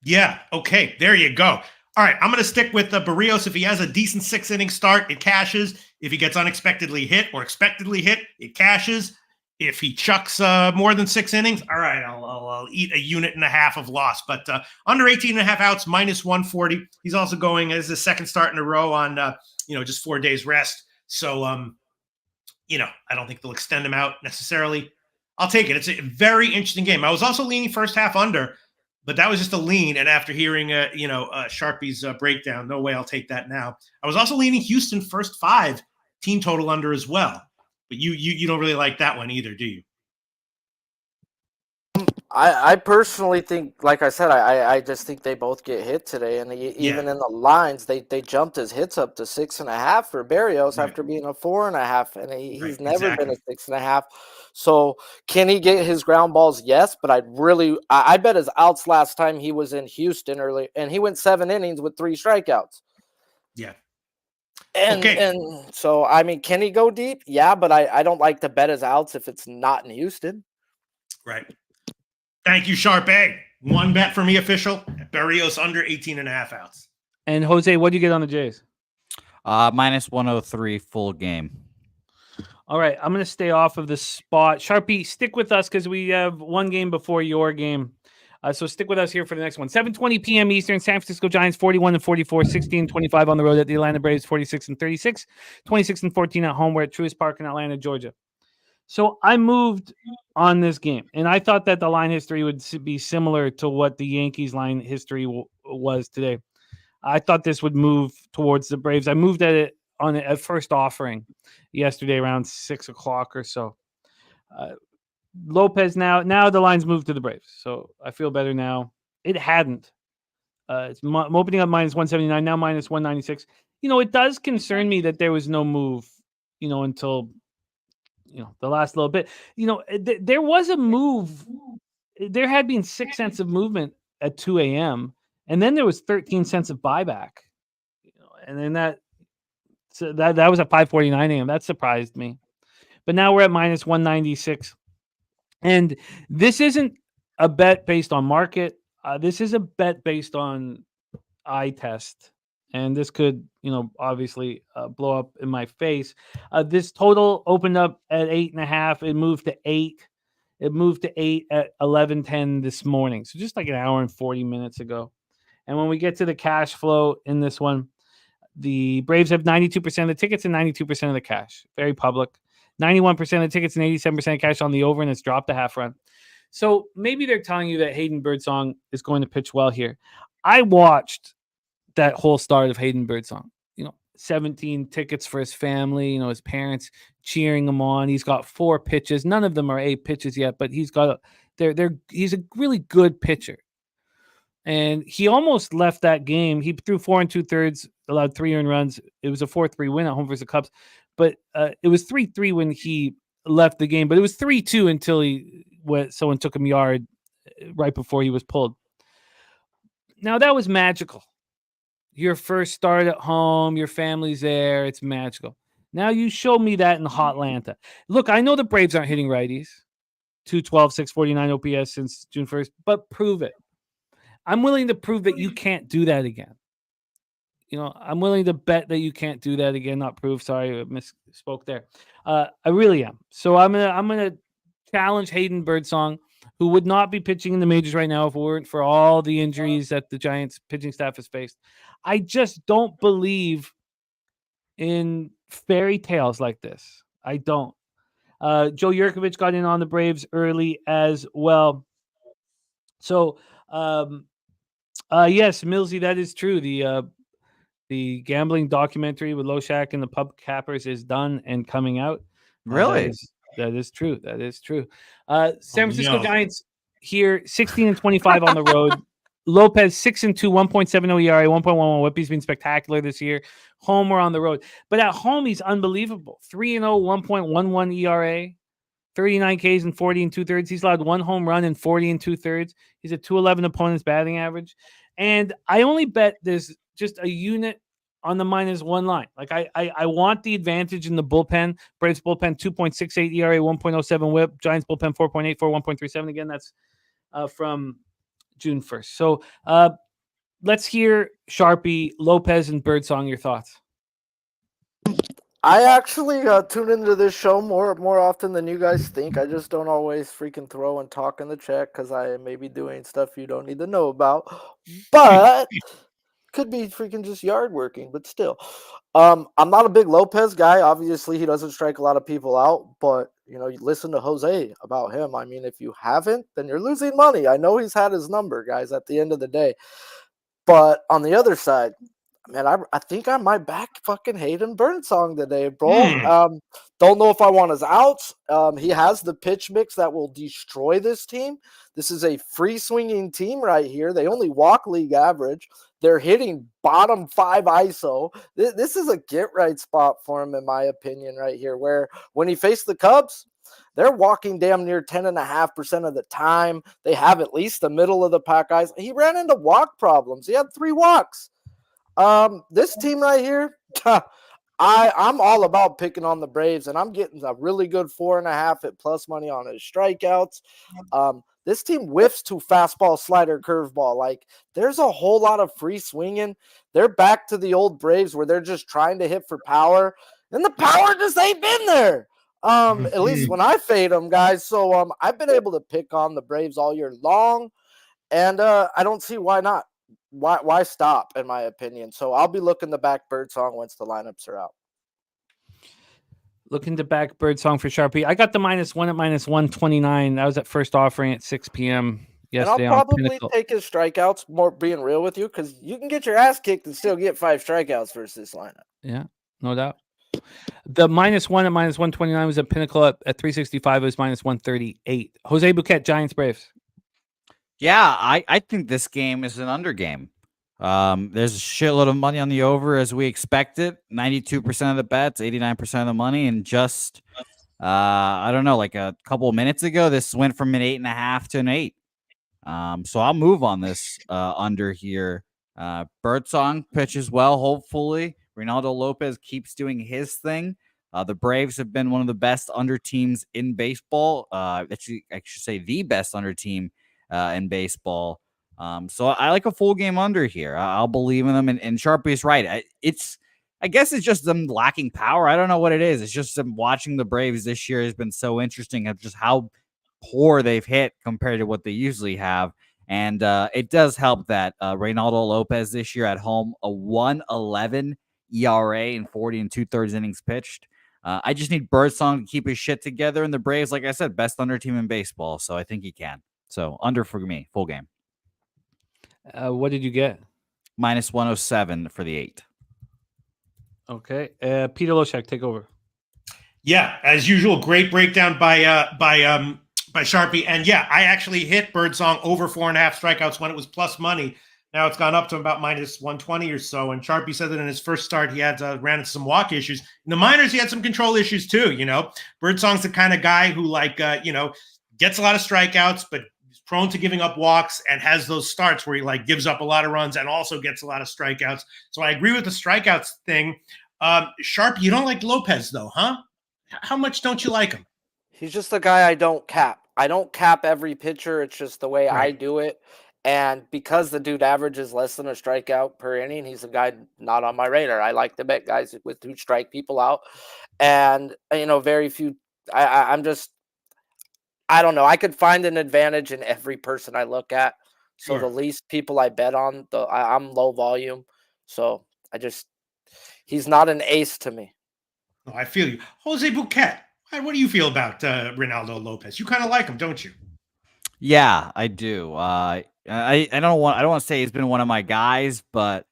Yeah. Okay. There you go. All right. I'm going to stick with Barrios. If he has a decent 6-inning start, it cashes. If he gets unexpectedly hit or expectedly hit, it cashes. If he chucks more than 6 innings, all right, I'll eat 1.5 units of loss. But under 18.5 outs, minus 140. He's also going as the second start in a row on, just 4 days rest. So, I don't think they'll extend him out necessarily. I'll take it. It's a very interesting game. I was also leaning first half under, but that was just a lean. And after hearing, Sharpie's breakdown, no way I'll take that now. I was also leaning Houston first 5 team total under as well. But you don't really like that one either, do you? I personally think, like I said, I just think they both get hit today. And even in the lines, they jumped his hits up to 6.5 for Barrios after being a 4.5. And he's never been a 6.5. So can he get his ground balls? Yes, but I bet his outs last time he was in Houston early, and he went 7 innings with 3 strikeouts. Yeah. And so, can he go deep? Yeah, but I don't like to bet his outs if it's not in Houston. Right. Thank you, Sharpie. One bet for me, official. Barrios under 18.5 outs. And Jose, what do you get on the Jays? Minus 103 full game. All right, I'm going to stay off of the spot. Sharpie, stick with us because we have one game before your game. So stick with us here for the next one. 7:20 p.m. Eastern, San Francisco Giants 41-44, 16-25 on the road at the Atlanta Braves 46-36, 26-14 at home. We're at Truist Park in Atlanta, Georgia. So I moved on this game, and I thought that the line history would be similar to what the Yankees line history was today. I thought this would move towards the Braves. I moved at it on a first offering yesterday around 6 o'clock or so. Lopez now the line's moved to the Braves, so I feel better now. It hadn't. I'm opening up minus 179, now minus 196. It does concern me that there was no move, until the last little bit. There was a move. There had been 6 cents of movement at 2 a.m. and then there was 13 cents of buyback. And then that was at 5:49 a.m. That surprised me. But now we're at minus 196. And this isn't a bet based on market. This is a bet based on eye test. And this could, obviously blow up in my face. This total opened up at 8.5. It moved to 8. It moved to 8 at 11:10 this morning. So just like an hour and 40 minutes ago. And when we get to the cash flow in this one, the Braves have 92% of the tickets and 92% of the cash. Very public. 91% of the tickets and 87% of cash on the over, and it's dropped a half run. So maybe they're telling you that Hayden Birdsong is going to pitch well here. I watched that whole start of Hayden Birdsong. 17 tickets for his family, his parents cheering him on. He's got 4 pitches. None of them are A pitches yet, but he's got he's a really good pitcher. And he almost left that game. He threw 4 2/3, allowed 3 earned runs. It was a 4-3 win at home versus the Cubs. But it was 3-3 when he left the game. But it was 3-2 until someone took him yard right before he was pulled. Now, that was magical. Your first start at home, your family's there. It's magical. Now you show me that in Hotlanta. Look, I know the Braves aren't hitting righties. 212, 649 OPS since June 1st. But prove it. I'm willing to prove that you can't do that again. I'm willing to bet that you can't do that again. Not prove. Sorry, I misspoke there. I really am. So I'm gonna challenge Hayden Birdsong, who would not be pitching in the majors right now if it weren't for all the injuries that the Giants pitching staff has faced. I just don't believe in fairy tales like this. I don't. Joe Yurkovich got in on the Braves early as well. So, yes, Millsy, that is true. The gambling documentary with Loshak and the Pub Cappers is done and coming out. Really? That is true. That is true. San Francisco Giants here, 16-25 on the road. Lopez 6-2, 1.70 ERA, 1.11 WHIP. He's been spectacular this year. Home or on the road, but at home he's unbelievable. 3-0, 1.11 ERA, 39 Ks and 40 2/3. He's allowed 1 home run and 40 2/3. He's a 211 opponent's batting average, and I only bet there's just a unit on the -1 line. Like I want the advantage in the bullpen. Braves bullpen 2.68 ERA, 1.07 WHIP. Giants bullpen 4.84, 1.37. Again, that's from June 1st. So let's hear Sharpie, Lopez, and Birdsong. Your thoughts? I actually tune into this show more often than you guys think. I just don't always freaking throw and talk in the chat because I may be doing stuff you don't need to know about. But could be freaking just yard working, but still. I'm not a big Lopez guy. Obviously, he doesn't strike a lot of people out, but you listen to Jose about him. I mean, if you haven't, then you're losing money. I know he's had his number, guys, at the end of the day. But on the other side, man, I think I might back fucking Hayden Birdsong today, bro. Don't know if I want his outs. He has the pitch mix that will destroy this team. This is a free swinging team right here. They only walk league average. They're hitting bottom 5 ISO. This is a get right spot for him, in my opinion, right here, where when he faced the Cubs, they're walking damn near 10.5% of the time. They have at least the middle of the pack guys. He ran into walk problems. He had 3 walks. This team right here, I'm all about picking on the Braves, and I'm getting a really good 4.5 at plus money on his strikeouts. This team whiffs to fastball, slider, curveball. Like, there's a whole lot of free swinging. They're back to the old Braves where they're just trying to hit for power, and the power just ain't been there. At least when I fade them, guys. So I've been able to pick on the Braves all year long, and I don't see why not. Why stop, in my opinion. So I'll be looking to back Birdsong once the lineups are out. Looking to back Birdsong for Sharpie. I got the -1 at -129. That was at first offering at 6 p.m. yesterday. And I'll probably take his strikeouts, more being real with you, because you can get your ass kicked and still get 5 strikeouts versus this lineup. Yeah, no doubt. The -1 at -129 was at Pinnacle at 365. It was -138. Jose Bouquet, Giants Braves. Yeah, I think this game is an under game. There's a shitload of money on the over as we expected. 92% of the bets, 89% of the money, and just I don't know, like a couple of minutes ago, this went from an 8.5 to an 8. So I'll move on this under here. Birdsong pitches well, hopefully. Reynaldo Lopez keeps doing his thing. The Braves have been one of the best under teams in baseball. Actually, I should say the best under team in baseball. So I like a full game under here. I'll believe in them. And Sharpie is right. I guess it's just them lacking power. I don't know what it is. It's just them watching the Braves this year has been so interesting of just how poor they've hit compared to what they usually have. And it does help that Reynaldo Lopez this year at home, a 1.11 ERA in 40 2/3 innings pitched. I just need Birdsong to keep his shit together. And the Braves, like I said, best under team in baseball. So I think he can. So under for me, full game. What did you get? -107 for the 8. Okay. Peter Loshak, take over. Yeah, as usual, great breakdown by Sharpie. And yeah, I actually hit Birdsong over 4.5 strikeouts when it was plus money. Now it's gone up to about -120 or so. And Sharpie said that in his first start, he had ran into some walk issues. In the minors, he had some control issues too. Birdsong's the kind of guy who gets a lot of strikeouts, but is prone to giving up walks and has those starts where he gives up a lot of runs and also gets a lot of strikeouts. So I agree with the strikeouts thing. Sharpie, you don't like Lopez though, huh? How much don't you like him? He's just the guy I don't cap. I don't cap every pitcher. It's just the way I do it. And because the dude averages less than a strikeout per inning, he's a guy not on my radar. I like to bet guys who strike people out. And, very few. I don't know. I could find an advantage in every person I look at. So the least people I bet on, I'm low volume. So he's not an ace to me. Oh, I feel you. Jose Bouquet, what do you feel about Reynaldo Lopez? You kind of like him, don't you? Yeah, I do. I don't want to say he's been one of my guys, but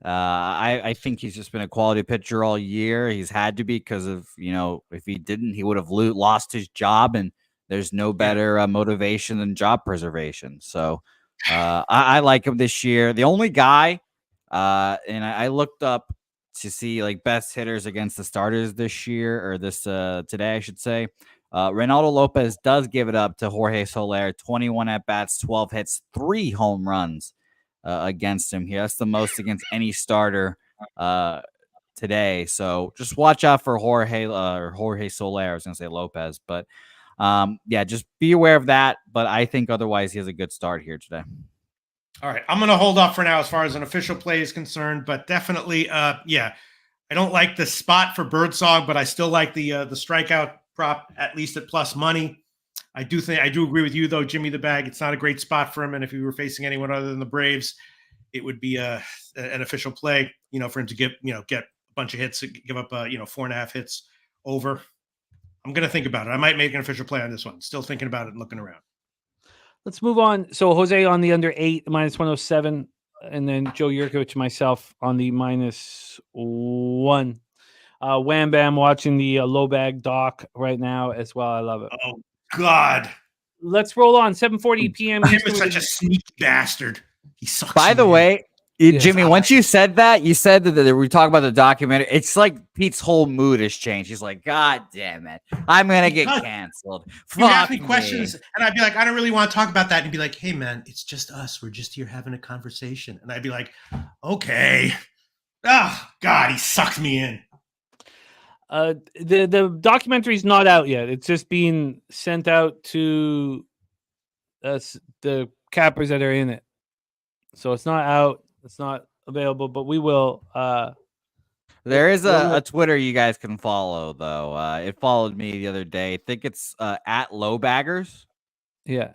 I think he's just been a quality pitcher all year. He's had to be because of, if he didn't, he would have lost his job, and there's no better motivation than job preservation. So I like him this year. The only guy, and I looked up to see best hitters against the starters this year, or today, I should say. Reynaldo Lopez does give it up to Jorge Soler, 21 at-bats, 12 hits, 3 home runs against him here. That's the most against any starter today. So just watch out for Jorge Soler. I was going to say Lopez, but just be aware of that. But I think otherwise he has a good start here today. All right, I'm going to hold off for now as far as an official play is concerned, but definitely, I don't like the spot for Birdsong, but I still like the strikeout prop, at least at plus money. I do agree with you though, Jimmy the Bag. It's not a great spot for him, and if he were facing anyone other than the Braves, it would be an official play. For him to get a bunch of hits, give up 4.5 hits over. I'm gonna think about it. I might make an official play on this one. Still thinking about it and looking around. Let's move on. So Jose on the under 8, -107, and then Joe Yurkovich, myself on the -1. Wham Bam watching the low bag doc right now as well. I love it. Oh God! Let's roll on. 7:40 p.m. Him is such a sneaky bastard. He sucks. By the way, Jimmy, once you said that, we talk about the documentary. It's like Pete's whole mood has changed. He's like, God damn it, I'm gonna get canceled. You ask me questions, and I'd be like, I don't really want to talk about that. And he'd be like, Hey, man, it's just us. We're just here having a conversation. And I'd be like, Okay. Oh God, he sucked me in. The documentary's not out yet. It's just being sent out to the cappers that are in it. So it's not out. It's not available, but we will. There is a Twitter you guys can follow, though. It followed me the other day. I think it's at Lowbaggers. Yeah.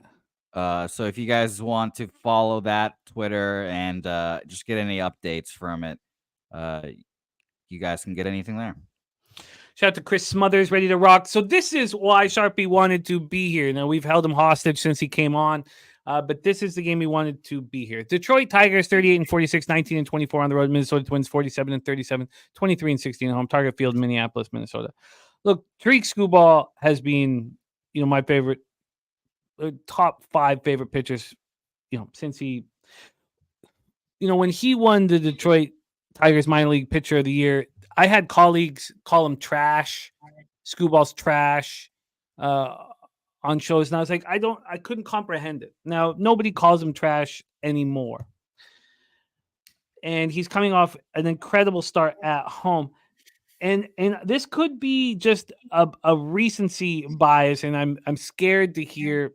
So if you guys want to follow that Twitter and just get any updates from it, you guys can get anything there. Shout out to Chris Smothers, ready to rock. So this is why Sharpie wanted to be here. Now, we've held him hostage since he came on, but this is the game he wanted to be here. Detroit Tigers 38-46, 19-24 on the road. Minnesota Twins 47-37, 23-16 at home. Target Field, Minneapolis, Minnesota. Look, Tariq Skubal has been, my favorite, top 5 favorite pitchers, since he, when he won the Detroit Tigers minor league pitcher of the year, I had colleagues call him trash, Scubal's trash, on shows, and I was like, I couldn't comprehend it. Now nobody calls him trash anymore, and he's coming off an incredible start at home, and this could be just a recency bias, and I'm scared to hear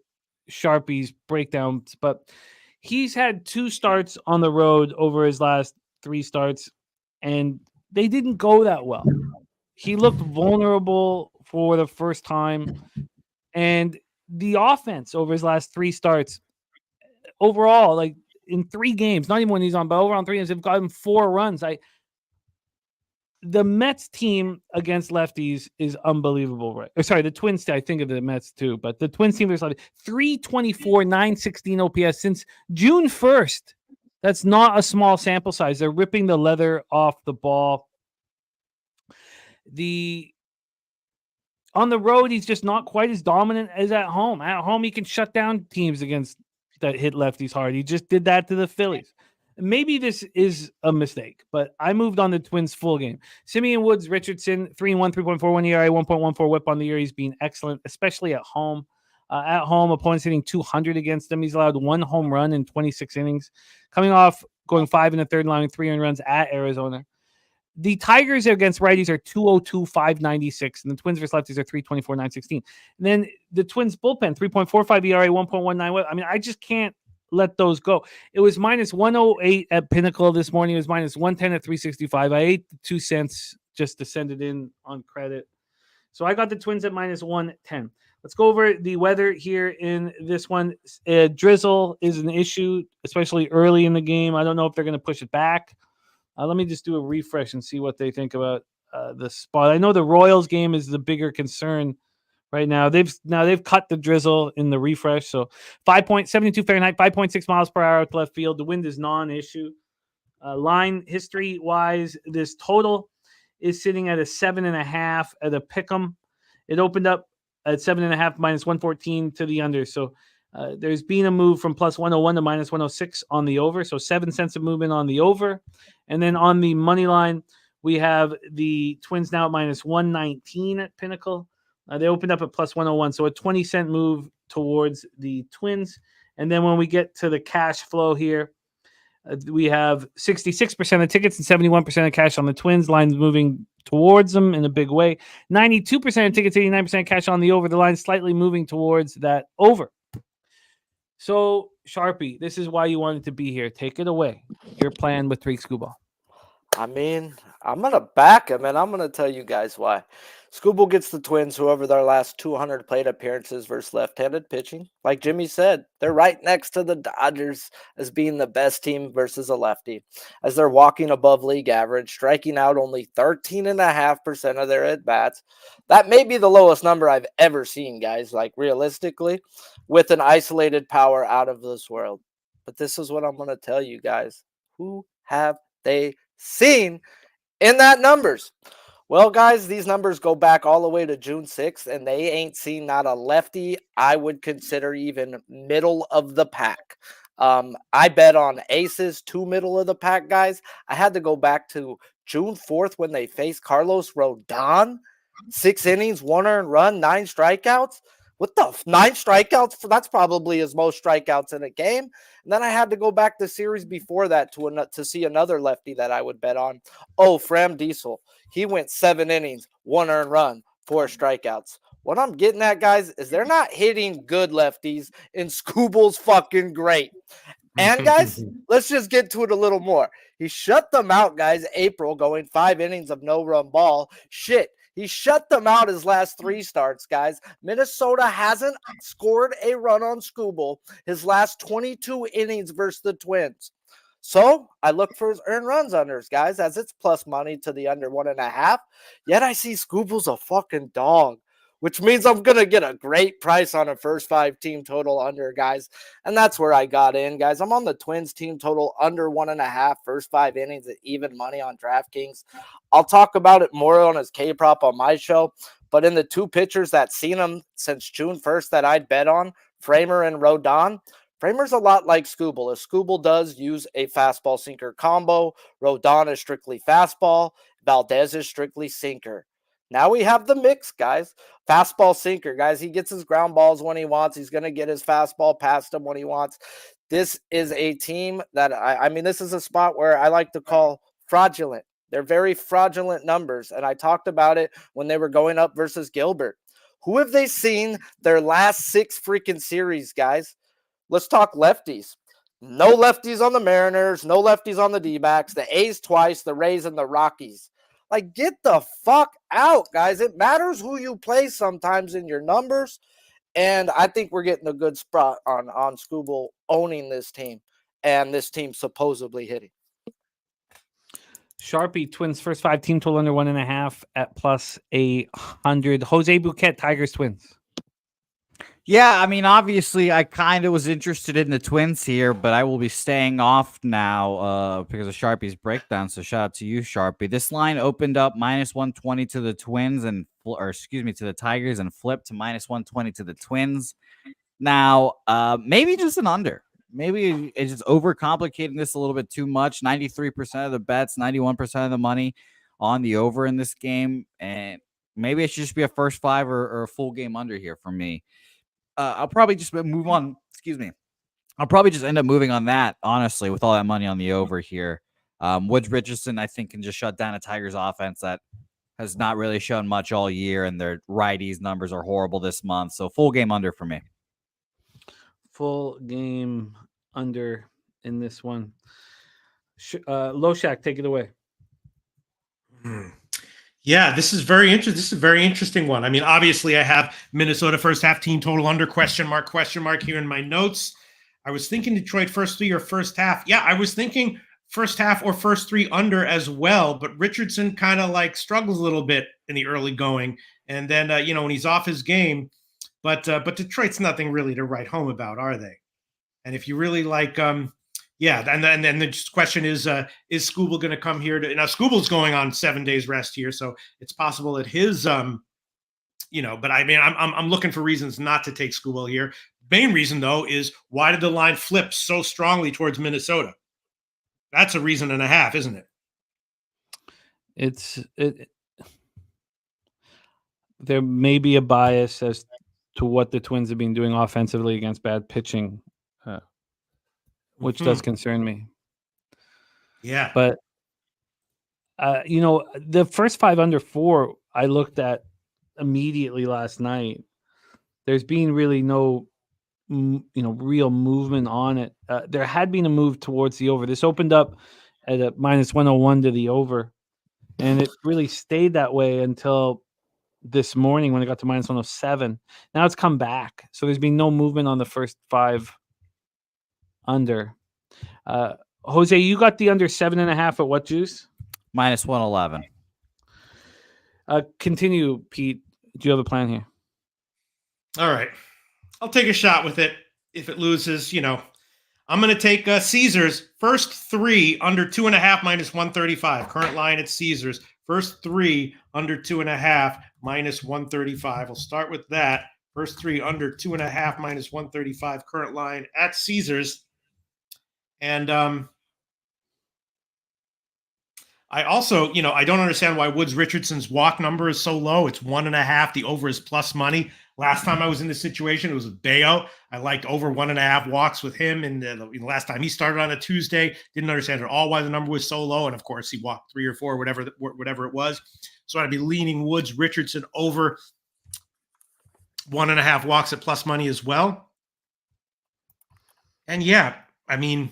Sharpie's breakdowns, but he's had 2 starts on the road over his last 3 starts, and they didn't go that well. He looked vulnerable for the first time. And the offense over his last 3 starts, overall, like in 3 games, not even when he's on, but over on 3 games, they've gotten 4 runs. The Mets team against lefties is unbelievable, right? Sorry, the Twins, I think of the Mets too, but the Twins team versus lefties, 324, 916 OPS since June 1st. That's not a small sample size. They're ripping the leather off the ball. On the road, he's just not quite as dominant as at home. At home, he can shut down teams that hit lefties hard. He just did that to the Phillies. Maybe this is a mistake, but I moved on to Twins full game. Simeon Woods Richardson, 3-1, 3.41 ERA, 1.14 whip on the year. He's been excellent, especially at home. At home, opponents hitting 200 against him. He's allowed 1 home run in 26 innings. Coming off going 5 in the third, allowing 3 earned runs at Arizona. The Tigers against righties are 202, 596, and the Twins versus lefties are 324, 916. And then the Twins bullpen, 3.45 ERA, 1.19 whip. I mean, I just can't let those go. It was minus 108 at Pinnacle this morning. It was minus 110 at 365. I ate the 2 cents just to send it in on credit. So I got the Twins at minus 110. Let's go over the weather here in this one. Drizzle is an issue, especially early in the game. I don't know if they're going to push it back. Let me just do a refresh and see what they think about the spot. I know the Royals game is the bigger concern right now. They've cut the drizzle in the refresh. So 5.72 Fahrenheit, 5.6 miles per hour at left field. The wind is non-issue. Line history-wise, this total is sitting at a 7.5 at a pick'em. It opened up at 7.5 minus 114 to the under. So there's been a move from plus 101 to minus 106 on the over. So 7 cents of movement on the over. And then on the money line, we have the Twins now at minus 119 at Pinnacle. They opened up at plus 101. So a 20-cent move towards the Twins. And then when we get to the cash flow here, we have 66% of tickets and 71% of cash on the Twins. Lines moving towards them in a big way. 92% of tickets, 89% cash on the over. The line slightly moving towards that over. So, Sharpie, this is why you wanted to be here. Take it away. Your plan with Tariq Skubal. I mean, I'm going to back him, and I'm going to tell you guys why. Skubal gets the Twins, whoever their last 200 plate appearances versus left-handed pitching. Like Jimmy said, they're right next to the Dodgers as being the best team versus a lefty, as they're walking above league average, striking out only 13.5% of their at-bats. That may be the lowest number I've ever seen, guys, like realistically, with an isolated power out of this world. But this is what I'm going to tell you guys. Who have they seen in that numbers? Well, guys, these numbers go back all the way to June 6th, and they ain't seen not a lefty I would consider even middle of the pack. I bet on aces, 2 middle of the pack guys. I had to go back to June 4th when they faced Carlos Rodon. 6 innings, 1 earned run, 9 strikeouts. What the 9 strikeouts? That's probably his most strikeouts in a game. And then I had to go back the series before that to see another lefty that I would bet on. Oh, Fram Diesel. He went 7 innings, 1 earned run, 4 strikeouts. What I'm getting at, guys, is they're not hitting good lefties, and Scooble's fucking great. And, guys, let's just get to it a little more. He shut them out, guys, April, going 5 innings of no-run ball. Shit, he shut them out his last 3 starts, guys. Minnesota hasn't scored a run on Scooble his last 22 innings versus the Twins. So I look for his earned runs unders, guys, as it's plus money to the under 1.5. Yet I see Scooble's a fucking dog, which means I'm going to get a great price on a first 5 team total under, guys. And that's where I got in, guys. I'm on the Twins team total under 1.5 first 5 innings at even money on DraftKings. I'll talk about it more on his K-prop on my show. But in the 2 pitchers that seen him since June 1st that I'd bet on, Framer and Rodon, Framer's a lot like Scooble. If Scooble does use a fastball sinker combo, Rodon is strictly fastball, Valdez is strictly sinker. Now we have the mix, guys. Fastball sinker, guys. He gets his ground balls when he wants. He's going to get his fastball past him when he wants. This is a team that, I mean, this is a spot where I like to call fraudulent. They're very fraudulent numbers, and I talked about it when they were going up versus Gilbert. Who have they seen their last 6 freaking series, guys? Let's talk lefties. No lefties on the Mariners, no lefties on the D-backs, the A's twice, the Rays, and the Rockies. Like, get the fuck out, guys. It matters who you play sometimes in your numbers, and I think we're getting a good spot on Scooble owning this team, and this team supposedly hitting. Sharpie, Twins first 5 team total under 1.5 at plus 100. Jose Bouquet, Tigers, Twins. Yeah, I mean, obviously, I kind of was interested in the Twins here, but I will be staying off now because of Sharpie's breakdown. So shout out to you, Sharpie. This line opened up minus 120 to the Twins to the Tigers and flipped to minus 120 to the Twins. Now, maybe just an under. Maybe it's just overcomplicating this a little bit too much. 93% of the bets, 91% of the money on the over in this game, and maybe it should just be a first 5 or a full game under here for me. I'll probably just move on. Excuse me. I'll probably just end up moving on that, honestly, with all that money on the over here. Woods Richardson, I think, can just shut down a Tigers offense that has not really shown much all year, and their righties numbers are horrible this month. So full game under for me. Full game under in this one. Loshak, take it away. Yeah, this is very interesting. This is a very interesting one. I mean, obviously, I have Minnesota first half team total under question mark here in my notes. I was thinking Detroit first 3 or first half. Yeah, I was thinking first half or first 3 under as well. But Richardson kind of like struggles a little bit in the early going, and then when he's off his game. But Detroit's nothing really to write home about, are they? And if you really like, and then the question is Scooble going to come here now Scooble's going on 7 days rest here, so it's possible that his, but I mean, I'm looking for reasons not to take Scooble here. Main reason though is why did the line flip so strongly towards Minnesota? That's a reason and a half, isn't it? There may be a bias as to what the Twins have been doing offensively against bad pitching, which does concern me. Yeah. But, the first 5 under 4, I looked at immediately last night. There's been really no, real movement on it. There had been a move towards the over. This opened up at a minus 101 to the over, and it really stayed that way until this morning when it got to minus 107. Now it's come back. So there's been no movement on the first 5 under. Jose, you got the under 7.5 at what juice? Minus 111. Continue, Pete. Do you have a plan here? All right. I'll take a shot with it. If it loses, I'm going to take Caesars first 3 under 2.5 minus 135. Current line at Caesars. First 3 under 2.5 minus 135. We'll start with that. First 3 under 2.5 minus 135. Current line at Caesars. And I also, I don't understand why Woods Richardson's walk number is so low. It's 1.5. The over is plus money. Last time I was in this situation, it was with Bayo. I liked over 1.5 walks with him. And the last time he started on a Tuesday, didn't understand at all why the number was so low. And of course, he walked 3 or 4, whatever it was. So I'd be leaning Woods Richardson over 1.5 walks at plus money as well. And yeah, I mean,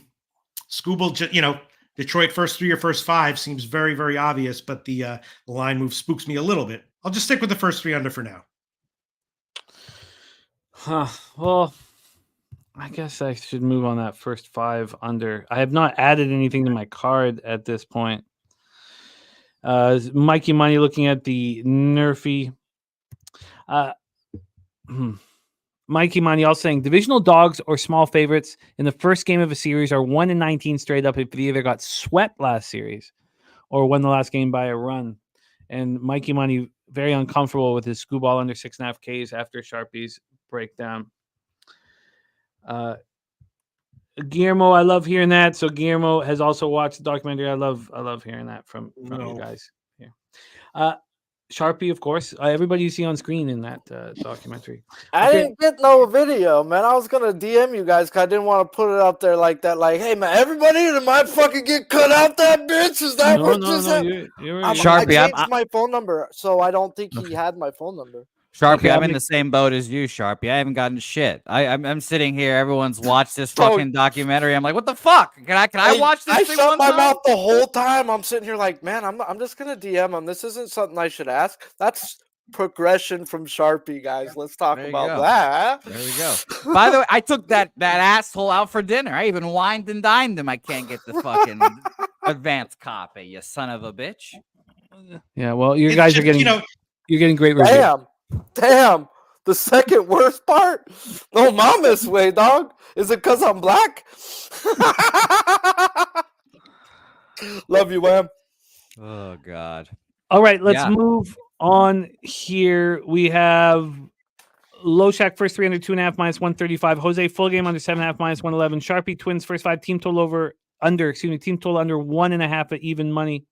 Skubal, Detroit first 3 or first 5 seems very, very obvious, but the line move spooks me a little bit. I'll just stick with the first 3 under for now. Well, I guess I should move on that first 5 under. I have not added anything to my card at this point. Mikey Money looking at the Nerfy. Mikey Money also saying divisional dogs or small favorites in the first game of a series are 1-19 straight up if they either got swept last series or won the last game by a run. And Mikey Money very uncomfortable with his Skubal under 6.5 Ks after Sharpie's breakdown. Guillermo, I love hearing that. So Guillermo has also watched the documentary. I love hearing that from you guys here. Sharpie, of course. Everybody you see on screen in that documentary. I didn't get no video, man. I was gonna DM you guys because I didn't want to put it up there like that. Like, hey, man, everybody might fucking get cut out. That bitch is that what just happened? Sharpie, I changed my phone number, so I don't think he had my phone number. Sharpie, I'm in the same boat as you, Sharpie. I haven't gotten shit. I'm sitting here. Everyone's watched this fucking documentary. I'm like, what the fuck? Can I watch this? I thing shut one my time? mouth the whole time. I'm sitting here like, man, I'm just gonna DM him. This isn't something I should ask. That's progression from Sharpie, guys. Let's talk about that. There we go. By the way, I took that asshole out for dinner. I even wined and dined him. I can't get the fucking advanced copy, you son of a bitch. Yeah, well, you guys are getting you're getting great reviews. Damn. The second worst part? No, mom this way, dog. Is it because I'm black? Love you, Wham. Oh, God. All right, let's move on here. We have Loshak first 3 under 2.5 minus 135. Jose full game under 7.5 minus 111. Sharpie Twins first 5 team total under 1.5 at even money.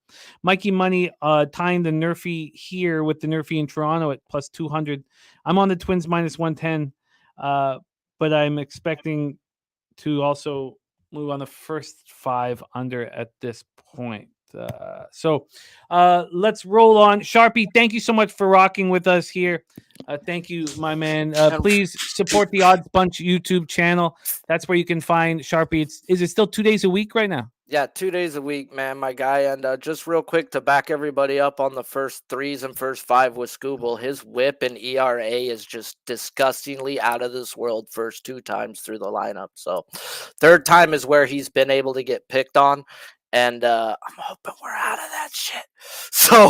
Mikey Money tying the Nerfy here with the Nerfy in Toronto at plus 200. I'm on the Twins minus 110, but I'm expecting to also move on the first 5 under at this point. So let's roll on. Sharpie, thank you so much for rocking with us here. Thank you, my man. Please support the Odds Bunch YouTube channel. That's where you can find Sharpie. Is it still 2 days a week right now? Yeah, 2 days a week, man, my guy. And just real quick to back everybody up on the first 3s and first 5 with Skubal, his whip and ERA is just disgustingly out of this world first 2 times through the lineup. So third time is where he's been able to get picked on. And I'm hoping we're out of that shit. So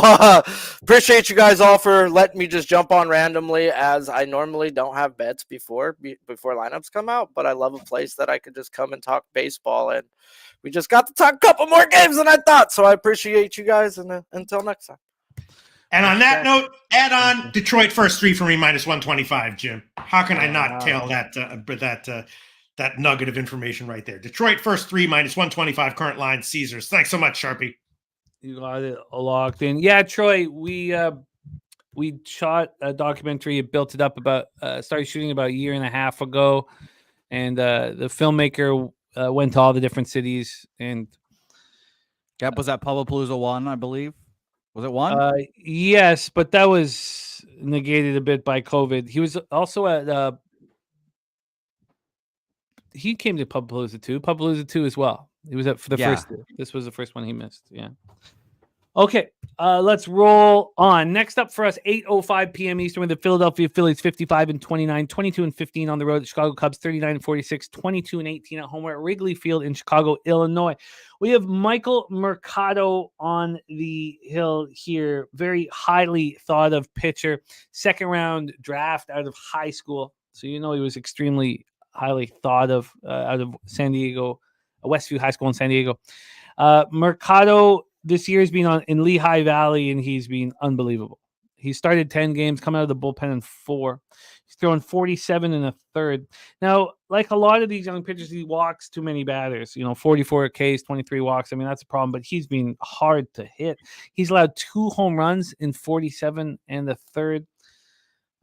appreciate you guys all for letting me just jump on randomly, as I normally don't have bets before lineups come out. But I love a place that I could just come and talk baseball. And we just got to talk a couple more games than I thought. So I appreciate you guys. And until next time. And on that note, add on Detroit first 3 for me minus 125, Jim. How can I not tail that nugget of information right there? Detroit first 3 minus 125 current line Caesars. Thanks so much, Sharpie. You got it locked in. Yeah, Troy, we shot a documentary, built it up started shooting about a year and a half ago. And the filmmaker went to all the different cities. And was that Palooza 1, I believe? Was it 1? Yes, but that was negated a bit by COVID. He was also at he came to Palooza 2 as well. He was at for the first. This was the first one he missed. Yeah. Okay, let's roll on. Next up for us, 8:05 p.m. Eastern with the Philadelphia Phillies 55-29, 22-15 on the road. The Chicago Cubs 39-46, 22-18 at home. We're at Wrigley Field in Chicago, Illinois. We have Michael Mercado on the hill here. Very highly thought of pitcher, 2nd round draft out of high school. So he was extremely highly thought of out of San Diego, Westview High School in San Diego. Mercado this year has been in Lehigh Valley, and he's been unbelievable. He started 10 games, coming out of the bullpen in 4. He's throwing 47 in a third. Now, like a lot of these young pitchers, he walks too many batters. 44 Ks, 23 walks. I mean, that's a problem, but he's been hard to hit. He's allowed 2 home runs in 47 and a third.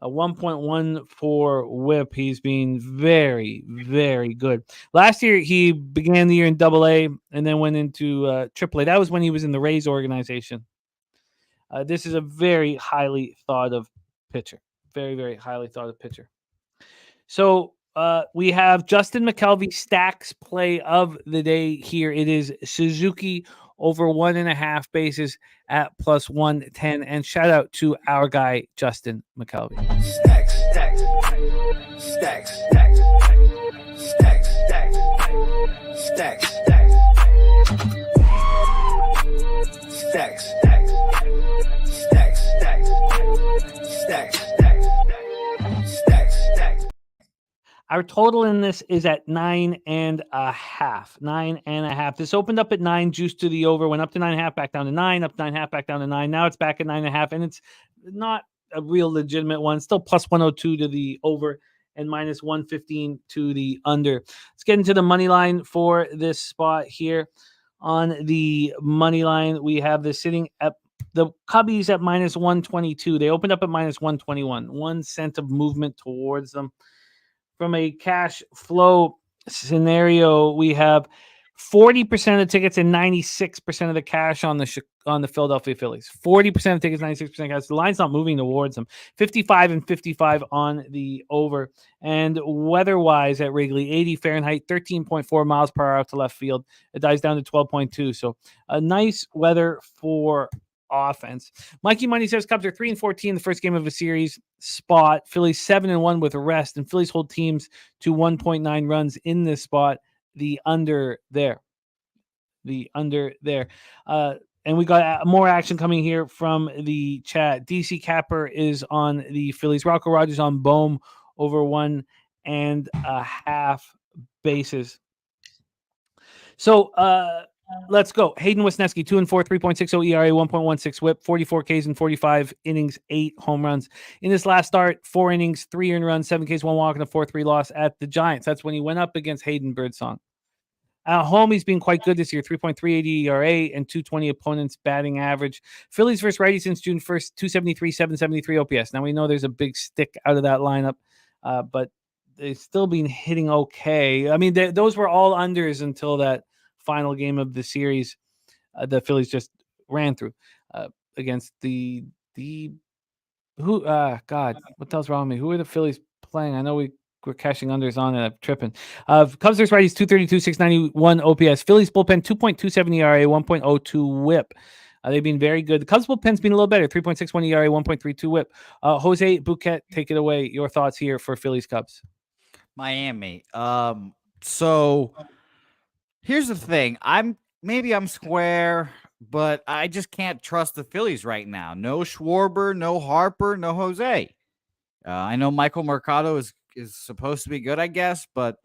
A 1.14 whip. He's been very, very good. Last year, he began the year in AA and then went into AAA. That was when he was in the Rays organization. This is a very highly thought of pitcher. Very, very highly thought of pitcher. So we have Justin McKelvey stacks play of the day here. It is Suzuki over 1.5 bases at plus 110. And shout out to our guy, Justin McKelvey. Stacks, stacks, stacks, stacks, stacks, stacks, stacks, stacks, stacks, stacks, stacks. Our total in this is at 9.5. 9.5. This opened up at 9, juiced to the over, went up to 9.5, back down to 9, up 9.5, back down to 9. Now it's back at 9.5, and it's not a real legitimate one. Still plus 102 to the over and minus 115 to the under. Let's get into the money line for this spot here. On the money line, we have this sitting at the Cubbies at minus 122. They opened up at minus 121. 1 cent of movement towards them. From a cash flow scenario, we have 40% of the tickets and 96% of the cash on the Philadelphia Phillies. 40% of tickets, 96% cash. The line's not moving towards them. 55 and 55 on the over. And weather-wise at Wrigley, 80 Fahrenheit, 13.4 miles per hour out to left field. It dies down to 12.2. So a nice weather for offense. Mikey Money says Cubs are 3-14 in the first game of a series spot. Phillies 7-1 with a rest, and Phillies hold teams to 1.9 runs in this spot. The under there. And we got more action coming here from the chat. DC Capper is on the Phillies. Rocco Rogers on Bohm over 1.5 bases. So, let's go. Hayden Wisniewski, 2-4, 3.60 ERA, 1.16 whip, 44 Ks in 45 innings, 8 home runs. In his last start, 4 innings, 3 earned runs, 7 Ks, 1 walk, and a 4-3 loss at the Giants. That's when he went up against Hayden Birdsong. At home, he's been quite good this year, 3.380 ERA and 220 opponents batting average. Phillies versus righty since June 1st, 273, 773 OPS. Now, we know there's a big stick out of that lineup, but they've still been hitting okay. I mean, those were all unders until that final game of the series. The Phillies just ran through against God, what the hell's wrong with me? Who are the Phillies playing? I know we're cashing unders on it. I'm tripping. Cubs versus righties, 232, 691 OPS. Phillies bullpen, 2.27 ERA, 1.02 whip. They've been very good. The Cubs bullpen's been a little better, 3.61 ERA, 1.32 whip. Jose Bouquet, take it away. Your thoughts here for Phillies Cubs. Miami. So here's the thing. I'm square, but I just can't trust the Phillies right now. No Schwarber, no Harper, no Jose. I know Michael Mercado is supposed to be good, I guess, but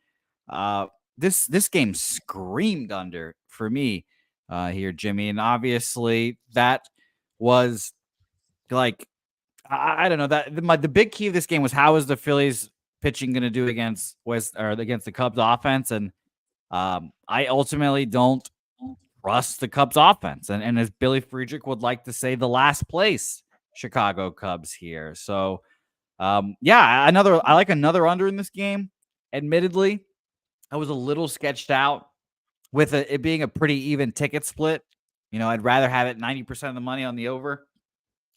this game screamed under for me here, Jimmy. And obviously that was like, I don't know, that the big key of this game was how is the Phillies pitching going to do against the Cubs offense. And I ultimately don't trust the Cubs offense. And as Billy Friedrich would like to say, the last place Chicago Cubs here. So I like another under in this game. Admittedly, I was a little sketched out with it being a pretty even ticket split. I'd rather have it 90% of the money on the over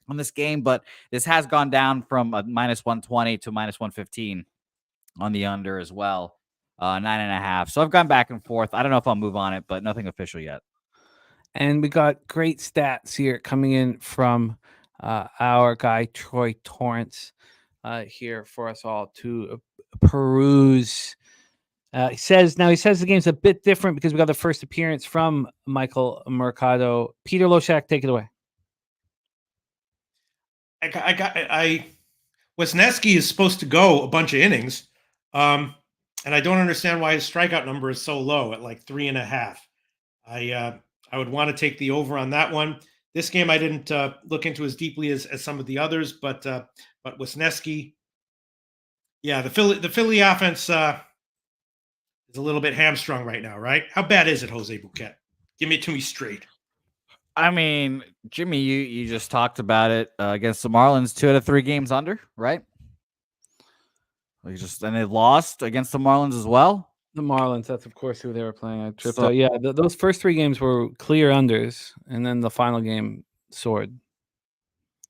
on this game, but this has gone down from a minus 120 to minus 115 on the under as well. 9.5. So I've gone back and forth. I don't know if I'll move on it, but nothing official yet. And we got great stats here coming in from our guy, Troy Torrance, here for us all to peruse. He says the game's a bit different because we got the first appearance from Michael Mercado. Peter Loshak, take it away. Wisniewski is supposed to go a bunch of innings. And I don't understand why his strikeout number is so low at like 3.5. I would want to take the over on that one. This game I didn't look into as deeply as some of the others, but Wisniewski, Yeah, the Philly offense is a little bit hamstrung right now, right? How bad is it, Jose Bouquet? Give it to me straight. I mean, Jimmy, you just talked about it against the Marlins. 2 out of 3 games under, right? And they lost against the Marlins as well. The Marlins, that's of course who they were playing. I tripped out. Yeah, those first 3 games were clear unders, and then the final game soared.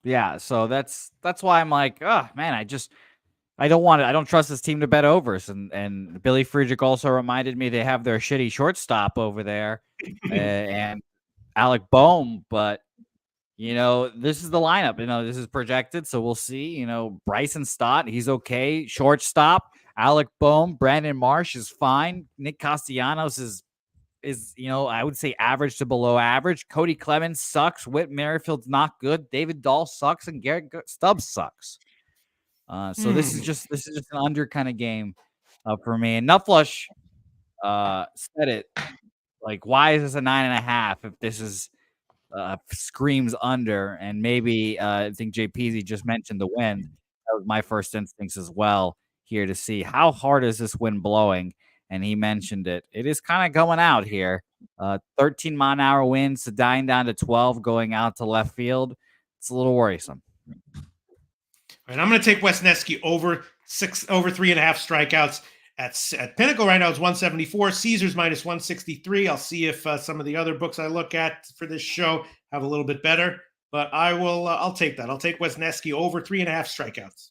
Yeah, so that's why I'm like, oh man, I don't trust this team to bet overs. And Billy Friedrich also reminded me they have their shitty shortstop over there, and Alec Boehm, but this is the lineup. This is projected, so we'll see. Bryson Stott, he's okay. Shortstop, Alec Boehm, Brandon Marsh is fine. Nick Castellanos is I would say average to below average. Cody Clemens sucks. Whit Merrifield's not good. David Dahl sucks, and Garrett Stubbs sucks. So this is just an under kind of game for me. And Nutflush said it, like, why is this a 9.5 if this is screams under? And maybe I think JPZ just mentioned the wind. That was my first instincts as well here to see how hard is this wind blowing. And he mentioned it. It is kind of going out here. 13-mile-an-hour winds dying down to 12, going out to left field. It's a little worrisome. All right, I'm going to take Wesneski over 3.5 strikeouts. At Pinnacle right now, it's 174. Caesars minus 163. I'll see if some of the other books I look at for this show have a little bit better. But I'll take that. I'll take Wesneski over 3.5 strikeouts.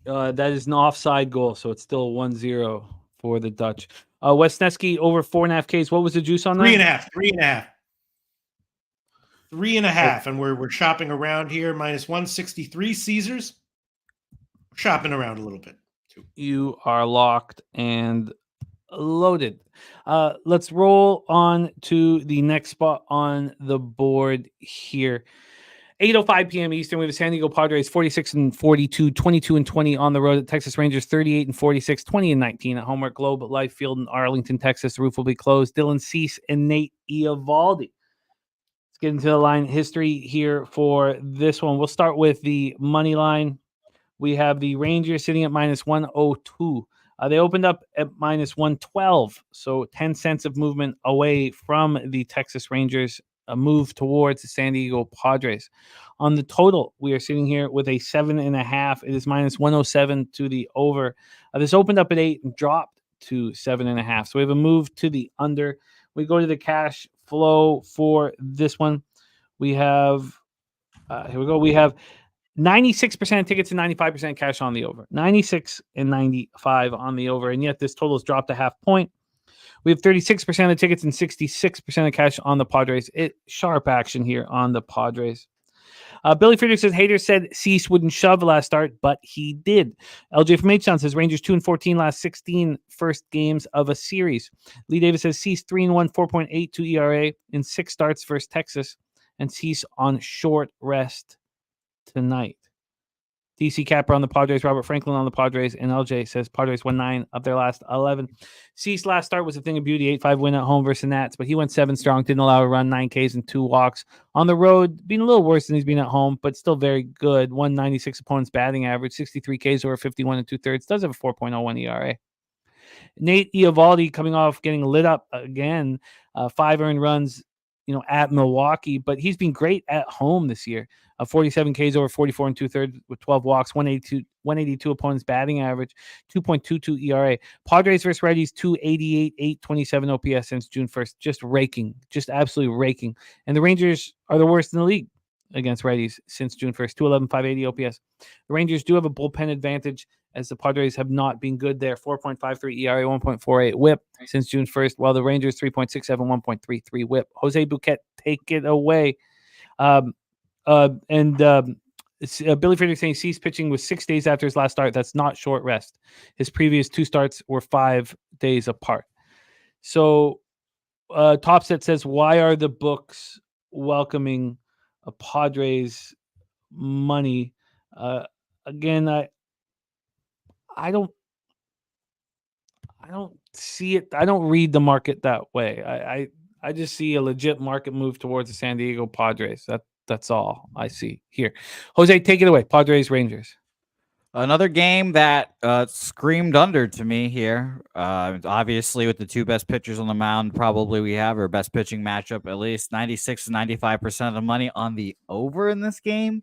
That is an offside goal, so it's still 1-0 for the Dutch. Wesneski over 4.5 Ks. What was the juice on that? 3.5. 3.5, and we're shopping around here. Minus 163 Caesars. Shopping around a little bit too. You are locked and loaded. Let's roll on to the next spot on the board here. 8:05 p.m. Eastern. We have San Diego Padres 46-42, 22-20 on the road. At Texas Rangers 38-46, 20-19 at Homework Globe at Life Field in Arlington, Texas. The roof will be closed. Dylan Cease and Nate Eovaldi. Let's get into the line history here for this one. We'll start with the money line. We have the Rangers sitting at minus 102. They opened up at minus 112, so 10 cents of movement away from the Texas Rangers. A move towards the San Diego Padres. On the total, we are sitting here with a 7.5. It is minus 107 to the over. This opened up at 8 and dropped to 7.5. So we have a move to the under. We go to the cash flow for this one. We have, here we go. We have 96% tickets and 95% cash on the over. 96 and 95 on the over. And yet this total has dropped a half point. We have 36% of the tickets and 66% of cash on the Padres. Sharp action here on the Padres. Billy Friedrich says, haters said Cease wouldn't shove last start, but he did. LJ from H-Town says, Rangers 2-14 last 16 first games of a series. Lee Davis says, Cease 3-1, 4.82 ERA in 6 starts versus Texas, and Cease on short rest tonight. DC Capper on the Padres, Robert Franklin on the Padres, and LJ says Padres won 9 of their last 11. Cease last start was a thing of beauty, 8-5 win at home versus the Nats, but he went 7 strong, didn't allow a run, 9 Ks and 2 walks. On the road, being a little worse than he's been at home, but still very good. 196 opponent's batting average, 63 Ks over 51 2/3. Does have a 4.01 ERA. Nate Eovaldi coming off getting lit up again, 5 earned runs, at Milwaukee, but he's been great at home this year. 47 Ks over 44 2/3 with 12 walks, 182 opponents batting average, 2.22 ERA. Padres versus righties, 288, 827 OPS since June 1st. Just raking, just absolutely raking. And the Rangers are the worst in the league against righties since June 1st, 211, 580 OPS. The Rangers do have a bullpen advantage as the Padres have not been good there. 4.53 ERA, 1.48 whip since June 1st, while the Rangers 3.67, 1.33 whip. Jose Bouquet, take it away. Billy Friedrich saying Cease pitching was 6 days after his last start. That's not short rest. His previous 2 starts were 5 days apart. So Topset says, why are the books welcoming a Padres money? Again, I don't see it. I don't read the market that way. I just see a legit market move towards the San Diego Padres. That's all I see here. Jose, take it away. Padres, Rangers. Another game that screamed under to me here. Obviously, with the two best pitchers on the mound, probably we have our best pitching matchup. At least 96 to 95% of the money on the over in this game.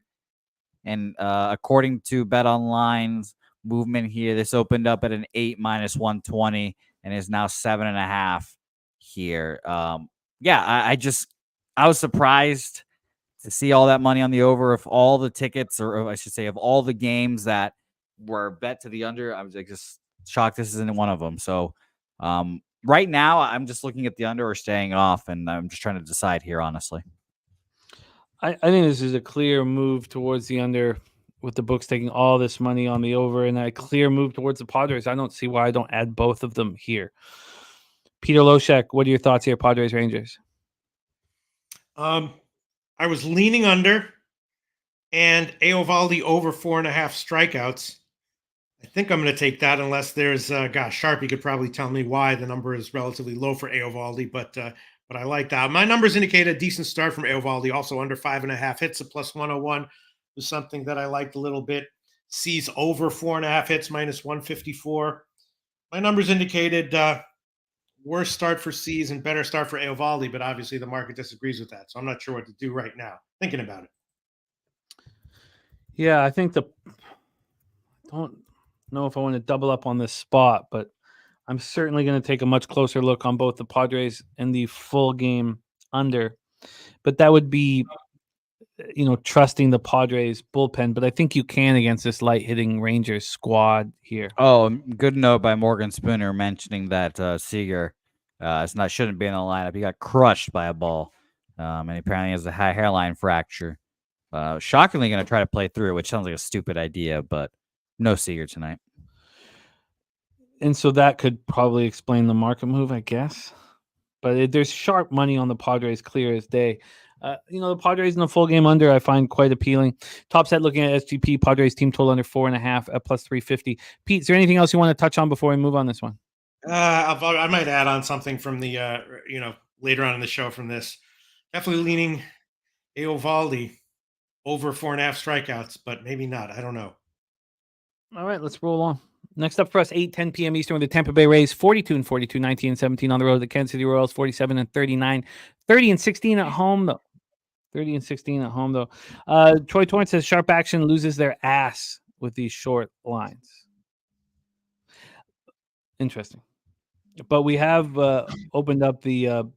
And according to BetOnline's movement here, this opened up at an 8 minus 120 and is now 7.5 here. I was surprised to see all that money on the over. Of all the tickets, or I should say, of all the games that were bet to the under, I was like just shocked this isn't one of them. So right now, I'm just looking at the under or staying off, and I'm just trying to decide here, honestly. I think this is a clear move towards the under, with the books taking all this money on the over, and a clear move towards the Padres. I don't see why I don't add both of them here. Peter Loshak, what are your thoughts here, Padres Rangers? I was leaning under, and Eovaldi over 4.5 strikeouts. I think I'm going to take that unless there's, Sharpie could probably tell me why the number is relatively low for Eovaldi, but I like that. My numbers indicate a decent start from Eovaldi, also under 5.5 hits, a plus 101 was something that I liked a little bit. C's over 4.5 hits, minus 154. My numbers indicated worse start for C's and better start for Eovaldi, but obviously the market disagrees with that, so I'm not sure what to do right now. Thinking about it. Yeah, I think don't know if I want to double up on this spot, but I'm certainly going to take a much closer look on both the Padres and the full game under. But that would be, trusting the Padres bullpen. But I think you can against this light hitting Rangers squad here. Oh, good note by Morgan Spooner mentioning that Seager shouldn't be in the lineup. He got crushed by a ball, and he apparently has a high hairline fracture. Shockingly going to try to play through, which sounds like a stupid idea, but no Seager tonight. And so that could probably explain the market move, I guess. But there's sharp money on the Padres, clear as day. The Padres in the full game under, I find quite appealing. Top set looking at SGP, Padres team total under 4.5 at plus 350. Pete, is there anything else you want to touch on before we move on this one? I might add on something from the, later on in the show from this. Definitely leaning Eovaldi over 4.5 strikeouts, but maybe not. I don't know. All right, let's roll on. Next up for us, 8:10 p.m. Eastern with the Tampa Bay Rays, 42-42, 19-17 on the road. The Kansas City Royals, 47-39, 30-16 at home, though. 30-16 at home, though. Troy Torrance says sharp action loses their ass with these short lines. Interesting. But we have opened up the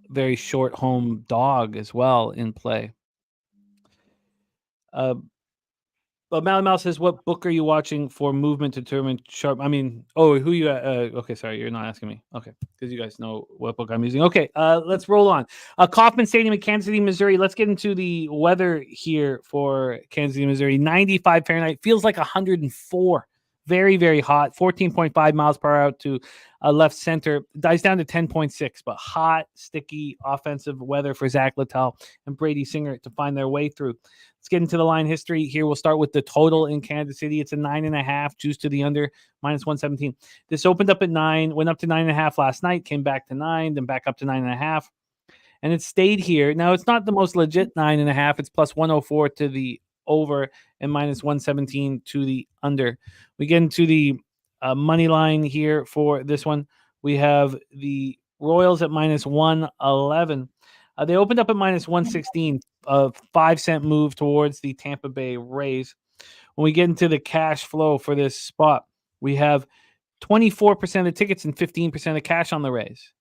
very short home dog as well in play. But Mal says, what book are you watching for movement to determine sharp? I mean, who you okay, sorry, you're not asking me. Okay, because you guys know what book I'm using. Okay, let's roll on. Kauffman Stadium in Kansas City, Missouri. Let's get into the weather here for Kansas City, Missouri. 95 Fahrenheit. Feels like 104. Very, very hot. 14.5 miles per hour out to left center. Dies down to 10.6, but hot, sticky offensive weather for Zach Littell and Brady Singer to find their way through. Let's get into the line history here. We'll start with the total in Kansas City. It's a 9.5, juice to the under, minus 117. This opened up at 9, went up to 9.5 last night, came back to 9, then back up to 9.5. And it stayed here. Now, it's not the most legit 9.5. It's plus 104 to the over and minus 117 to the under. We get into the money line here for this one. We have the Royals at minus 111. They opened up at minus 116, a 5-cent move towards the Tampa Bay Rays. When we get into the cash flow for this spot, we have 24% of the tickets and 15% of cash on the Rays.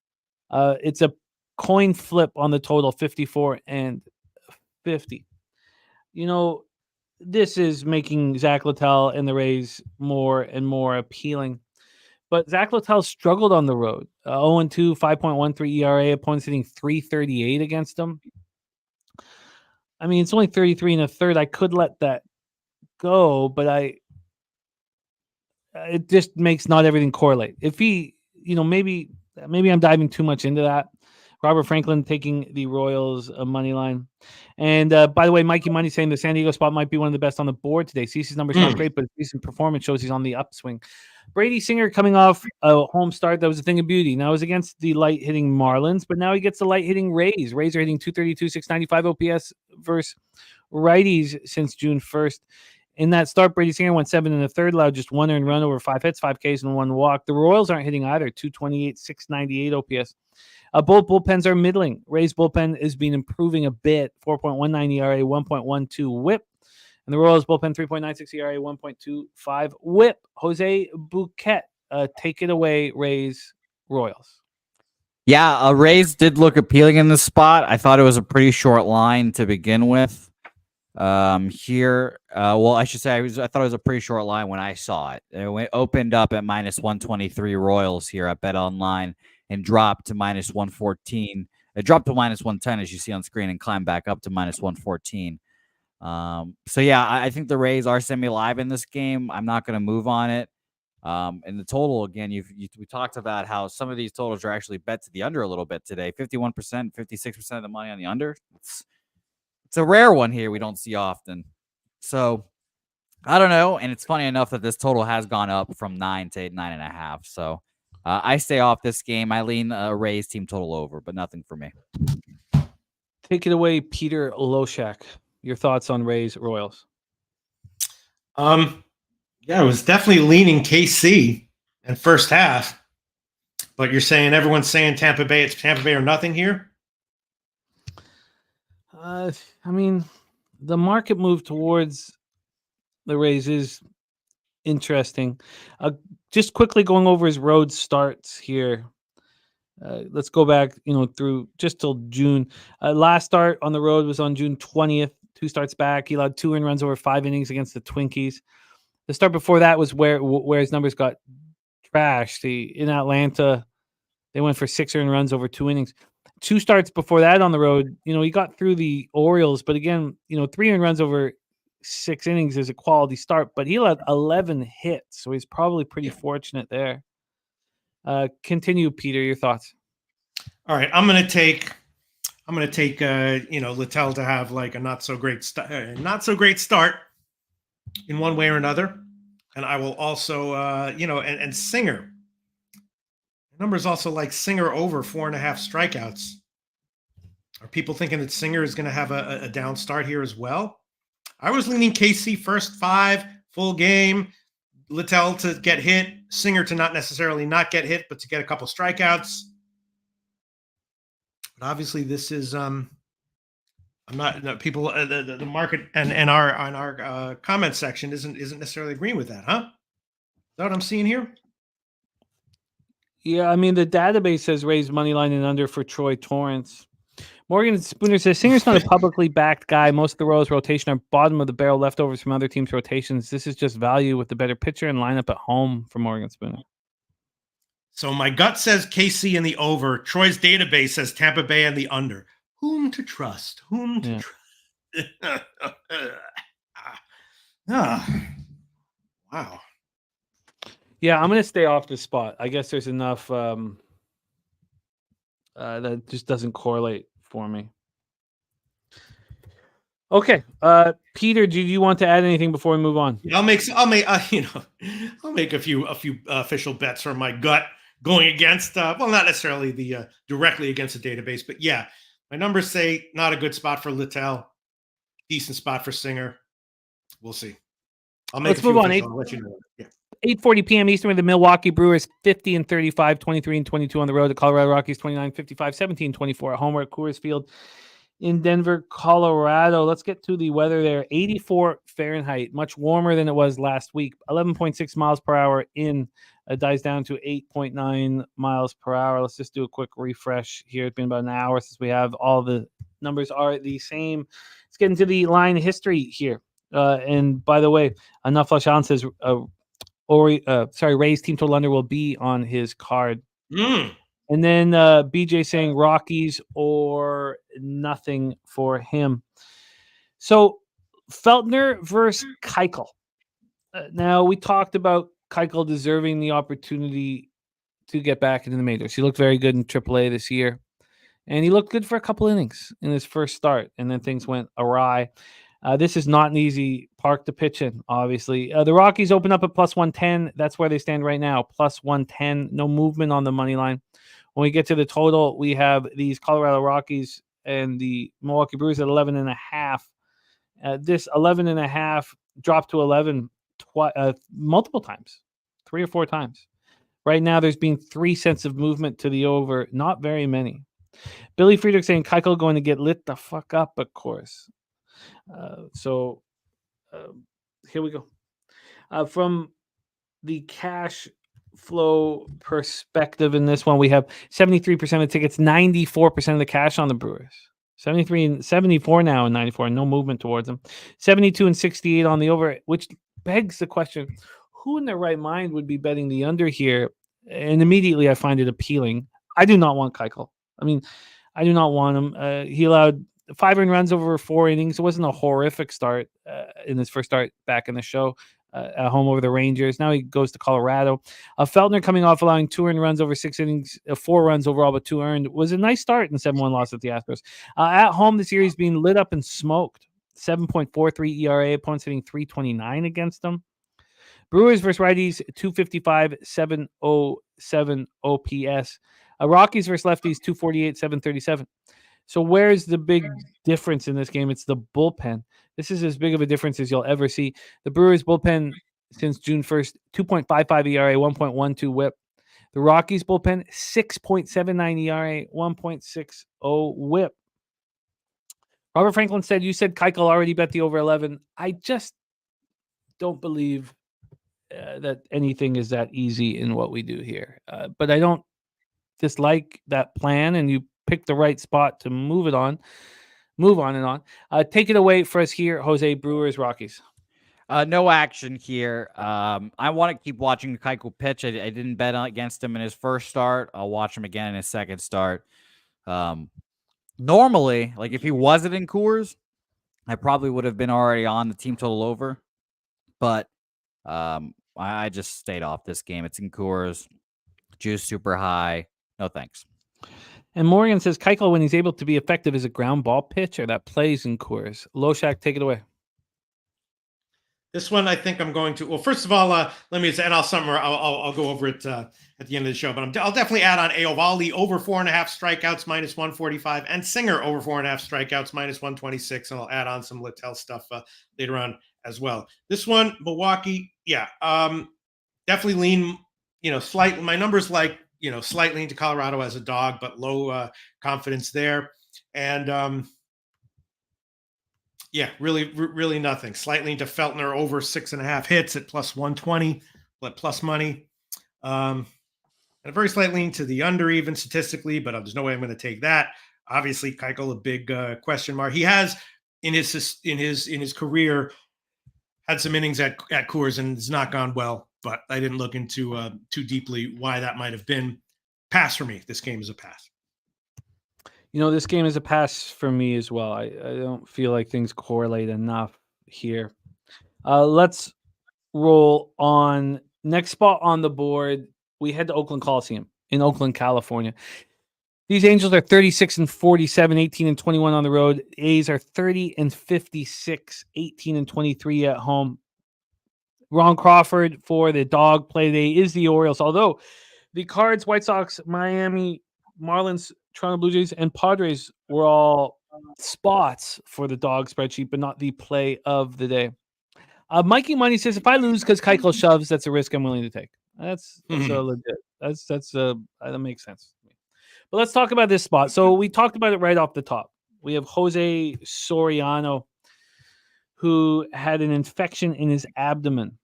It's a coin flip on the total, 54 and 50. This is making Zach Littell and the Rays more and more appealing. But Zach Littell struggled on the road. 0-2, 5.13 ERA. Opponents hitting 338 against him. I mean, it's only 33 and a third. I could let that go, but it just makes not everything correlate. If he, maybe I'm diving too much into that. Robert Franklin taking the Royals money line. And by the way, Mikey Money saying the San Diego spot might be one of the best on the board today. CC's numbers not great, but his recent performance shows he's on the upswing. Brady Singer coming off a home start. That was a thing of beauty. Now it was against the light hitting Marlins, but now he gets the light hitting Rays. Rays are hitting 232, 695 OPS versus righties since June 1st. In that start, Brady Singer went 7 1/3, allowed just 1 earned run over 5 hits, 5 Ks, and 1 walk. The Royals aren't hitting either, 228, 698 OPS. Both bullpens are middling. Rays bullpen has been improving a bit, 4.19 ERA, 1.12 whip. And the Royals bullpen, 3.96 ERA, 1.25 whip. Jose Bouquet, take it away, Rays, Royals. Yeah, Rays did look appealing in this spot. I thought it was a pretty short line to begin with. Here, well, I should say I thought it was a pretty short line when I saw it. It opened up at -123 Royals here at Bet Online and dropped to -114. It dropped to -110 as you see on screen and climbed back up to -114. So yeah, I think the Rays are semi-live in this game. I'm not going to move on it. And the total, again, we talked about how some of these totals are actually bet to the under a little bit today. 51%, 56% of the money on the under. It's a rare one here we don't see often. So I don't know. And it's funny enough that this total has gone up from 9 to 9.5. So I stay off this game. I lean Rays team total over, but nothing for me. Take it away, Peter Loshak. Your thoughts on Rays Royals? Yeah, I was definitely leaning KC in first half, but you're saying everyone's saying Tampa Bay. It's Tampa Bay or nothing here. I mean, the market move towards the Rays is interesting. Just quickly going over his road starts here. Let's go back, through just till June. Last start on the road was on June 20th. 2 starts back. He allowed 2 earned runs over 5 innings against the Twinkies. The start before that was where his numbers got trashed. In Atlanta, they went for 6 earned runs over 2 innings. 2 starts before that on the road, he got through the Orioles, but again, 3 earned runs over 6 innings is a quality start, but he allowed 11 hits, so he's probably pretty fortunate there. Continue, Peter, your thoughts. All right, I'm gonna take Littell to have like a not so great start in one way or another, and I will also and Singer. Numbers also like Singer over 4.5 strikeouts. Are people thinking that Singer is going to have a down start here as well? I was leaning KC first 5, full game. Littell to get hit. Singer to not necessarily not get hit, but to get a couple strikeouts. But obviously, this is I'm not people. The market and our comment section isn't necessarily agreeing with that, huh? Is that what I'm seeing here? Yeah, I mean, the database says raise money line and under for Troy Torrance. Morgan Spooner says Singer's not a publicly backed guy. Most of the Royals rotation are bottom of the barrel leftovers from other teams' rotations. This is just value with the better pitcher and lineup at home for Morgan Spooner. So my gut says KC in the over. Troy's database says Tampa Bay and the under. Whom to trust? Whom to trust? Wow. Yeah, I'm going to stay off the spot. I guess there's enough that just doesn't correlate for me. Okay, Peter, do you want to add anything before we move on? I'll make a few official bets from my gut going against not necessarily the directly against the database, but yeah, my numbers say not a good spot for Littell, decent spot for Singer. We'll see. Let's move on. I'll let you know. Yeah. 8:40 p.m. Eastern with the Milwaukee Brewers 50-35, 23-22 on the road. The Colorado Rockies 29-55, 17-24 at home. We're at Coors Field in Denver, Colorado. Let's get to the weather there. 84 Fahrenheit, much warmer than it was last week. 11.6 miles per hour in. It dies down to 8.9 miles per hour. Let's just do a quick refresh here. It's been about an hour since we have all the numbers are the same. Let's get into the line history here. And by the way, Enough Flush On says Ray's team total under will be on his card. And then BJ saying Rockies or nothing for him. So Feltner versus Keuchel. Now we talked about Keuchel deserving the opportunity to get back into the majors. He looked very good in AAA this year, and he looked good for a couple innings in his first start, and then things went awry. This is not an easy park to pitch in, obviously. The Rockies open up at +110. That's where they stand right now, +110. No movement on the money line. When we get to the total, we have these Colorado Rockies and the Milwaukee Brewers at 11.5. This 11.5 dropped to 11 multiple times, 3 or 4 times. Right now, there's been 3 cents of movement to the over, not very many. Billy Friedrich saying Keuchel going to get lit the fuck up, of course. Here we go. From the cash flow perspective in this one, we have 73% of tickets, 94% of the cash on the Brewers. 73 and 74 now and 94, no movement towards them. 72 and 68 on the over, which begs the question, who in their right mind would be betting the under here? And immediately I find it appealing. I do not want Keuchel. I mean, I do not want him. He allowed 5 earned runs over 4 innings. It wasn't a horrific start in his first start back in the show. At home over the Rangers. Now he goes to Colorado. Feltner coming off allowing 2 earned runs over 6 innings, 4 runs overall, but 2 earned. Was a nice start in 7-1 loss at the Astros. At home, the series being lit up and smoked. 7.43 ERA, opponents hitting 329 against them. Brewers versus righties, 255, 707 OPS. Rockies versus lefties, 248, 737. So where's the big difference in this game? It's the bullpen. This is as big of a difference as you'll ever see. The Brewers bullpen since June 1st, 2.55 ERA, 1.12 whip. The Rockies bullpen, 6.79 ERA, 1.60 whip. Robert Franklin said, you said Keuchel already bet the over 11. I just don't believe that anything is that easy in what we do here. But I don't dislike that plan, and you pick the right spot to move on and on. Take it away for us here, Jose. Brewers, Rockies. No action here. I want to keep watching Keuchel pitch. I didn't bet against him in his first start. I'll watch him again in his second start. Normally, like if he wasn't in Coors, I probably would have been already on the team total over. But I just stayed off this game. It's in Coors. Juice super high. No thanks. And Morgan says Keuchel, when he's able to be effective, is a ground ball pitcher that plays in Coors. Loshak, take it away. This one, I think I'm going to. Well, first of all, let me say, and I'll go over it at the end of the show. But I'll definitely add on Eovaldi over 4.5 strikeouts minus 145, and Singer over 4.5 strikeouts minus 126. And I'll add on some Littell stuff later on as well. This one, Milwaukee, definitely lean. Slight. My numbers slightly into Colorado as a dog, but low confidence there. And really nothing. Slightly into Feltner over 6.5 hits at plus 120, but plus money. And a very slightly into the under even statistically, but there's no way I'm going to take that. Obviously, Keuchel, a big question mark. He has in his career had some innings at Coors and it's not gone well. But I didn't look into too deeply why that might have been. Pass for me. This game is a pass. This game is a pass for me as well. I don't feel like things correlate enough here. Let's roll on. Next spot on the board, we head to Oakland Coliseum in Oakland, California. These Angels are 36 and 47, 18 and 21 on the road. A's are 30 and 56, 18 and 23 at home. Ron Crawford for the dog play today is the Orioles, although the Cards, White Sox, Miami, Marlins, Toronto Blue Jays, and Padres were all spots for the dog spreadsheet, but not the play of the day. Mikey Money says, if I lose because Keuchel shoves, that's a risk I'm willing to take. That's legit. That makes sense. But let's talk about this spot. So we talked about it right off the top. We have Jose Soriano, who had an infection in his abdomen.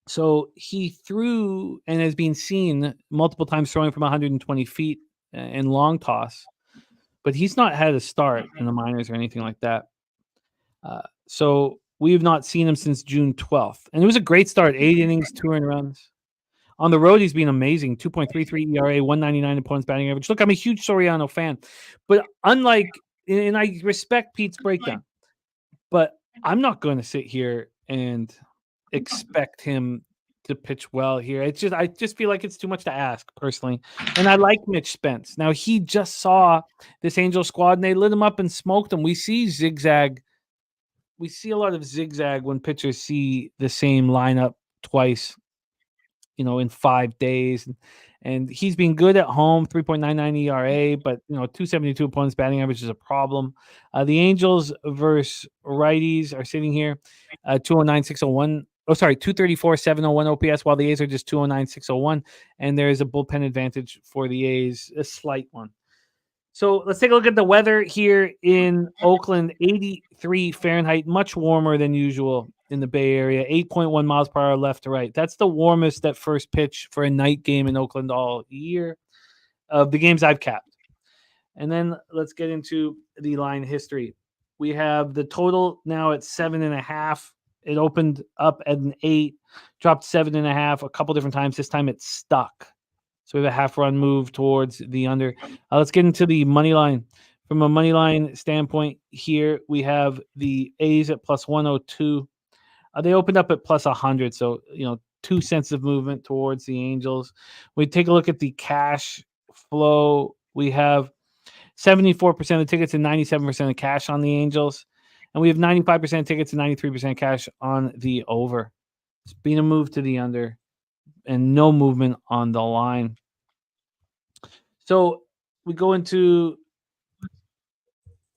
So he threw and has been seen multiple times throwing from 120 feet in long toss, but he's not had a start in the minors or anything like that. So we have not seen him since June 12th. And it was a great start, 8 innings, 2 earned runs. On the road, he's been amazing, 2.33 ERA, 199 opponents batting average. Look, I'm a huge Soriano fan, but and I respect Pete's breakdown, but I'm not going to sit here and expect him to pitch well here. I just feel like it's too much to ask personally. And I like Mitch Spence. Now he just saw this Angel squad and they lit him up and smoked him. We see zigzag. We see a lot of zigzag when pitchers see the same lineup twice, in 5 days. And he's been good at home, 3.99 ERA, but 272 opponents batting average is a problem. The Angels versus righties are sitting here, 209, 601. Oh, sorry, 234, 701 OPS, while the A's are just 209, 601. And there is a bullpen advantage for the A's, a slight one. So let's take a look at the weather here in Oakland. 83 Fahrenheit, much warmer than usual in the Bay Area. 8.1 miles per hour left to right. That's the warmest at first pitch for a night game in Oakland all year of the games I've capped. And then let's get into the line history. We have the total now at 7.5. It opened up at an 8, dropped 7.5 a couple different times. This time it's stuck. So we have a half run move towards the under. Let's get into the money line. From a money line standpoint here, we have the A's at plus 102. They opened up at plus 100. So, 2 cents of movement towards the Angels. We take a look at the cash flow. We have 74% of the tickets and 97% of cash on the Angels. And we have 95% of tickets and 93% cash on the over. It's been a move to the under and no movement on the line. So we go into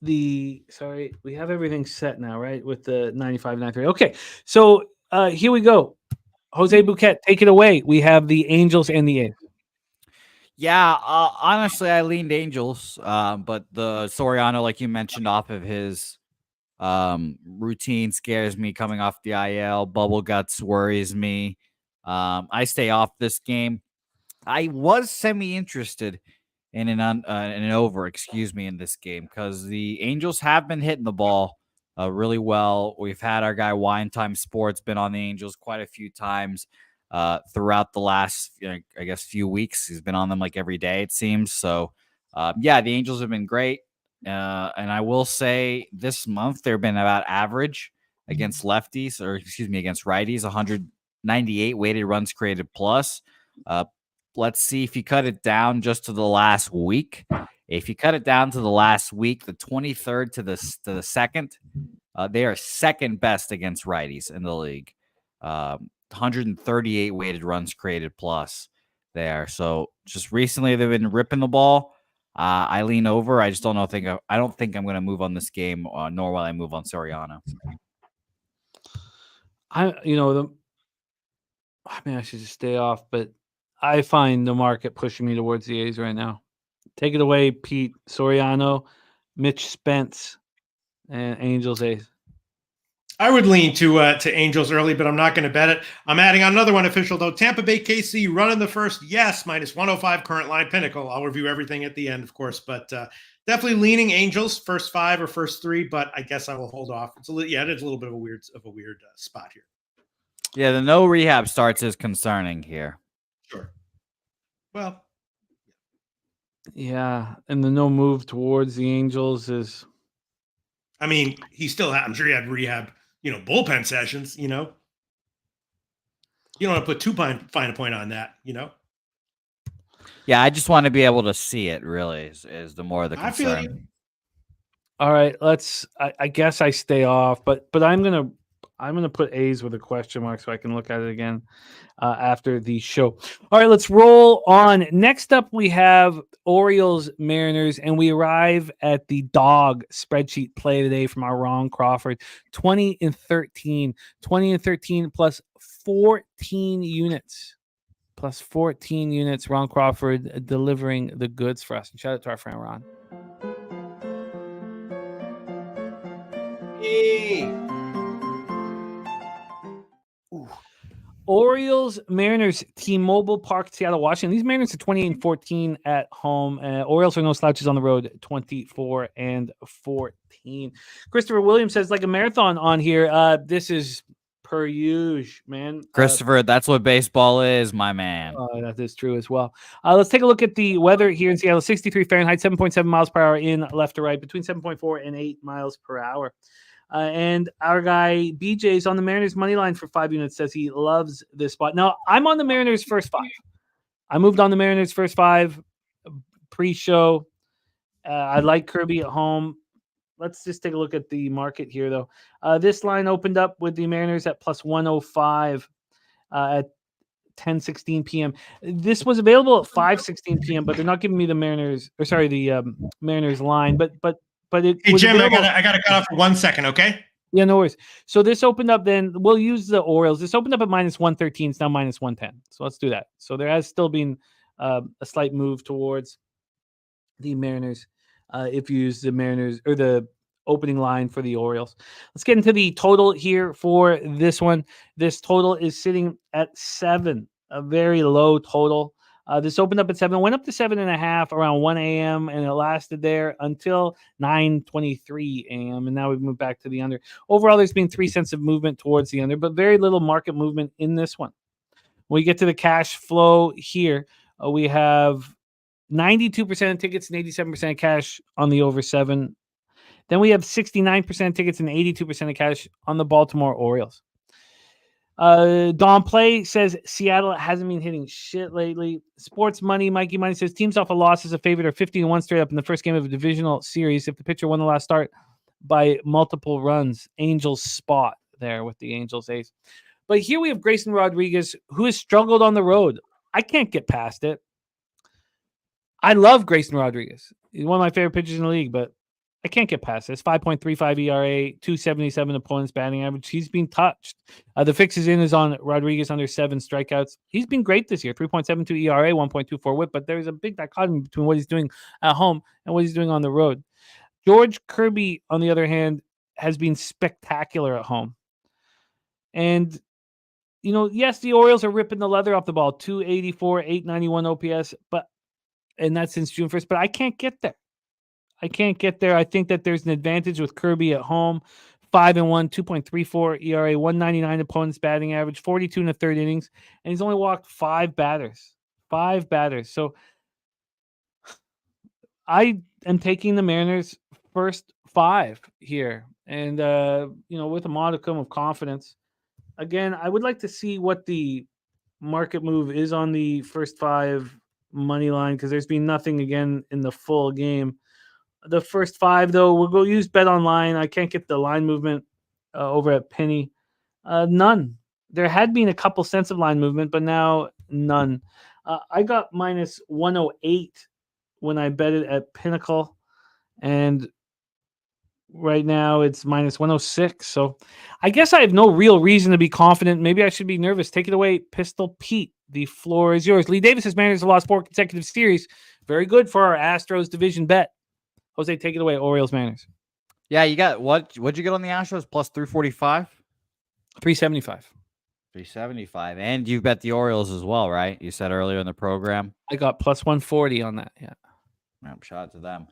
we have everything set now, right? With the 95-93. Okay, so here we go. Jose Bouquet, take it away. We have the Angels and the A's. Yeah, honestly, I leaned Angels, but the Soriano, like you mentioned, off of his routine scares me coming off the IL. Bubble guts worries me. I stay off this game. I was semi-interested in an over, in this game because the Angels have been hitting the ball really well. We've had our guy Wine Time Sports been on the Angels quite a few times throughout the last, few weeks. He's been on them like every day, it seems. So, the Angels have been great. And I will say this month they've been about average against lefties, against righties, 198 weighted runs created plus. Let's see if you cut it down just to the last week. If you cut it down to the last week, the 23rd to the 2nd, they are second best against righties in the league. 138 weighted runs created plus there. So just recently they've been ripping the ball. I lean over. I just don't know. I don't think I'm going to move on this game, nor will I move on Soriano. I should just stay off, but I find the market pushing me towards the A's right now. Take it away, Pete. Soriano, Mitch Spence, and Angels A's. I would lean to Angels early, but I'm not going to bet it. I'm adding on another one official, though. Tampa Bay KC running the first, yes, minus 105 current line Pinnacle. I'll review everything at the end, of course, but definitely leaning Angels first 5 or first 3, but I guess I will hold off. It is a little bit of a weird spot here. Yeah, the no rehab starts is concerning here. Sure. Well, yeah, and the no move towards the Angels is. I mean, I'm sure he had rehab, bullpen sessions. You don't want to put too fine a point on that. Yeah, I just want to be able to see it. Really, is the more the concern. I feel you. All right, I guess I stay off, but I'm gonna put A's with a question mark so I can look at it again after the show. All right, let's roll on. Next up, we have Orioles Mariners, and we arrive at the dog spreadsheet play today from our Ron Crawford. 20-13 plus 14 units. Plus 14 units. Ron Crawford delivering the goods for us. And shout out to our friend Ron. Orioles, Mariners, T-Mobile Park, Seattle, Washington. These Mariners are 28-14 at home. Orioles are no slouches on the road, 24-14. Christopher Williams says, like a marathon on here. This is per usual, man. Christopher, that's what baseball is, my man. That is true as well. Let's take a look at the weather here in Seattle. 63 Fahrenheit, 7.7 miles per hour in left to right, between 7.4 and 8 miles per hour. And our guy BJ's on the Mariners money line for 5 units, says he loves this spot. Now, I'm on the Mariners first 5. I moved on the Mariners first 5 pre-show. I like Kirby at home. Let's just take a look at the market here, though. This line opened up with the Mariners at plus 105 at 10:16 p.m. This was available at 5:16 p.m., but they're not giving me the Mariners, or sorry, the Mariners line. But it Hey was Jim, available. I gotta cut off for 1 second, okay? Yeah, no worries. So this opened up. Then we'll use the Orioles. This opened up at -113. It's now -110. So let's do that. So there has still been a slight move towards the Mariners. If you use the Mariners or the opening line for the Orioles. Let's get into the total here for this one. This total is sitting at 7, a very low total. This opened up at 7, went up to 7.5 around 1 a.m. and it lasted there until 9:23 a.m. And now we've moved back to the under. Overall, there's been 3 cents of movement towards the under, but very little market movement in this one. When we get to the cash flow here, we have 92% of tickets and 87% of cash on the over 7. Then we have 69% tickets and 82% of cash on the Baltimore Orioles. Don Play says Seattle hasn't been hitting shit lately. Sports Money, Mikey Money says teams off a loss as a favorite are 50-1 straight up in the first game of a divisional series. If the pitcher won the last start by multiple runs, Angels spot there with the Angels ace. But here we have Grayson Rodriguez, who has struggled on the road. I can't get past it. I love Grayson Rodriguez. He's one of my favorite pitchers in the league, but I can't get past this. 5.35 ERA, 277 opponents batting average. He's been touched. The fix is on Rodriguez under 7 strikeouts. He's been great this year. 3.72 ERA, 1.24 whip, but there's a big dichotomy between what he's doing at home and what he's doing on the road. George Kirby, on the other hand, has been spectacular at home. And, yes, the Orioles are ripping the leather off the ball. 284, 891 OPS, and that's since June 1st, but I can't get there. I think that there's an advantage with Kirby at home. 5-1, 2.34 ERA, 199 opponents batting average, 42 in the third innings, and he's only walked 5 batters. So I am taking the Mariners first 5 here, and with a modicum of confidence. Again, I would like to see what the market move is on the first 5 money line, because there's been nothing again in the full game. The first 5, though, we'll go use Bet Online. I can't get the line movement over at Penny. None. There had been a couple cents of line movement, but now none. I got -108 when I bet it at Pinnacle, and right now it's -106. So I guess I have no real reason to be confident. Maybe I should be nervous. Take it away, Pistol Pete. The floor is yours. Lee Davis has Mariners have lost 4 consecutive series. Very good for our Astros division bet. Jose, take it away. Orioles, Mariners. Yeah, you got what'd you get on the Astros? Plus 345? 375. 375. And you bet the Orioles as well, right? You said earlier in the program. I got plus 140 on that. Yeah. Shout out to them.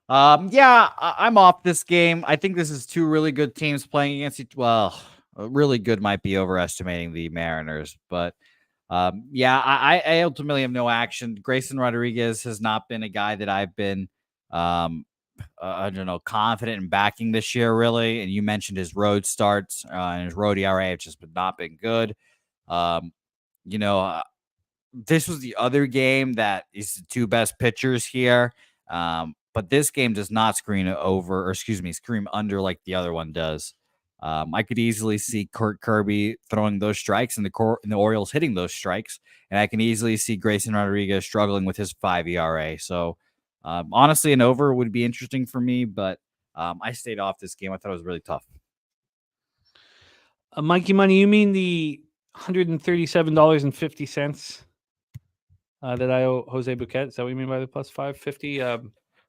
I'm off this game. I think this is 2 really good teams playing against each. Well, really good might be overestimating the Mariners, but I ultimately have no action. Grayson Rodriguez has not been a guy that I've been confident in backing this year, really. And you mentioned his road starts and his road ERA have just not been good. This was the other game that is the 2 best pitchers here. But this game does not scream under like the other one does. I could easily see Kurt Kirby throwing those strikes and the Orioles hitting those strikes. And I can easily see Grayson Rodriguez struggling with his 5 ERA. So honestly, an over would be interesting for me, but I stayed off this game. I thought it was really tough. Mikey Money, you mean the $137.50 that I owe Jose Bouquet? Is that what you mean by the plus 550?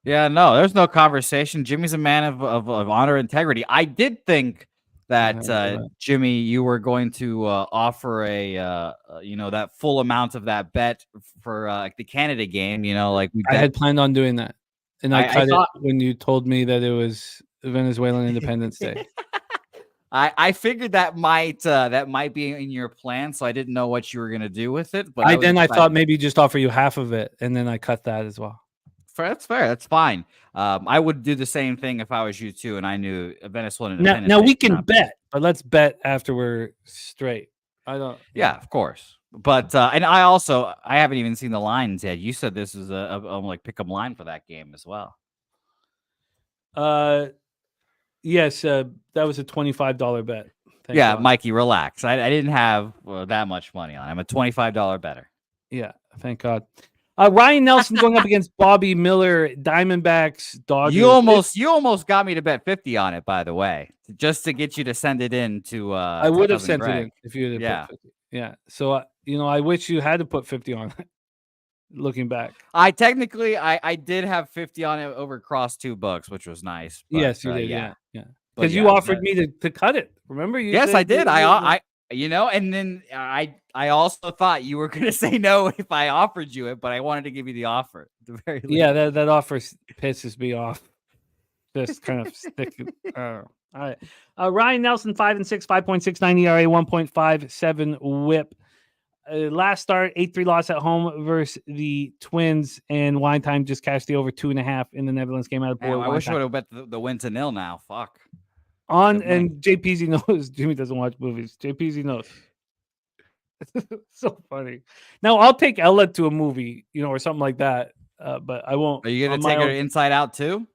Yeah, no, there's no conversation. Jimmy's a man of honor and integrity. I did think that Jimmy, you were going to offer that full amount of that bet for the Canada game. I had planned on doing that, and I cut it when you told me that it was Venezuelan Independence Day. I figured that might be in your plan, so I didn't know what you were going to do with it. But I thought maybe just offer you half of it, and then I cut that as well. That's fair. That's fine. I would do the same thing if I was you too, and I knew Venezuelan. Now we can bet, but let's bet after we're straight. Yeah, of course. But and I haven't even seen the lines yet. You said this is a pick 'em line for that game as well. Yes, that was a $25 bet. Yeah, God. Mikey, relax. I didn't have that much money on. I'm a $25 better. Yeah, thank God. Ryan Nelson going up against Bobby Miller, Diamondbacks, Dodgers. You almost got me to bet 50 on it, by the way, just to get you to send it in to. I would have sent Greg. it in if you had Yeah. put 50. Yeah. So I wish you had to put 50 on it. Looking back, I did have 50 on it over across 2 books, which was nice. But, yes, you did. Yeah. But Because you offered me to cut it. Remember? You yes, said I did. you And then I also thought you were going to say no if I offered you it, but I wanted to give you the offer. At the very least. Yeah, that offer pisses me off. Just kind of sticking. All right. Ryan Nelson, 5-6, 5.69 ERA, 1.57 WHIP. Last start, 8-3 loss at home versus the Twins, and wine time just cashed the over 2.5 in the Netherlands game out of board. I wish I would have bet the win to nil now. Fuck. And JPZ knows Jimmy doesn't watch movies. JPZ knows. So funny. Now I'll take Ella to a movie, or something like that. But I won't. Are you gonna take her Inside Out too?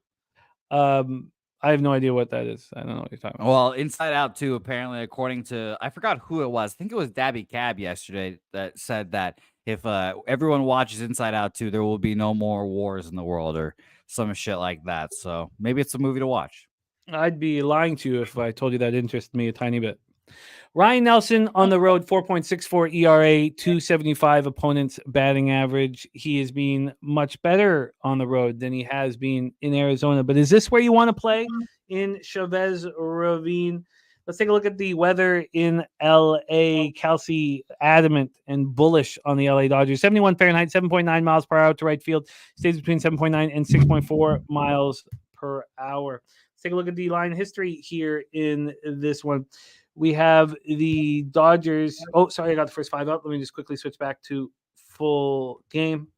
I have no idea what that is. I don't know what you're talking about. Well, Inside Out 2, apparently, according to, I forgot who it was. I think it was Dabby Cab yesterday that said that if everyone watches Inside Out 2, there will be no more wars in the world or some shit like that. So maybe it's a movie to watch. I'd be lying to you if I told you that interested me a tiny bit. Ryan Nelson on the road, 4.64 ERA, 275 opponent's batting average. He is being much better on the road than he has been in Arizona. But is this where you want to play in Chavez Ravine? Let's take a look at the weather in LA. Kelsey adamant and bullish on the LA Dodgers. 71 Fahrenheit, 7.9 miles per hour to right field. Stays between 7.9 and 6.4 miles per hour. Let's take a look at the line history here in this one. We have the Dodgers. Oh, sorry, I got the first 5 up. Let me just quickly switch back to full game.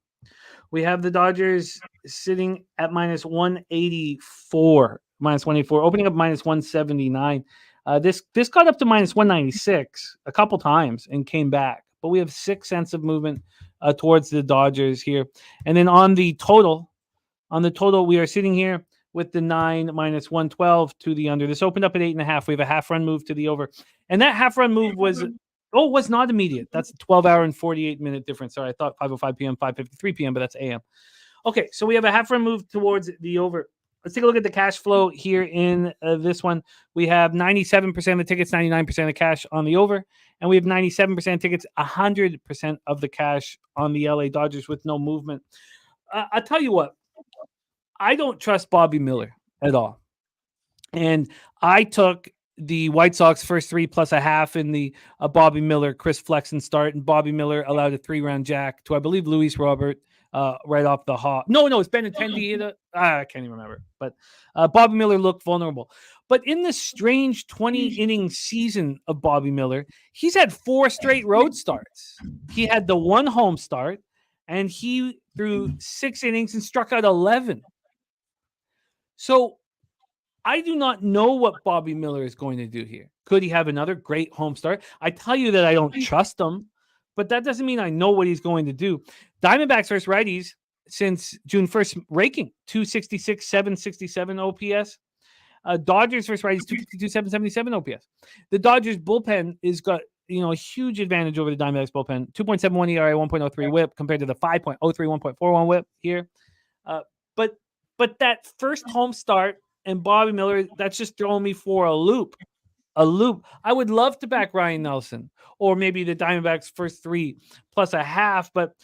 We have the Dodgers sitting at minus 184, opening up minus 179. This got up to minus 196 a couple times and came back. But we have 6 cents of movement towards the Dodgers here. And then on the total, we are sitting here with the 9 minus 112 to the under. This opened up at 8.5. We have a half run move to the over. And that half run move was not immediate. That's a 12-hour and 48-minute difference. Sorry, I thought 5:05 p.m., 5:53 p.m., but that's a.m. Okay, so we have a half run move towards the over. Let's take a look at the cash flow here in this one. We have 97% of the tickets, 99% of the cash on the over. And we have 97% of tickets, 100% of the cash on the LA Dodgers with no movement. I'll tell you what. I don't trust Bobby Miller at all. And I took the White Sox first 3 plus a half in the Bobby Miller, Chris Flexen start. And Bobby Miller allowed a 3-round jack to, I believe, Luis Robert right off the hop. No, it's Benintendi. I can't even remember. But Bobby Miller looked vulnerable. But in the strange 20-inning season of Bobby Miller, he's had 4 straight road starts. He had the 1 home start, and he threw 6 innings and struck out 11. So I do not know what Bobby Miller is going to do here. Could he have another great home start? I tell you that I don't trust him, but that doesn't mean I know what he's going to do. Diamondbacks versus righties since June 1st, raking 266, 767 OPS. Dodgers versus righties, 252, 777 OPS. The Dodgers bullpen is got a huge advantage over the Diamondbacks bullpen. 2.71 ERA, 1.03 WHIP compared to the 5.03, 1.41 WHIP here. But that first home start and Bobby Miller, that's just throwing me for a loop. I would love to back Ryan Nelson or maybe the Diamondbacks first 3 plus a half. But,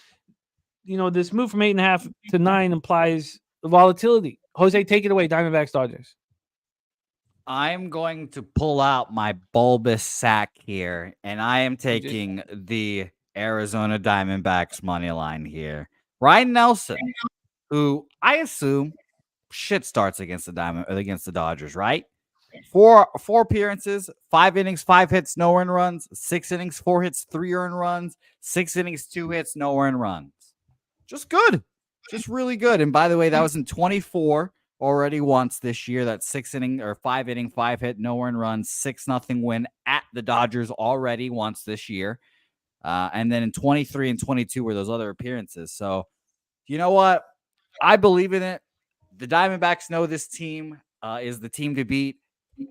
this move from 8.5 to 9 implies volatility. Jose, take it away. Diamondbacks, Dodgers. I'm going to pull out my bulbous sack here, and I am taking the Arizona Diamondbacks money line here. Ryan Nelson, who I assume shit starts against the Dodgers, right? 4 appearances, 5 innings, 5 hits, no earned runs, 6 innings, 4 hits, 3 earned runs, 6 innings, 2 hits, no earned runs. Just good. Just really good. And by the way, that was in 24 already once this year. That 6 inning or 5 inning, 5 hit, no earned runs, 6-0 win at the Dodgers already once this year. And then in 23 and 22 were those other appearances. So, you know what? I believe in it. The Diamondbacks know this team is the team to beat.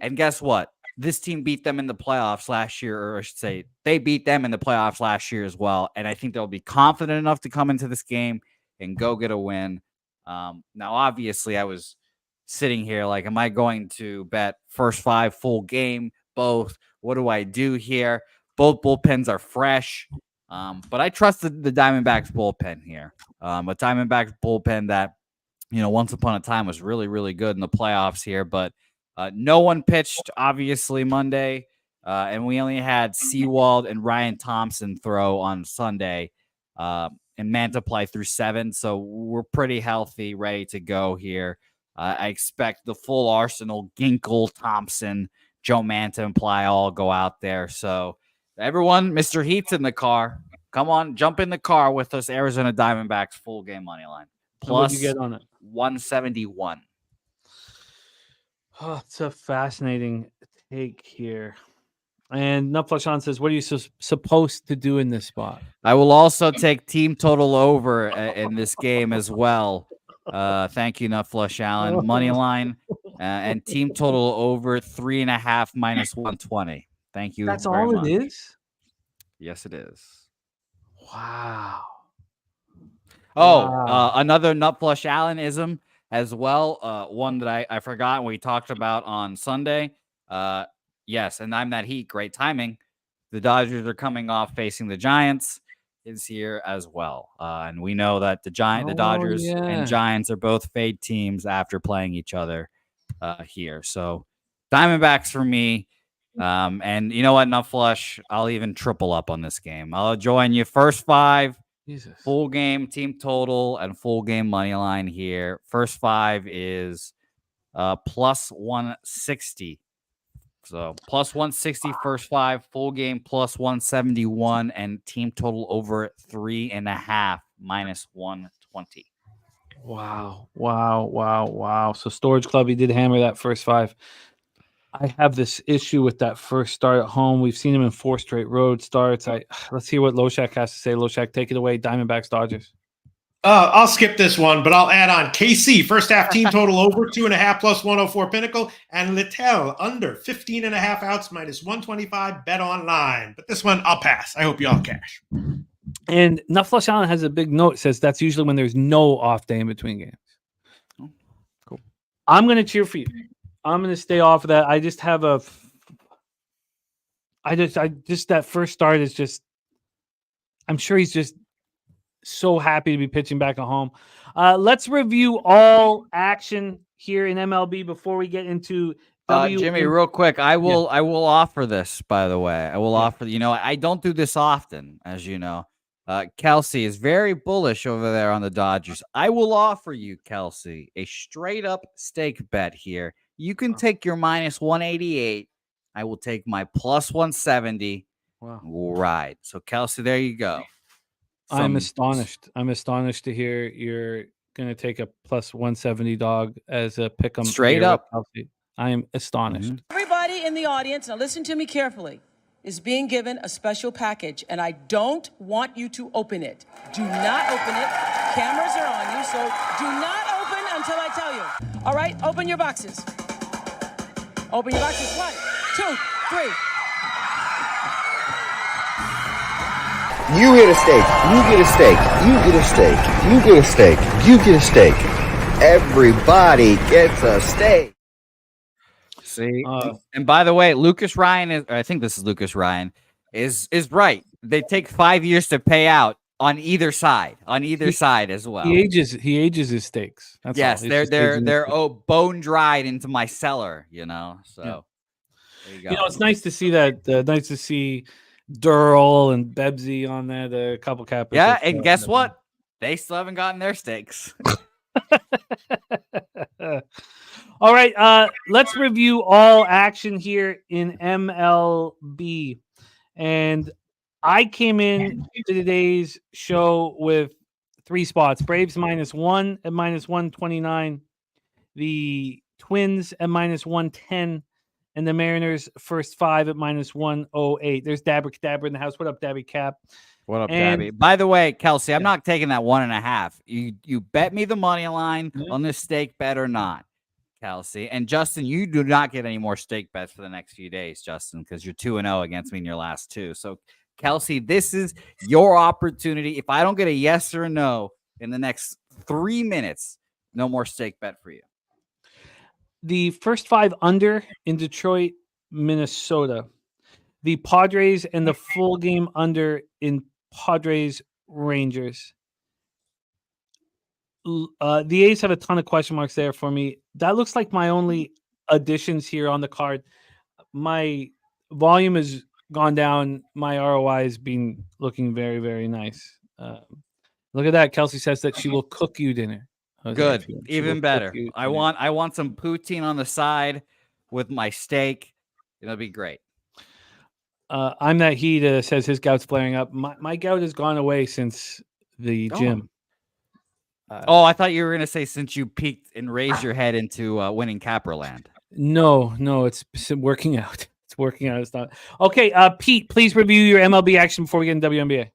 And guess what? this team beat them in the playoffs last year, or I should say they beat them in the playoffs last year as well. And I think they'll be confident enough to come into this game and go get a win. Now, obviously, I was sitting here like, am I going to bet first 5 full game? Both. What do I do here? Both bullpens are fresh. But I trust the Diamondbacks bullpen here. A Diamondbacks bullpen that, once upon a time was really, really good in the playoffs here. But no one pitched, obviously, Monday. And we only had Sewald and Ryan Thompson throw on Sunday. And Mantiply through 7. So we're pretty healthy, ready to go here. I expect the full arsenal, Ginkle, Thompson, Joe Manta, and Ply all go out there. So everyone, Mr. Heat's in the car. Come on, jump in the car with us. Arizona Diamondbacks full game money line. Plus you get on it? 171. Oh, it's a fascinating take here. And Nupflashan says, what are you supposed to do in this spot? I will also take team total over in this game as well. Thank you, Nutflush Allen. Money line and team total over 3.5 minus 120. Thank you. That's all much. It is? Yes, it is. Wow. Another Nutflush Allenism as well. One that I forgot we talked about on Sunday. Yes, and I'm that Heat. Great timing. The Dodgers are coming off facing the Giants is here as well. And we know that the Dodgers and Giants are both fade teams after playing each other here. So Diamondbacks for me. And you know what, Nutflush, I'll even triple up on this game. I'll join you first 5. Jesus. Full game team total and full game money line here. First 5 is plus 160. So plus 160 first 5, full game plus 171, and team total over 3.5 minus 120. Wow. So Storage Club, he did hammer that first 5. I have this issue with that first start at home. We've seen him in 4 straight road starts. Let's hear what Loshak has to say. Loshak, take it away. Diamondbacks, Dodgers. I'll skip this one, but I'll add on KC first half team total over 2.5 plus 104 Pinnacle, and Littell under 15.5 outs minus 125 bet online. But this one I'll pass. I hope you all cash. And Nutflush Allen has a big note. It says that's usually when there's no off day in between games. Oh, cool. I'm going to cheer for you. I'm going to stay off of that. I just have that first start is just, I'm sure he's just so happy to be pitching back at home. Let's review all action here in MLB before we get into Jimmy, real quick. I will offer this, by the way. I will offer, I don't do this often, as you know. Kelsey is very bullish over there on the Dodgers. I will offer you, Kelsey, a straight up stake bet here. You can take your minus 188. I will take my plus 170. Wow. We'll ride. So, Kelsey, there you go. I'm astonished. I'm astonished to hear you're going to take a plus 170 dog as a pick 'em straight up. I am astonished. Everybody in the audience, now listen to me carefully, is being given a special package, and I don't want you to open it. Do not open it. Cameras are on you, so do not open until I tell you. All right, open your boxes. Open your boxes. 1, 2, 3. You get a steak. You get a steak. You get a steak. You get a steak. You get a steak. Everybody gets a steak. See, and by the way, Lucas Ryan I think this is Lucas Ryan, is right. They take 5 years to pay out on either side as well. He ages his steaks. That's yes, all. They're bone dried into my cellar. So there you go. It's nice to see that. Nice to see Durrell and Bebsy on that. A couple cappers. Yeah, and guess what? They still haven't gotten their steaks. All right, let's review all action here in MLB. And I came in to today's show with 3 spots. Braves -1 at minus 129. The Twins at minus 110. And the Mariners first 5 at minus 108. There's Dabber in the house. What up, Dabby Cap? What up, Dabby? By the way, Kelsey, I'm not taking that 1.5. You bet me the money line on this stake bet or not. Kelsey. And Justin, you do not get any more steak bets for the next few days, Justin, because you're 2-0 against me in your last two. So, Kelsey, this is your opportunity. If I don't get a yes or a no in the next 3 minutes, no more steak bet for you. The first 5 under in Detroit, Minnesota. The Padres and the full game under in Padres Rangers. The A's have a ton of question marks there for me. That looks like my only additions here on the card. My volume has gone down. My ROI has been looking very, very nice. Look at that. Kelsey says that she will cook you dinner. Good, even better. I want some poutine on the side with my steak. It'll be great. I'm that he says his gout's flaring up. My gout has gone away since the gym. I thought you were gonna say since you peaked and raised your head into winning Capraland. No, it's working out. It's working out. It's not okay. Pete, please review your MLB action before we get into WNBA.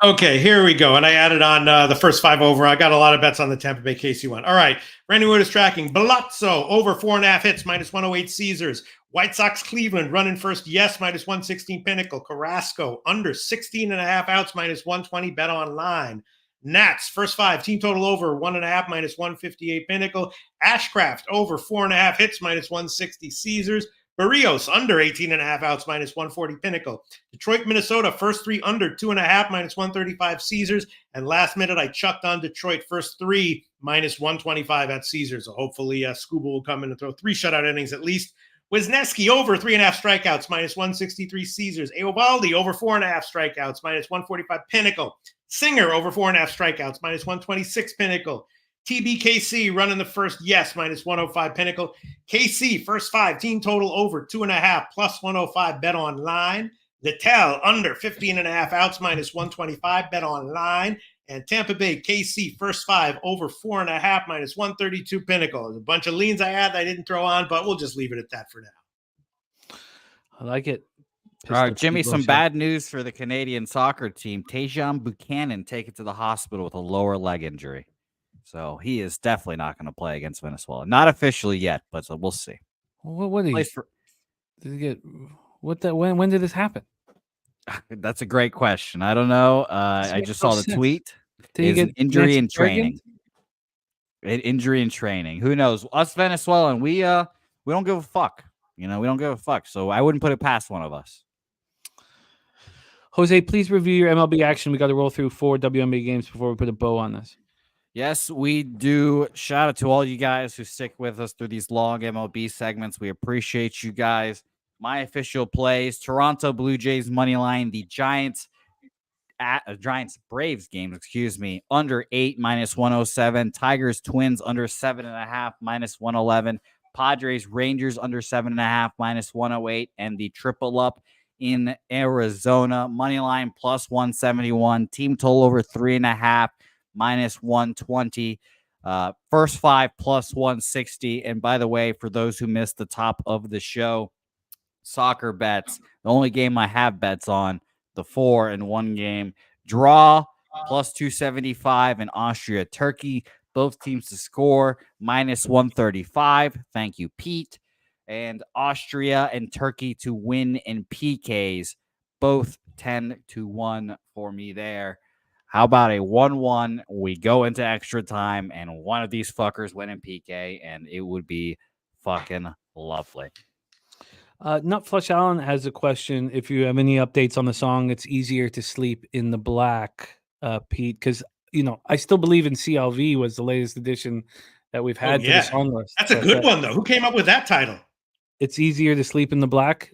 Okay, here we go. And I added on the first 5 over. I got a lot of bets on the Tampa Bay KC one. All right. Randy Wood is tracking. Balazzo over 4.5 hits, -108 Caesars. White Sox Cleveland running first. Yes, -116 Pinnacle. Carrasco under 16.5 outs, -120 bet online. Nats first 5 team total over 1.5 -158 Pinnacle. Ashcraft over 4.5 hits, -160 Caesars. Barrios under 18.5 outs, -140 Pinnacle. Detroit, Minnesota, first 3 under 2.5, -135 Caesars. And last minute, I chucked on Detroit, first 3, -125 at Caesars. So hopefully, Scuba will come in and throw 3 shutout innings at least. Wisniewski over 3.5 strikeouts, -163 Caesars. Eovaldi over 4.5 strikeouts, -145 Pinnacle. Singer over 4.5 strikeouts, -126 Pinnacle. TBKC running the first, yes, -105 Pinnacle. KC first 5 team total over 2.5 +105 bet online. Littell under 15.5 outs, -125 bet online. And Tampa Bay KC first 5 over 4.5 -132 Pinnacle. There's a bunch of leans I had that I didn't throw on, but we'll just leave it at that for now. I like it. All right, Jimmy, some bad news for the Canadian soccer team. Tajon Buchanan taken to the hospital with a lower leg injury. So he is definitely not going to play against Venezuela. Not officially yet, but we'll see. What did he get? When did this happen? That's a great question. I don't know. I just saw the tweet. Did he get injury in training? Injury in training. Who knows? Us Venezuelan, we don't give a fuck. We don't give a fuck. So I wouldn't put it past one of us. Jose, please review your MLB action. We got to roll through 4 WNBA games before we put a bow on this. Yes, we do. Shout out to all you guys who stick with us through these long MLB segments. We appreciate you guys. My official plays: Toronto Blue Jays money line, the Giants Braves game, under 8 -107. Tigers Twins under 7.5 -111. Padres Rangers under 7.5 -108, and the triple up in Arizona money line +171. Team total over 3.5. -120, first 5 +160. And by the way, for those who missed the top of the show, soccer bets, the only game I have bets on, the 4 in one game, draw +275 in Austria Turkey, both teams to score -135. Thank you, Pete. And Austria and Turkey to win in PKs, both 10-1 for me there. How about a 1-1? We go into extra time, and one of these fuckers win in PK, and it would be fucking lovely. Nutflush Allen has a question. If you have any updates on the song, It's Easier to Sleep in the Black, Pete, because, I still believe in CLV was the latest edition that we've had to the song list. That's a good one, though. Who came up with that title? It's Easier to Sleep in the Black.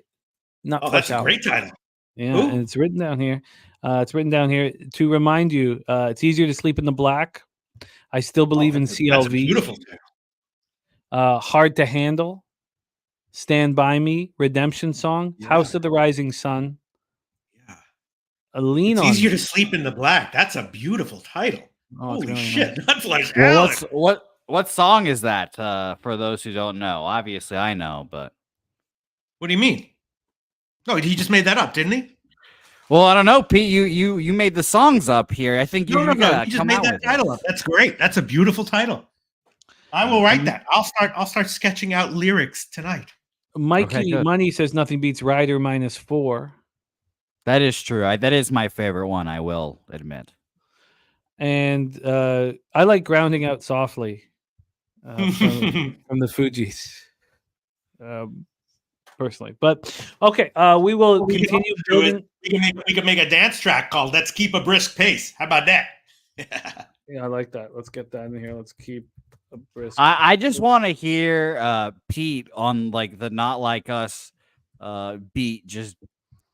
That's a great title. Yeah, and it's written down here. To remind you, it's easier to sleep in the black. I still believe in CLV. That's beautiful. Hard to Handle. Stand By Me. Redemption Song. Yeah. House of the Rising Sun. Yeah. It's easier to sleep in the black. That's a beautiful title. Holy really shit. Nice. That's like what song is that for those who don't know? Obviously, I know, but. What do you mean? No, he just made that up, didn't he? Well, I don't know, Pete. You made the songs up here. I think you just made that title up. That's great. That's a beautiful title. I will write that. I'll start sketching out lyrics tonight. Mikey good. Money says nothing beats Ryder -4. That is true. That is my favorite one, I will admit. And I like Grounding Out Softly from the Fugees, personally. But okay, we will continue building. We can make a dance track called "Let's Keep a Brisk Pace." How about that? Yeah, I like that. Let's get that in here. Let's keep a brisk. I just want to hear Pete on like the Not Like Us beat, just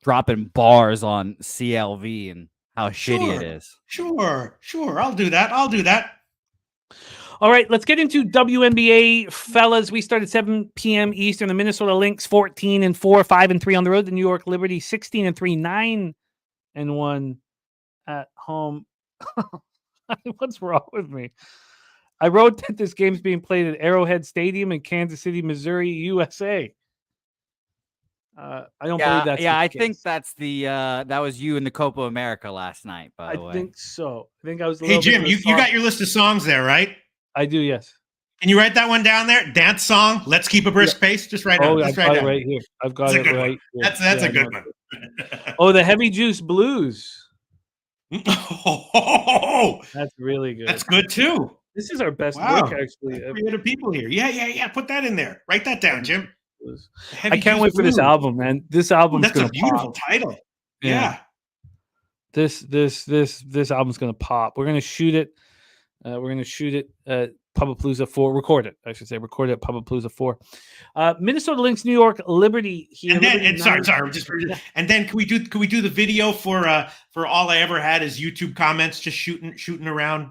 dropping bars on CLV and how shitty it is. Sure. I'll do that. All right, let's get into WNBA, fellas. We start at 7 p.m. Eastern. The Minnesota Lynx 14-4, 5-3 on the road. The New York Liberty 16-3, 9-1 at home. What's wrong with me? I wrote that this game's being played at Arrowhead Stadium in Kansas City, Missouri, USA. I don't believe that's I think that's the that was you in the Copa America last night, by the way. I think so. I think I was. Hey Jim, you got your list of songs there, right? I do, yes. Can you write that one down there? Dance song. Let's keep a brisk pace. Just write down. I've got it right here. I've got it right here. That's a good one. Oh, the Heavy Juice Blues. Oh, that's really good. That's good too. This is our best work, actually. Creative people here. Yeah. Put that in there. Write that down, Jim. I can't wait for this album, man. This album's that's gonna a beautiful pop. title. Yeah. This album's gonna pop. We're gonna shoot it. We're gonna shoot it at Pubapalooza 4. Record it, I should say. Record it at Pubapalooza 4. Minnesota Lynx, New York Liberty here. And then, and then can we do the video for All I Ever Had Is YouTube comments, just shooting around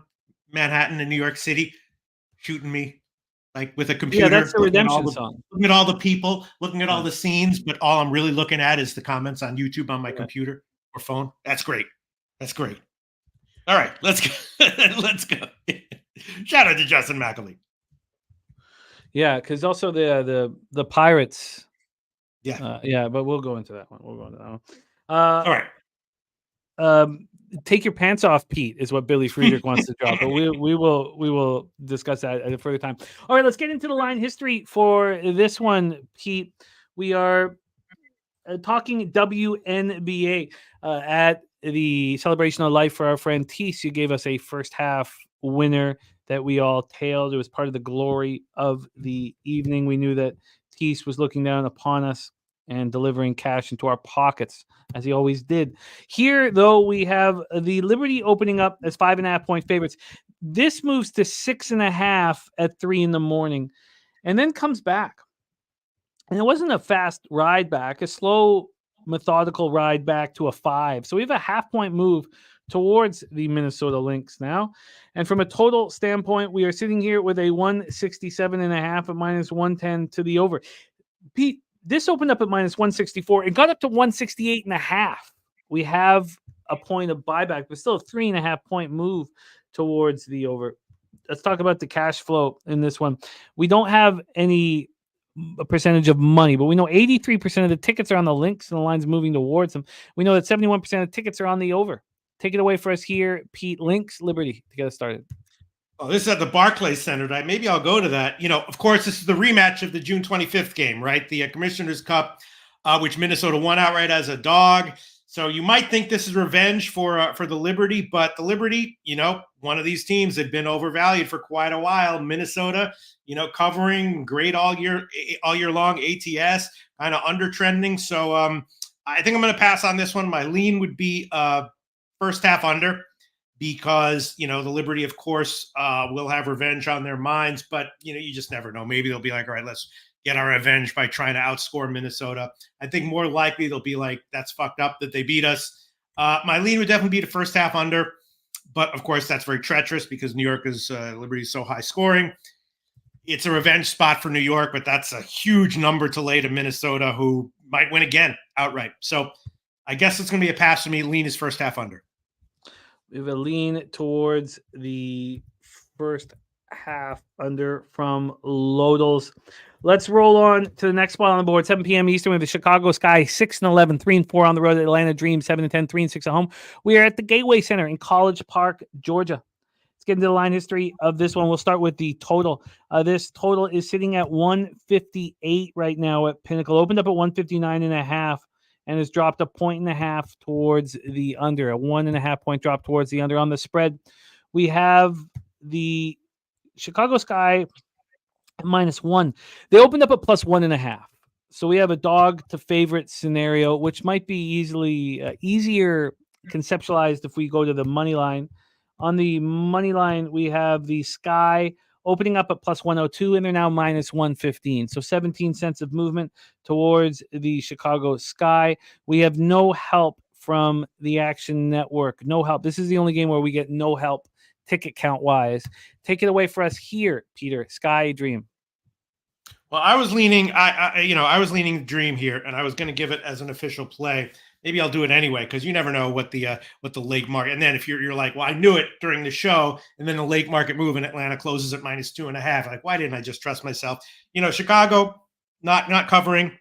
Manhattan and New York City, shooting me like with a computer. Yeah, that's the redemption song. Looking at all the people, looking at all the scenes, but all I'm really looking at is the comments on YouTube on my computer or phone. That's great. All right, let's go. Let's go. Shout out to Justin McAlee. Yeah, because also the Pirates. Yeah, but we'll go into that one. All right. Take your pants off, Pete, is what Billy Friedrich wants to drop. But we will discuss that at a further time. All right, let's get into the line history for this one, Pete. We are talking WNBA at the Celebration of Life for our friend Teese. You gave us a first half winner that we all tailed. It was part of the glory of the evening. We knew that Teese was looking down upon us and delivering cash into our pockets, as he always did. Here, though, we have the Liberty opening up as 5.5-point favorites. This moves to 6.5 at 3 a.m, and then comes back. And it wasn't a fast ride back, a slow, methodical ride back to a 5. So we have a half-point move towards the Minnesota Lynx now. And from a total standpoint, we are sitting here with a 167.5 at -110 to the over. Pete, this opened up at -164. It got up to 168.5. We have a point of buyback, but still a 3.5-point move towards the over. Let's talk about the cash flow in this one. We don't have any percentage of money, but we know 83% of the tickets are on the Lynx and the line's moving towards them. We know that 71% of tickets are on the over. Take it away for us here, Pete. Lynx, Liberty, to get us started. Oh, this is at the Barclays Center tonight. Maybe I'll go to that. Of course, this is the rematch of the June 25th game, right? The Commissioner's Cup, which Minnesota won outright as a dog. So you might think this is revenge for the Liberty, but the Liberty, one of these teams had been overvalued for quite a while. Minnesota, covering great all year long. ATS kind of under trending. So I think I'm going to pass on this one. My lean would be first half under, because, the Liberty, of course, will have revenge on their minds, but, you just never know. Maybe they'll be like, all right, let's get our revenge by trying to outscore Minnesota. I think more likely they'll be like, that's fucked up that they beat us. My lean would definitely be the first half under, but of course that's very treacherous because New York is Liberty is so high scoring. It's a revenge spot for New York, but that's a huge number to lay to Minnesota, who might win again outright. So I guess it's going to be a pass for me. Lean is first half under. We have a lean towards the first half under from Lodels. Let's roll on to the next spot on the board. 7 p.m. Eastern with the Chicago Sky 6-11, 3-4 on the road. Atlanta Dream 7-10, 3-6 at home. We are at the Gateway Center in College Park, Georgia. Let's get into the line history of this one. We'll start with the total. This total is sitting at 158 right now at Pinnacle. Opened up at 159.5 and has dropped a 1.5 towards the under. A 1.5 point drop towards the under. On the spread, we have the Chicago Sky at -1. They opened up at +1.5. So we have a dog to favorite scenario, which might be easier conceptualized if we go to the money line. On the money line, we have the Sky opening up at +102, and they're now -115. So 17 cents of movement towards the Chicago Sky. We have no help from the Action Network. No help. This is the only game where we get no help ticket count wise. Take it away for us here, Peter. Sky Dream. Well, I was leaning, I was leaning Dream here, and I was going to give it as an official play. Maybe I'll do it anyway, because you never know what the lake market. And then if you're like, well, I knew it during the show, and then the lake market move in Atlanta closes at -2.5. Like, why didn't I just trust myself? Chicago not covering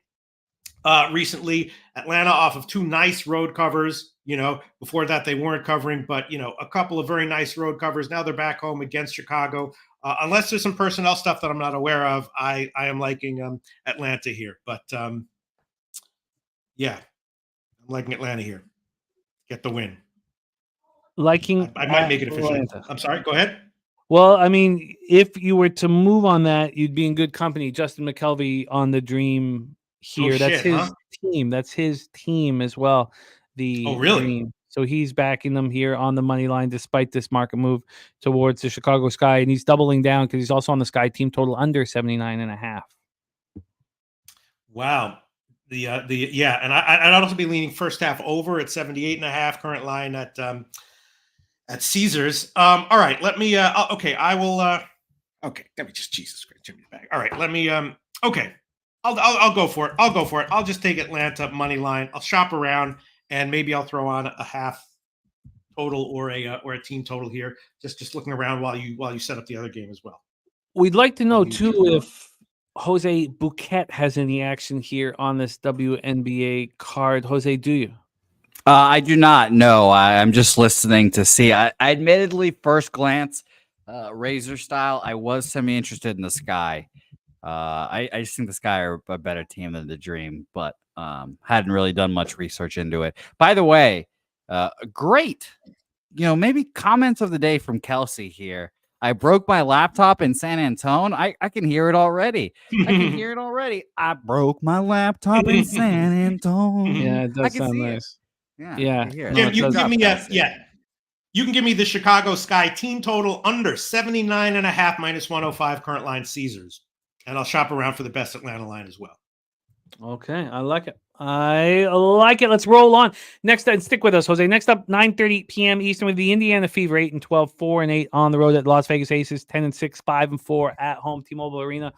recently. Atlanta off of 2 nice road covers. Before that they weren't covering, but a couple of very nice road covers. Now they're back home against Chicago. Unless there's some personnel stuff that I'm not aware of, I am liking Atlanta here. But yeah, I'm liking Atlanta here. Get the win. I might make it official. Atlanta. I'm sorry. Go ahead. Well, I mean, if you were to move on that, you'd be in good company. Justin McKelvey on the Dream here. That's his team. That's his team as well. Really? Dream. So he's backing them here on the money line despite this market move towards the Chicago Sky. And he's doubling down because he's also on the Sky team total under 79.5. Wow. And I'd also be leaning first half over at 78.5, current line at Caesars. All right, let me I will let me just Jesus Christ, Jimmy's back. All right, let me I'll go for it. I'll just take Atlanta money line. I'll shop around, and maybe I'll throw on a half total or a team total here. Just looking around while you set up the other game as well. We'd like to know too if Jose Bouquet has any action here on this WNBA card. Jose, do you? I do not know. I'm just listening to see. I admittedly, first glance, Razor style, I was semi-interested in the Sky. I just think the Sky are a better team than the Dream, but hadn't really done much research into it. By the way, great. Maybe comments of the day from Kelsey here. I broke my laptop in San Antonio. I can hear it already. I broke my laptop in San Antonio. Yeah, it does sound nice. Yeah. Jim, you can give me the Chicago Sky team total under 79.5 -105 current line Caesars. And I'll shop around for the best Atlanta line as well. Okay, I like it. Let's roll on. Next, and stick with us, Jose. Next up, 9:30 p.m. Eastern with the Indiana Fever, 8-12, 4-8 on the road at Las Vegas Aces, 10-6, 5-4 at home, T-Mobile Arena,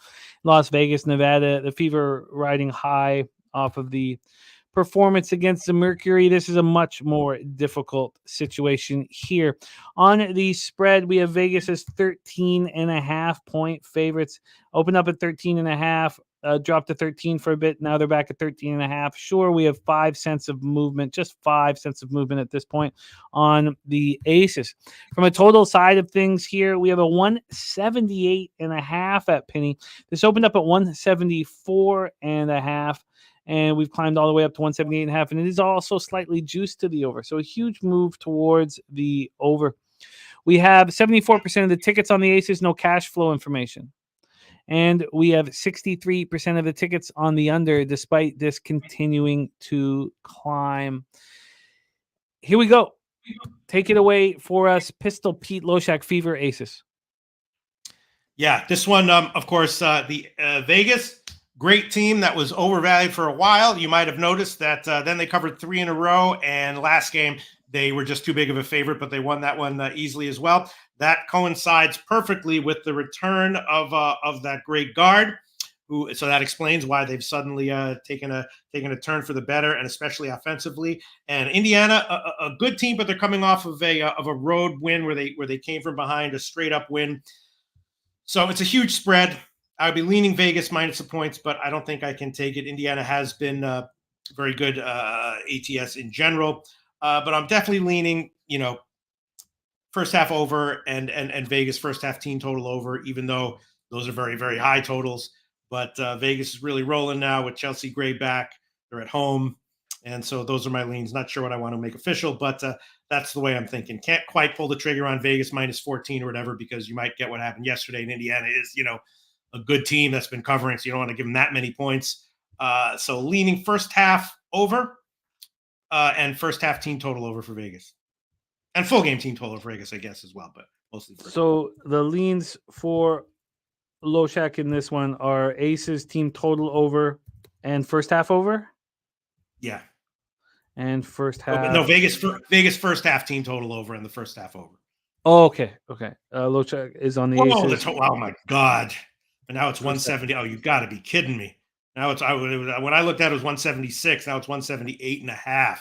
Las Vegas, Nevada. The Fever riding high off of the performance against the Mercury. This is a much more difficult situation here. On the spread, we have Vegas as 13.5 point favorites. Opened up at 13.5, dropped to 13 for a bit. Now they're back at 13.5. Sure, we have 5 cents of movement, just 5 cents of movement at this point on the Aces. From a total side of things here, we have a 178.5 at Penny. This opened up at 174.5. And we've climbed all the way up to 178.5, and it is also slightly juiced to the over. So a huge move towards the over. We have 74% of the tickets on the Aces, no cash flow information. And we have 63% of the tickets on the under, despite this continuing to climb. Here we go. Take it away for us, Pistol Pete Loshak, Fever Aces. Yeah, this one, of course, the Vegas. Great team that was overvalued for a while. You might have noticed that then they covered 3 in a row, and last game they were just too big of a favorite, but they won that one easily as well. That coincides perfectly with the return of that great guard, so that explains why they've suddenly taken a turn for the better, and especially offensively. And Indiana, a good team, but they're coming off of a road win where they came from behind, a straight up win. So it's a huge spread. I would be leaning Vegas minus the points, but I don't think I can take it. Indiana has been very good ATS in general, but I'm definitely leaning, first half over and Vegas first half team total over, even though those are very, very high totals. But Vegas is really rolling now with Chelsea Gray back. They're at home. And so those are my leans. Not sure what I want to make official, but that's the way I'm thinking. Can't quite pull the trigger on Vegas minus 14 or whatever, because you might get what happened yesterday. And Indiana is, a good team that's been covering, so you don't want to give them that many points. So leaning first half over and first half team total over for Vegas. And full game team total for Vegas, I guess, as well, but mostly first. So the leans for Loshak in this one are Aces team total over and first half over? Yeah. And first half. No, Vegas first half team total over and the first half over. Oh, okay. Loshak is on the Aces. Oh my God. And now it's 170. Oh, you got to be kidding me. Now when I looked at it was 176. Now it's 178.5.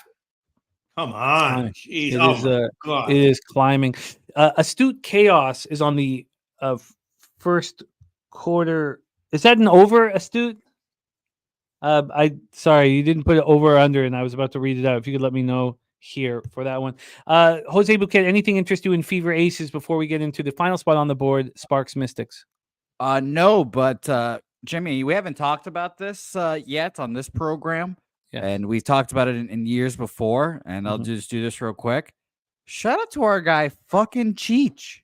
Come on. Jeez. God. It is climbing. Astute Chaos is on the first quarter. Is that an over, Astute? Sorry, you didn't put it over or under, and I was about to read it out. If you could let me know here for that one. Jose Bouquet, anything interest you in Fever Aces before we get into the final spot on the board, Sparks Mystics? No, but Jimmy, we haven't talked about this yet on this program. Yes. And we've talked about it in years before, and I'll just do this real quick. Shout out to our guy, fucking Cheech.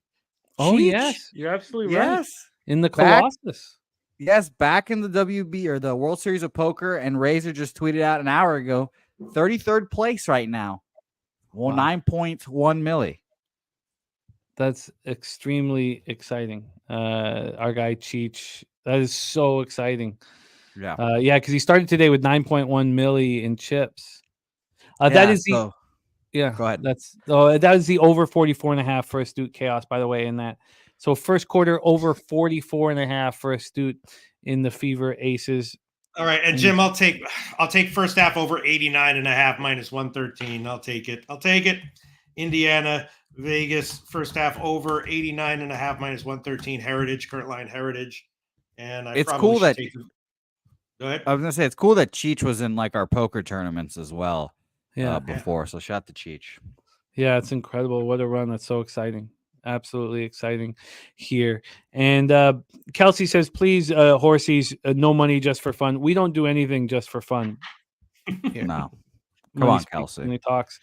Oh, yes. You're absolutely right. In the Colossus. Yes, back in the WB or the World Series of Poker, and Razor just tweeted out an hour ago, 33rd place right now. Well, 9.1 milli. That's extremely exciting. Our guy Cheech. That is so exciting. Yeah. Because he started today with 9.1 milli in chips. That is go ahead. That is the over 44.5 for Astute Chaos, by the way, in that. So first quarter over 44.5 for Astute in the Fever Aces. All right, and Jim, I'll take first half over 89.5 minus 113. I'll take it. Indiana, Vegas, first half over 89.5 minus 113. Heritage, current line Heritage. And it's cool that go ahead. I was gonna say it's cool that Cheech was in like our poker tournaments as well. Before. So shout to Cheech. Yeah, it's incredible. What a run. That's so exciting. Absolutely exciting here. And Kelsey says, please, Horsies, no money just for fun. We don't do anything just for fun. No. Come on, Kelsey. Talks.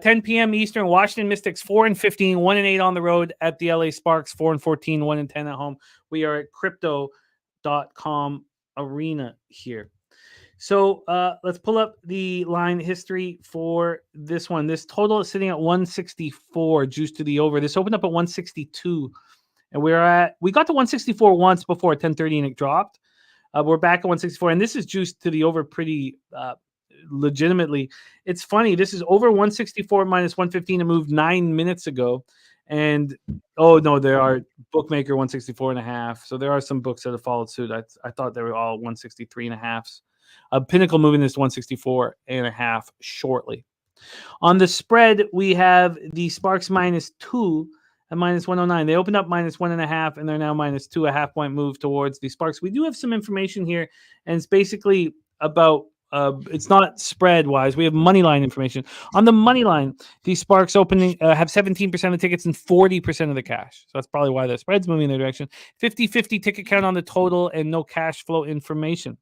10 p.m. Eastern, Washington Mystics 4-15, 1-8 on the road at the LA Sparks, 4-14, 1-10 at home. We are at crypto.com arena here. So let's pull up the line history for this one. This total is sitting at 164, juice to the over. This opened up at 162, and we got to 164 once before 10:30, and it dropped. We're back at 164, and this is juice to the over pretty legitimately. It's funny. This is over 164 minus 115. It moved 9 minutes ago, and there are bookmaker 164.5. So there are some books that have followed suit. I thought they were all 163.5s. Pinnacle moving this 164.5 shortly. On the spread, we have the Sparks -2 at -109. They opened up -1.5, and they're now -2, a half-point move towards the Sparks. We do have some information here, and it's basically about it's not spread-wise. We have money line information. On the money line, the Sparks opening have 17% of tickets and 40% of the cash. So that's probably why the spread's moving in their direction. 50-50 ticket count on the total and no cash flow information.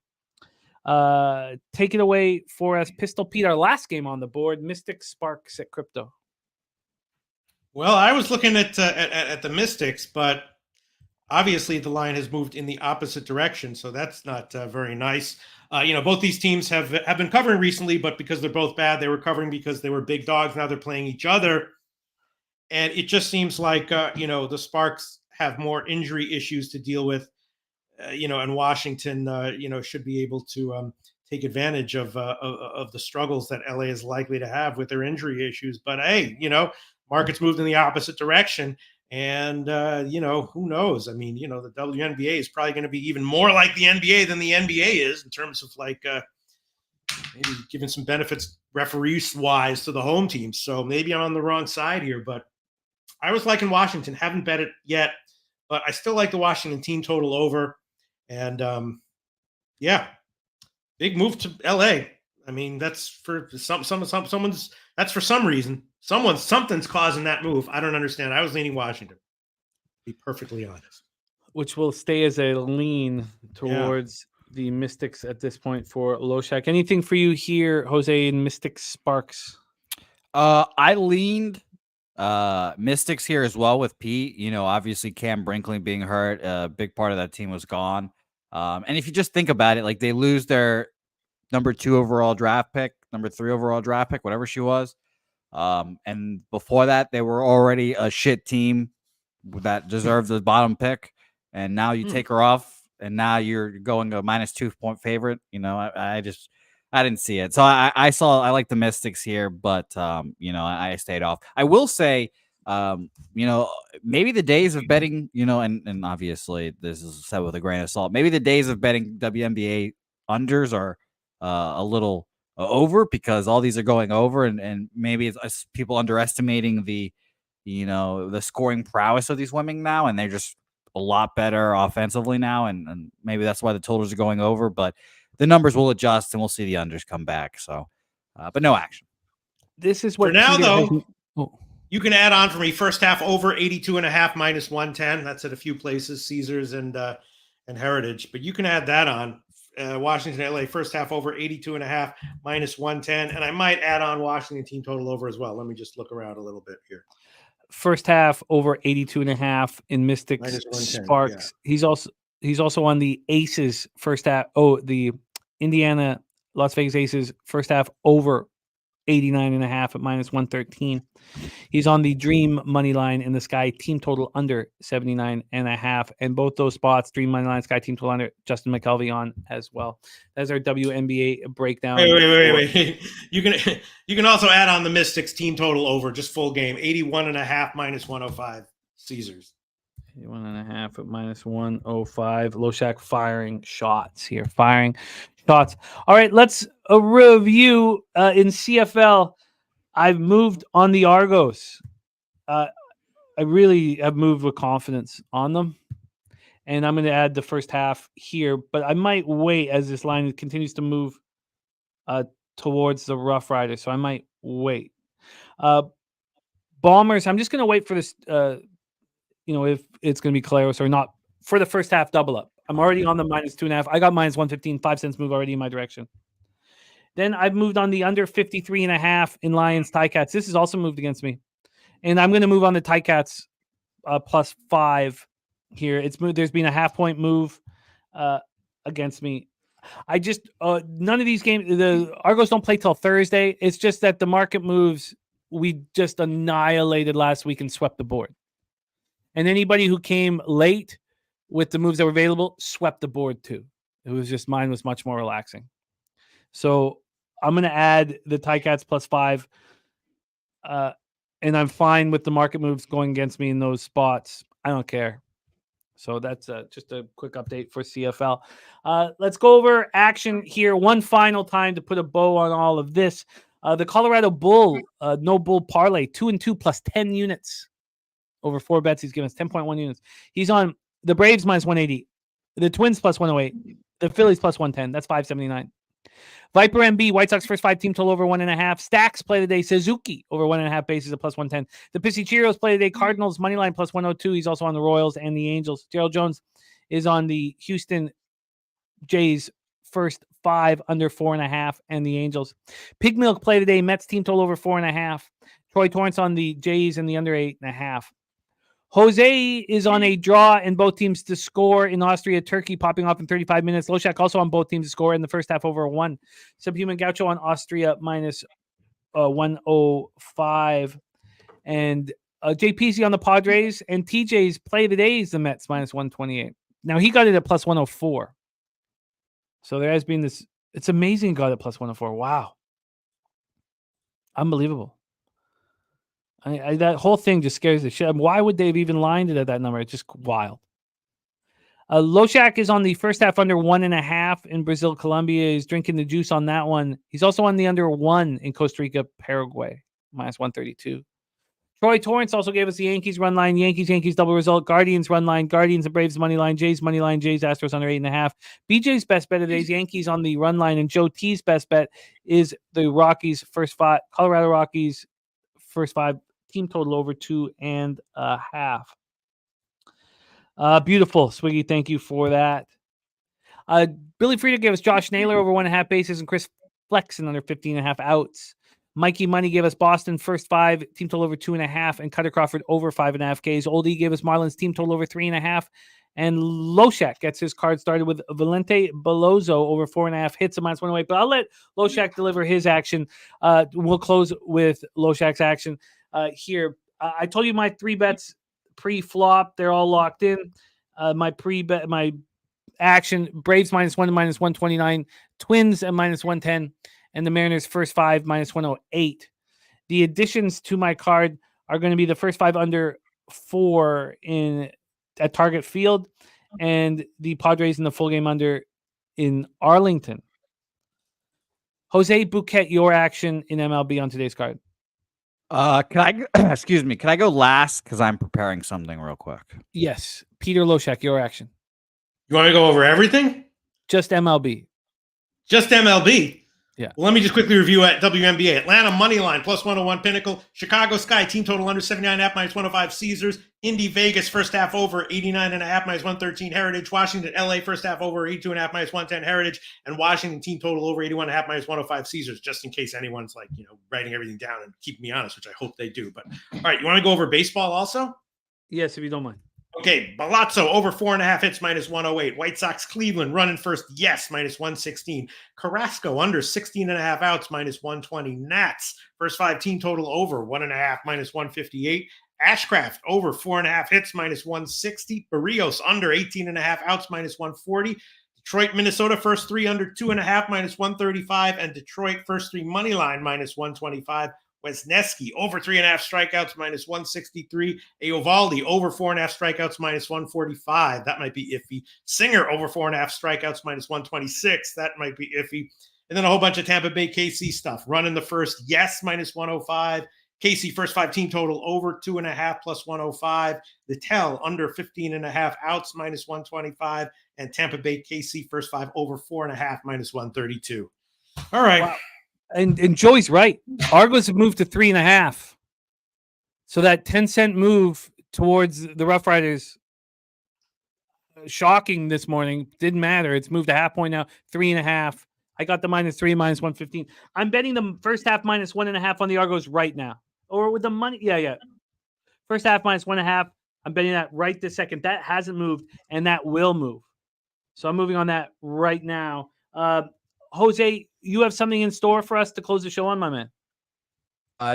Take it away for us, Pistol Pete, our last game on the board, Mystic Sparks at Crypto. Well, I was looking at the Mystics, but obviously the line has moved in the opposite direction, so that's not very nice. Both these teams have been covering recently, but because they're both bad, they were covering because they were big dogs. Now they're playing each other, and it just seems like the Sparks have more injury issues to deal with. And Washington, should be able to take advantage of the struggles that LA is likely to have with their injury issues. But hey, markets moved in the opposite direction, and who knows? I mean, the WNBA is probably going to be even more like the NBA than the NBA is in terms of like maybe giving some benefits referees wise to the home team. So maybe I'm on the wrong side here, but I was liking Washington. Haven't bet it yet, but I still like the Washington team total over. And big move to LA. I mean, that's for someone's. That's for some reason. Something's causing that move. I don't understand. I was leaning Washington, to be perfectly honest. Which will stay as a lean towards the Mystics at this point for Loshak. Anything for you here, Jose, in Mystics Sparks? I leaned Mystics here as well with Pete. You know, obviously Cam Brinkley being hurt, a big part of that team was gone. And if you just think about it, like they lose their number 2 overall draft pick, number 3 overall draft pick, whatever she was. And before that, they were already a shit team that deserved the bottom pick. And now you take her off, and now you're going a -2 point favorite. You know, I didn't see it. So I like the Mystics here, but you know, I stayed off. I will say, you know, maybe the days of betting, you know, and obviously this is said with a grain of salt. Maybe the days of betting WNBA unders are a little over, because all these are going over, and maybe it's people underestimating the, you know, the scoring prowess of these women now, and they're just a lot better offensively now, and maybe that's why the totals are going over, but the numbers will adjust and we'll see the unders come back. So, but no action. This is what for now, though. Oh. You can add on for me first half over 82.5 -110. That's at a few places, Caesars and Heritage, but you can add that on. Washington, LA, first half over 82.5 -110. And I might add on Washington team total over as well. Let me just look around a little bit here. First half over 82.5 in Mystics Sparks. Yeah. He's also on the Aces first half. Oh, the Indiana Las Vegas Aces first half over 89.5 at -113. He's on the Dream money line in the Sky team total under 79.5, and both those spots, Dream money line, Sky team total under, Justin McKelvey on as well. That's our WNBA breakdown. Wait. You can also add on the Mystics team total over, just full game, 81.5 -105. Caesars. 81.5 at -105. Loshak firing shots here. Firing shots. All right, let's review in CFL. I've moved on the Argos. I really have moved with confidence on them. And I'm going to add the first half here, but I might wait as this line continues to move towards the Rough Riders. So I might wait. Bombers, I'm just going to wait for this, you know, if it's going to be Claros or not, for the first half double up. I'm already on the -2.5. I got -115, 5 cents move already in my direction. Then I've moved on the under 53.5 in Lions Ticats. This has also moved against me. And I'm going to move on the Ticats +5 here. It's moved. There's been a half-point move against me. I just, none of these games, the Argos don't play till Thursday. It's just that the market moves, we just annihilated last week and swept the board. And anybody who came late with the moves that were available swept the board too. It was just, mine was much more relaxing. So I'm going to add the Ticats +5. And I'm fine with the market moves going against me in those spots. I don't care. So that's just a quick update for CFL. Let's go over action here one final time to put a bow on all of this. The Colorado Bull, no bull parlay, 2-2 +10 units. Over 4 bets, he's given us 10.1 units. He's on the Braves -180, the Twins +108, the Phillies +110. That's 579. Viper MB, White Sox first 5 team total over 1.5. Stacks play today. Suzuki over 1.5 bases at +110. The Pissy Cheerios play today. Cardinals money line +102. He's also on the Royals and the Angels. Gerald Jones is on the Houston Jays first 5 under 4.5 and the Angels. Pig Milk play today. Mets team total over 4.5. Troy Torrance on the Jays and the under 8.5. Jose is on a draw and both teams to score in Austria. Turkey popping off in 35 minutes. Loshak also on both teams to score in the first half over 1. Subhuman Gaucho on Austria -105. And JPC on the Padres. And TJ's play today's the Mets -128. Now he got it at +104. So there has been this. It's amazing he got it +104. Wow. Unbelievable. That whole thing just scares the shit. Why would they have even lined it at that number? It's just wild. Loshak is on the first half under 1.5 in Brazil, Colombia. He's drinking the juice on that one. He's also on the under 1 in Costa Rica, Paraguay, -132. Troy Torrance also gave us the Yankees run line. Yankees double result. Guardians run line. Guardians and Braves money line. Jays money line. Jays Astros under 8.5. BJ's best bet of the day is Yankees on the run line. And Joe T's best bet is the Rockies first 5. Colorado Rockies first 5, team total over 2.5. Beautiful, Swiggy. Thank you for that. Billy Frieda gave us Josh Naylor over 1.5 bases and Chris Flexen under 15.5 outs. Mikey Money gave us Boston first 5, team total over 2.5, and Cutter Crawford over 5.5 Ks. Oldie gave us Marlins team total over 3.5, and Loshak gets his card started with Valente Belozo over 4.5 hits, a -108. But I'll let Loshak deliver his action. We'll close with Loshak's action here. I told you my 3 bets pre-flop; they're all locked in. My pre-bet, my action: Braves -1 to -129, Twins at -110, and the Mariners first 5 -108. The additions to my card are going to be the first 5 under 4 at Target Field, and the Padres in the full game under in Arlington. Jose Bouquet, your action in MLB on today's card. Can I excuse me? Can I go last because I'm preparing something real quick? Yes, Peter Loshak, your action. You want to go over everything? Just MLB. Just MLB? Yeah. Well, let me just quickly review at WNBA. Atlanta money line +101 Pinnacle. Chicago Sky team total under 79.5 -105 Caesars. Indy Vegas first half over 89.5 -113 Heritage. Washington LA first half over 82.5 -110 Heritage. And Washington team total over 81.5 -105 Caesars. Just in case anyone's like, writing everything down and keeping me honest, which I hope they do. But all right, you want to go over baseball also? Yes, if you don't mind. Okay, Balazzo over 4.5 hits -108. White Sox Cleveland running first, yes, -116. Carrasco under 16.5 outs -120. Nats first 5 team total over 1.5 -158. Ashcraft over 4.5 hits -160. Barrios under 18.5 outs -140. Detroit Minnesota first 3 under 2.5 -135, and Detroit first 3 money line -125. Wesneski over 3.5 strikeouts -163. Eovaldi over 4.5 strikeouts -145. That might be iffy. Singer over 4.5 strikeouts -126. That might be iffy. And then a whole bunch of Tampa Bay KC stuff. Running the first, yes, -105. KC first 5 team total over 2.5 +105. The tell under 15.5 outs -125. And Tampa Bay KC first 5 over 4.5 -132. All right. Wow. And Joey's right. Argos have moved to 3.5. So that 10-cent move towards the Rough Riders, shocking this morning. Didn't matter. It's moved a half point now, 3.5. I got the -3, -115. I'm betting the first half -1.5 on the Argos right now. Or with the money. Yeah. First half -1.5. I'm betting that right this second. That hasn't moved, and that will move. So I'm moving on that right now. Jose, you have something in store for us to close the show on, my man?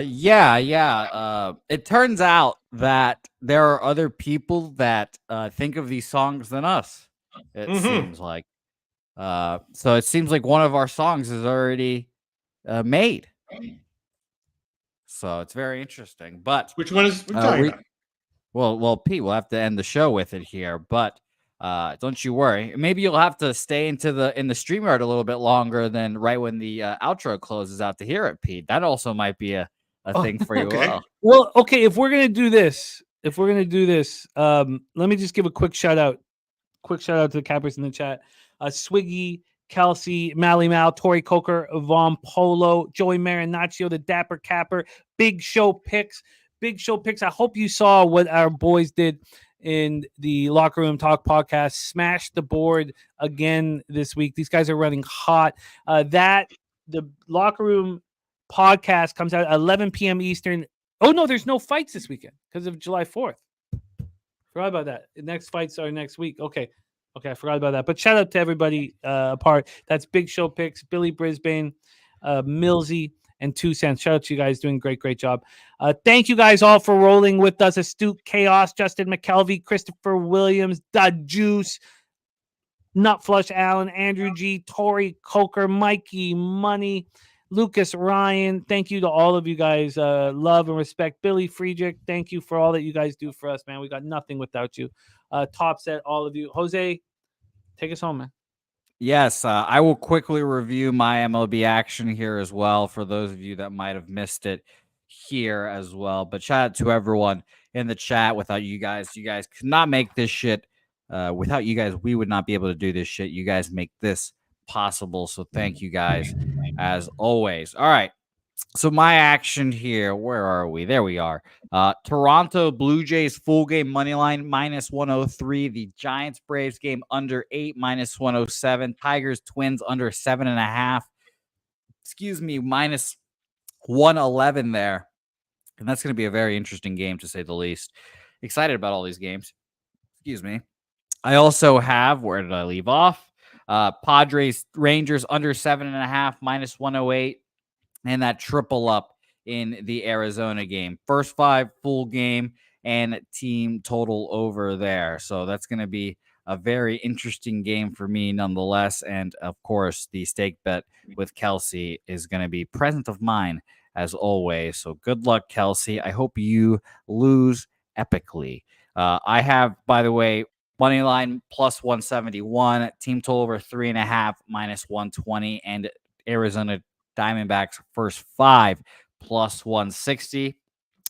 Yeah. It turns out that there are other people that think of these songs than us. It seems like. So it seems like one of our songs is already made. So it's very interesting. But which one is we're talking about? Well, Pete, we'll have to end the show with it here, but. Don't you worry. Maybe you'll have to stay in the StreamYard a little bit longer than right when the outro closes out to hear it, Pete. That also might be a thing for you. Okay. Well, okay. If we're gonna do this, let me just give a quick shout out. Quick shout out to the cappers in the chat. Swiggy, Kelsey, Mally Mal, Tori Coker, Von Polo, Joey Marinaccio, the Dapper Capper, Big Show Picks. I hope you saw what our boys did in the Locker Room Talk podcast. Smashed the board again this week. These guys are running hot. The Locker Room podcast comes out at 11 p.m. Eastern. Oh, no, there's no fights this weekend because of July 4th. Forgot about that. The next fights are next week. Okay, I forgot about that. But shout out to everybody apart. That's Big Show Picks, Billy Brisbane, Millsy, and 2 cents. Shout out to you guys doing great job. Thank you guys all for rolling with us. Astute Chaos, Justin McKelvey, Christopher Williams, The Juice, Nutflush Allen, Andrew G, Tori Coker, Mikey Money, Lucas Ryan. Thank you to all of you guys. Love and respect. Billy Friedrich, thank you for all that you guys do for us, man. We got nothing without you. Top set, all of you. Jose, take us home, man. Yes, I will quickly review my MLB action here as well for those of you that might have missed it here as well. But shout out to everyone in the chat. Without you guys could not make this shit. Without you guys, we would not be able to do this shit. You guys make this possible. So thank you guys as always. All right. So my action here, where are we? There we are. Toronto Blue Jays full game money line -103. The Giants Braves game under 8 -107. Tigers Twins under 7.5. Excuse me, -111 there. And that's going to be a very interesting game, to say the least. Excited about all these games. Excuse me. I also have, where did I leave off? Padres Rangers under 7.5 -108. And that triple up in the Arizona game. First 5 full game and team total over there. So that's going to be a very interesting game for me nonetheless. And of course, the stake bet with Kelsey is going to be present of mine as always. So good luck, Kelsey. I hope you lose epically. I have, by the way, money line +171, team total over 3.5 -120, and Arizona Diamondbacks first 5 +160.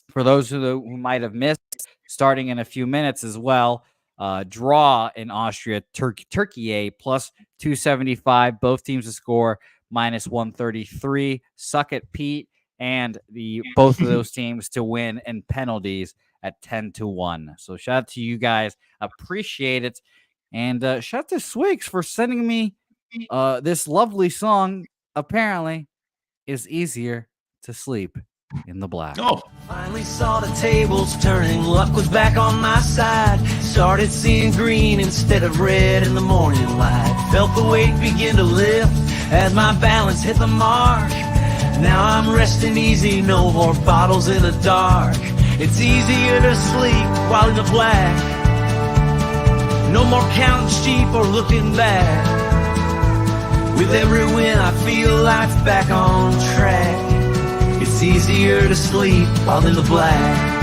For those who might have missed, starting in a few minutes as well, draw in Austria, Turkey A +275. Both teams to score -133. Suck it, Pete, and both of those teams to win in penalties at 10-1. So shout out to you guys, appreciate it, and shout out to Swigs for sending me this lovely song. Apparently, is easier to sleep in the black. Oh. Finally saw the tables turning, luck was back on my side. Started seeing green instead of red in the morning light. Felt the weight begin to lift as my balance hit the mark. Now I'm resting easy, no more bottles in the dark. It's easier to sleep while in the black. No more counting sheep or looking back. With every win I feel life's back on track. It's easier to sleep while in the black.